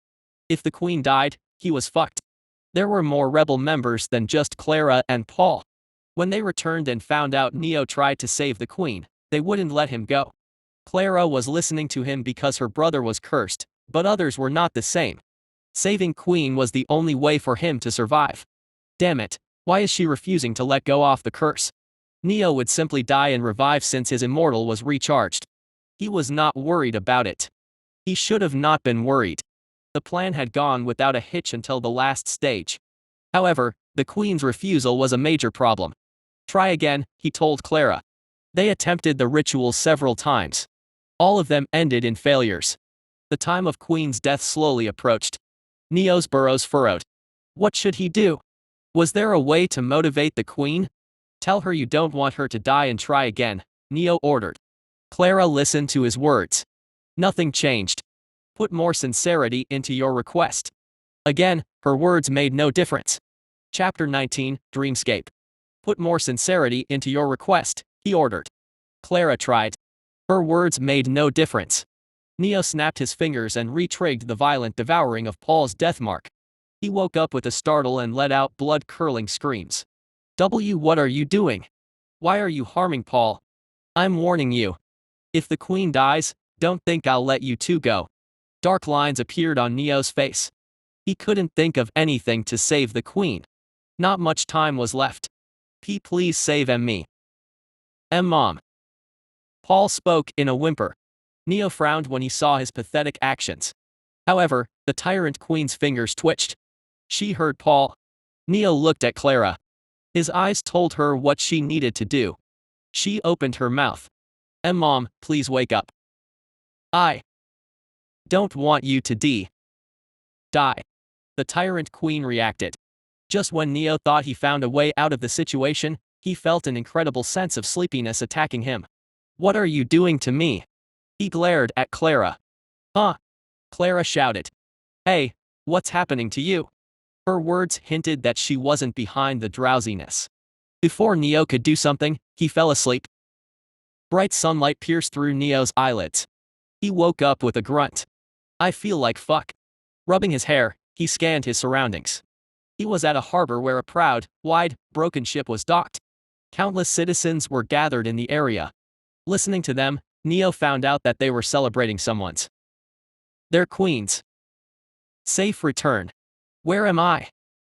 Speaker 1: If the queen died, he was fucked. There were more rebel members than just Clara and Paul. When they returned and found out Neo tried to save the queen, they wouldn't let him go. Clara was listening to him because her brother was cursed, but others were not the same. Saving Queen was the only way for him to survive. Damn it, why is she refusing to let go off the curse? Neo would simply die and revive since his immortal was recharged. He was not worried about it. He should have not been worried. The plan had gone without a hitch until the last stage. However, the queen's refusal was a major problem. Try again, he told Clara. They attempted the ritual several times. All of them ended in failures. The time of Queen's death slowly approached. Neo's brows furrowed. What should he do? Was there a way to motivate the queen? Tell her you don't want her to die and try again, Neo ordered. Clara listened to his words. Nothing changed. Put more sincerity into your request. Again, her words made no difference. Chapter 19, Dreamscape. Put more sincerity into your request, he ordered. Clara tried. Her words made no difference. Neo snapped his fingers and retrigged the violent devouring of Paul's death mark. He woke up with a startle and let out blood-curdling screams. What are you doing? Why are you harming Paul? I'm warning you. If the queen dies, don't think I'll let you two go. Dark lines appeared on Neo's face. He couldn't think of anything to save the queen. Not much time was left. Please save me. Mom. Paul spoke in a whimper. Neo frowned when he saw his pathetic actions. However, the tyrant queen's fingers twitched. She heard Paul. Neo looked at Clara. His eyes told her what she needed to do. She opened her mouth. Mom, please wake up. I don't want you to die. The tyrant queen reacted. Just when Neo thought he found a way out of the situation, he felt an incredible sense of sleepiness attacking him. What are you doing to me? He glared at Clara. Clara shouted. Hey, what's happening to you? Her words hinted that she wasn't behind the drowsiness. Before Neo could do something, he fell asleep. Bright sunlight pierced through Neo's eyelids. He woke up with a grunt. I feel like fuck. Rubbing his hair, he scanned his surroundings. He was at a harbor where a proud, wide, broken ship was docked. Countless citizens were gathered in the area. Listening to them, Neo found out that they were celebrating their queen's safe return. Where am I?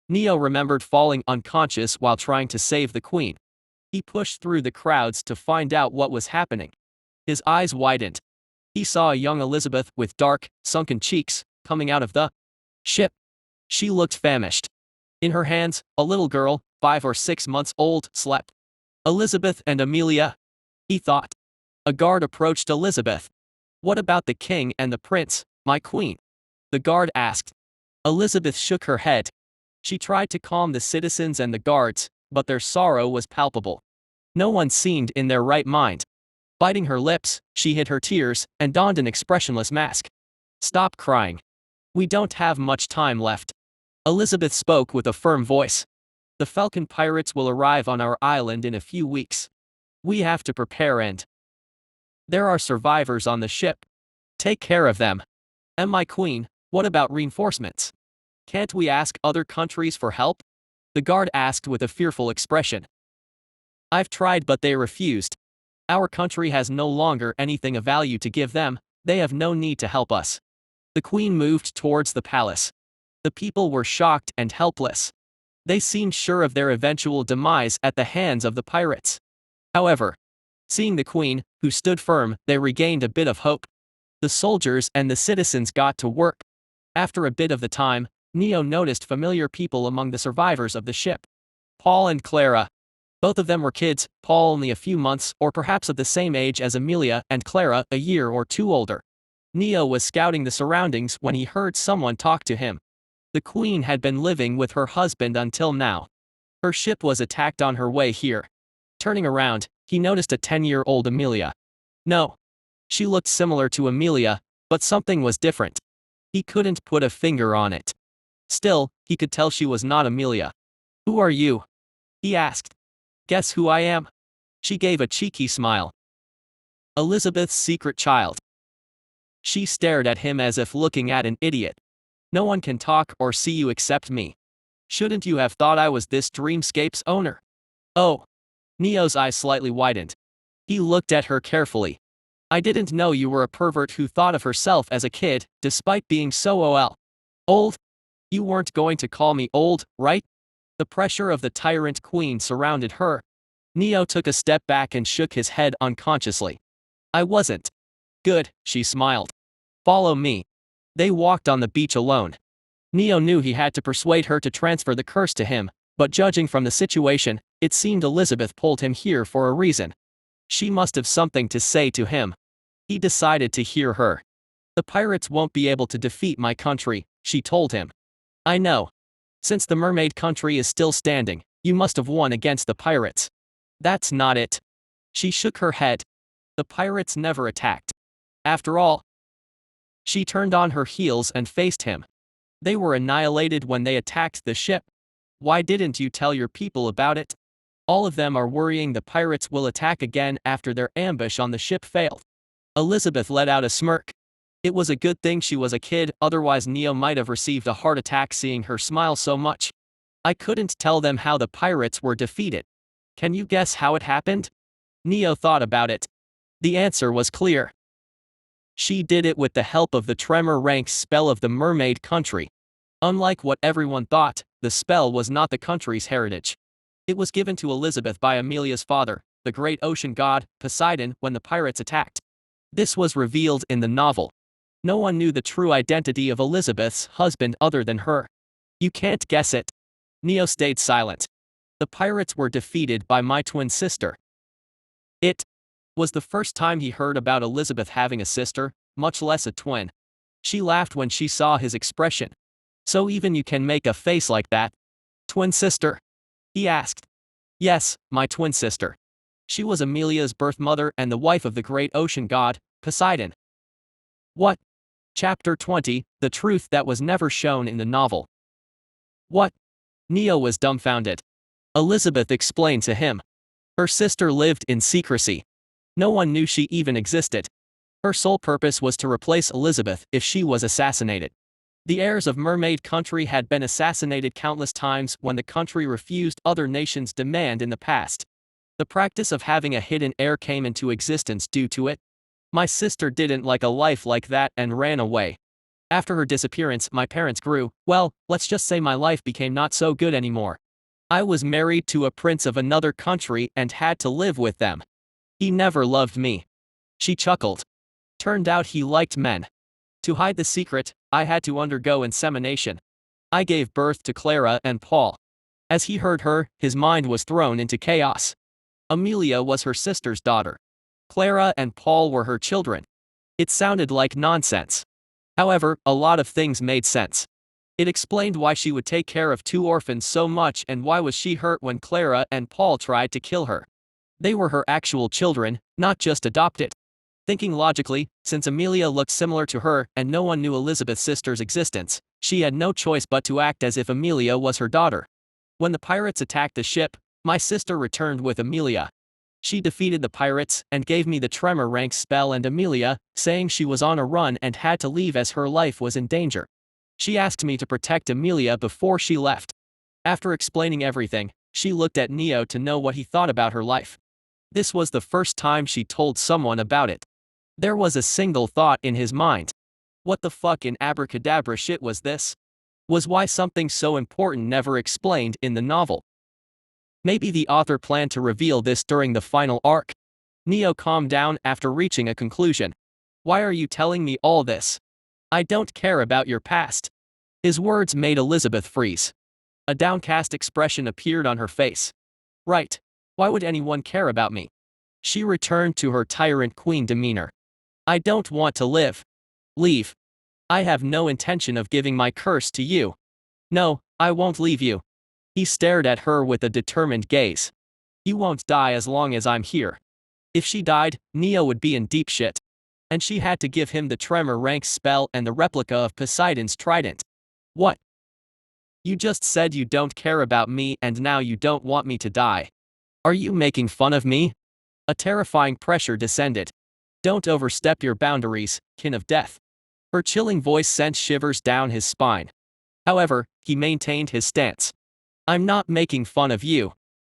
Speaker 1: Neo remembered falling unconscious while trying to save the queen. He pushed through the crowds to find out what was happening. His eyes widened. He saw a young Elizabeth with dark, sunken cheeks coming out of the ship. She looked famished. In her hands, a little girl, 5 or 6 months old, slept. Elizabeth and Amelia, he thought. A guard approached Elizabeth. What about the king and the prince, my queen? The guard asked. Elizabeth shook her head. She tried to calm the citizens and the guards, but their sorrow was palpable. No one seemed in their right mind. Biting her lips, she hid her tears and donned an expressionless mask. Stop crying. We don't have much time left. Elizabeth spoke with a firm voice. The Falcon pirates will arrive on our island in a few weeks. We have to prepare and there are survivors on the ship. Take care of them. And my queen, what about reinforcements? Can't we ask other countries for help? The guard asked with a fearful expression. I've tried but they refused. Our country has no longer anything of value to give them, they have no need to help us. The queen moved towards the palace. The people were shocked and helpless. They seemed sure of their eventual demise at the hands of the pirates. However, seeing the queen, who stood firm, they regained a bit of hope. The soldiers and the citizens got to work. After a bit of the time, Neo noticed familiar people among the survivors of the ship. Paul and Clara. Both of them were kids, Paul only a few months or perhaps of the same age as Amelia and Clara a year or two older. Neo was scouting the surroundings when he heard someone talk to him. The queen had been living with her husband until now. Her ship was attacked on her way here. Turning around, he noticed a 10-year-old Amelia. No. She looked similar to Amelia, but something was different. He couldn't put a finger on it. Still, he could tell she was not Amelia. Who are you? He asked. Guess who I am? She gave a cheeky smile. Elizabeth's secret child. She stared at him as if looking at an idiot. No one can talk or see you except me. Shouldn't you have thought I was this dreamscape's owner? Oh. Neo's eyes slightly widened. He looked at her carefully. I didn't know you were a pervert who thought of herself as a kid, despite being so old. You weren't going to call me old, right? The pressure of the tyrant queen surrounded her. Neo took a step back and shook his head unconsciously. I wasn't. Good, she smiled. Follow me. They walked on the beach alone. Neo knew he had to persuade her to transfer the curse to him, but judging from the situation, it seemed Elizabeth pulled him here for a reason. She must have something to say to him. He decided to hear her. The pirates won't be able to defeat my country, she told him. I know. Since the mermaid country is still standing, you must have won against the pirates. That's not it. She shook her head. The pirates never attacked. After all, she turned on her heels and faced him. They were annihilated when they attacked the ship. Why didn't you tell your people about it? All of them are worrying the pirates will attack again after their ambush on the ship failed. Elizabeth let out a smirk. It was a good thing she was a kid, otherwise Neo might have received a heart attack seeing her smile so much. I couldn't tell them how the pirates were defeated. Can you guess how it happened? Neo thought about it. The answer was clear. She did it with the help of the tremor rank spell of the mermaid country. Unlike what everyone thought, the spell was not the country's heritage. It was given to Elizabeth by Amelia's father, the great ocean god, Poseidon, when the pirates attacked. This was revealed in the novel. No one knew the true identity of Elizabeth's husband other than her. You can't guess it. Neo stayed silent. The pirates were defeated by my twin sister. It was the first time he heard about Elizabeth having a sister, much less a twin. She laughed when she saw his expression. So even you can make a face like that? Twin sister? He asked. Yes, my twin sister. She was Amelia's birth mother and the wife of the great ocean god, Poseidon. What? Chapter 20, The Truth That Was Never Shown in the Novel. What? Neo was dumbfounded. Elizabeth explained to him. Her sister lived in secrecy. No one knew she even existed. Her sole purpose was to replace Elizabeth if she was assassinated. The heirs of Mermaid Country had been assassinated countless times when the country refused other nations' demand in the past. The practice of having a hidden heir came into existence due to it. My sister didn't like a life like that and ran away. After her disappearance, my parents grew, well, let's just say my life became not so good anymore. I was married to a prince of another country and had to live with them. He never loved me. She chuckled. Turned out he liked men. To hide the secret, I had to undergo insemination. I gave birth to Clara and Paul. As he heard her, his mind was thrown into chaos. Amelia was her sister's daughter. Clara and Paul were her children. It sounded like nonsense. However, a lot of things made sense. It explained why she would take care of two orphans so much and why was she hurt when Clara and Paul tried to kill her. They were her actual children, not just adopted. Thinking logically, since Amelia looked similar to her and no one knew Elizabeth's sister's existence, she had no choice but to act as if Amelia was her daughter. When the pirates attacked the ship, my sister returned with Amelia. She defeated the pirates and gave me the tremor rank spell and Amelia, saying she was on a run and had to leave as her life was in danger. She asked me to protect Amelia before she left. After explaining everything, she looked at Neo to know what he thought about her life. This was the first time she told someone about it. There was a single thought in his mind. What the fuck in abracadabra shit was this? Was why something so important never explained in the novel? Maybe the author planned to reveal this during the final arc. Neo calmed down after reaching a conclusion. Why are you telling me all this? I don't care about your past. His words made Elizabeth freeze. A downcast expression appeared on her face. Right. Why would anyone care about me? She returned to her tyrant queen demeanor. I don't want to live. Leave. I have no intention of giving my curse to you. No, I won't leave you. He stared at her with a determined gaze. You won't die as long as I'm here. If she died, Neo would be in deep shit. And she had to give him the tremor rank spell and the replica of Poseidon's trident. What? You just said you don't care about me and now you don't want me to die. Are you making fun of me? A terrifying pressure descended. Don't overstep your boundaries, kin of death. Her chilling voice sent shivers down his spine. However, he maintained his stance. I'm not making fun of you.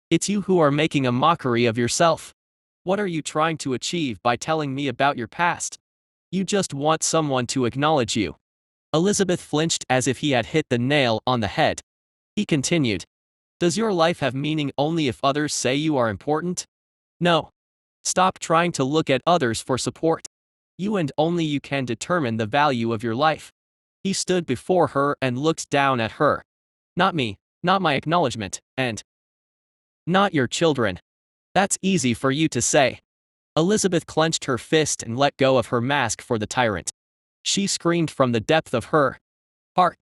Speaker 1: It's you who are making a mockery of yourself. What are you trying to achieve by telling me about your past? You just want someone to acknowledge you. Elizabeth flinched as if he had hit the nail on the head. He continued. Does your life have meaning only if others say you are important? No. Stop trying to look at others for support. You and only you can determine the value of your life. He stood before her and looked down at her. Not me, not my acknowledgement, and not your children. That's easy for you to say. Elizabeth clenched her fist and let go of her mask for the tyrant. She screamed from the depth of her heart.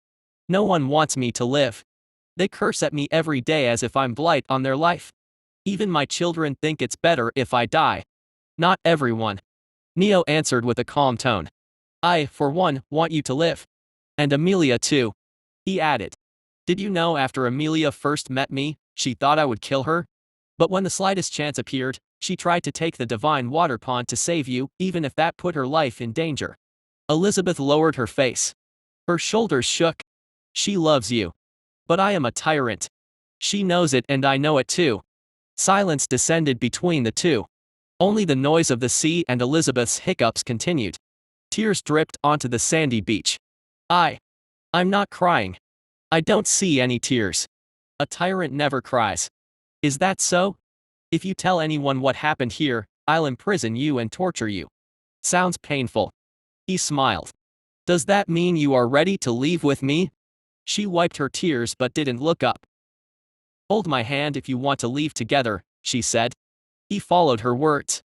Speaker 1: No one wants me to live. They curse at me every day as if I'm blight on their life. Even my children think it's better if I die. Not everyone. Neo answered with a calm tone. I, for one, want you to live. And Amelia too. He added. Did you know after Amelia first met me, she thought I would kill her? But when the slightest chance appeared, she tried to take the divine water pond to save you, even if that put her life in danger. Elizabeth lowered her face. Her shoulders shook. She loves you. But I am a tyrant. She knows it and I know it too. Silence descended between the two. Only the noise of the sea and Elizabeth's hiccups continued. Tears dripped onto the sandy beach. I'm not crying. I don't see any tears. A tyrant never cries. Is that so? If you tell anyone what happened here, I'll imprison you and torture you. Sounds painful. He smiled. Does that mean you are ready to leave with me? She wiped her tears but didn't look up. Hold my hand if you want to leave together, she said. He followed her words.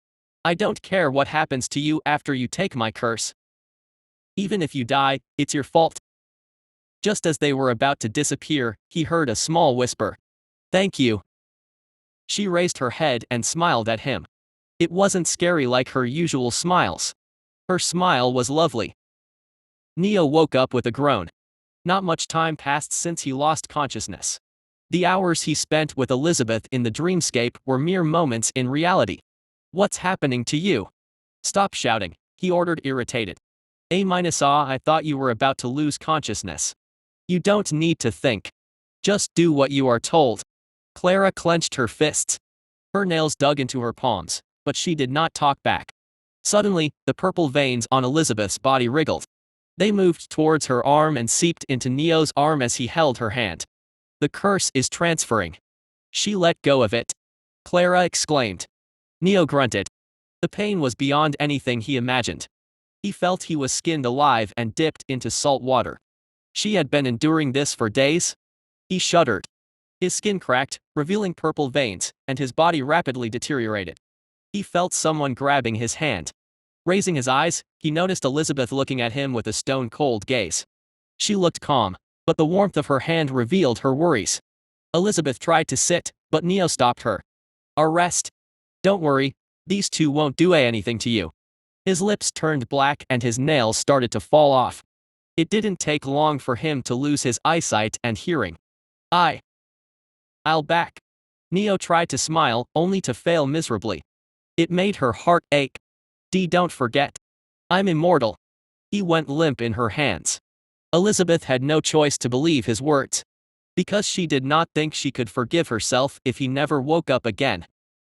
Speaker 1: I don't care what happens to you after you take my curse. Even if you die, it's your fault. Just as they were about to disappear, he heard a small whisper. Thank you. She raised her head and smiled at him. It wasn't scary like her usual smiles. Her smile was lovely. Neo woke up with a groan. Not much time passed since he lost consciousness. The hours he spent with Elizabeth in the dreamscape were mere moments in reality. What's happening to you? Stop shouting, he ordered, irritated. I thought you were about to lose consciousness. You don't need to think. Just do what you are told. Clara clenched her fists. Her nails dug into her palms, but she did not talk back. Suddenly, the purple veins on Elizabeth's body wriggled. They moved towards her arm and seeped into Neo's arm as he held her hand. The curse is transferring. She let go of it. Clara exclaimed. Neo grunted. The pain was beyond anything he imagined. He felt he was skinned alive and dipped into salt water. She had been enduring this for days? He shuddered. His skin cracked, revealing purple veins, and his body rapidly deteriorated. He felt someone grabbing his hand. Raising his eyes, he noticed Elizabeth looking at him with a stone-cold gaze. She looked calm, but the warmth of her hand revealed her worries. Elizabeth tried to sit, but Neo stopped her. Arrest. Don't worry, these two won't do anything to you. His lips turned black and his nails started to fall off. It didn't take long for him to lose his eyesight and hearing. I'll back. Neo tried to smile, only to fail miserably. It made her heart ache. Don't forget. I'm immortal. He went limp in her hands. Elizabeth had no choice to believe his words. Because she did not think she could forgive herself if he never woke up again.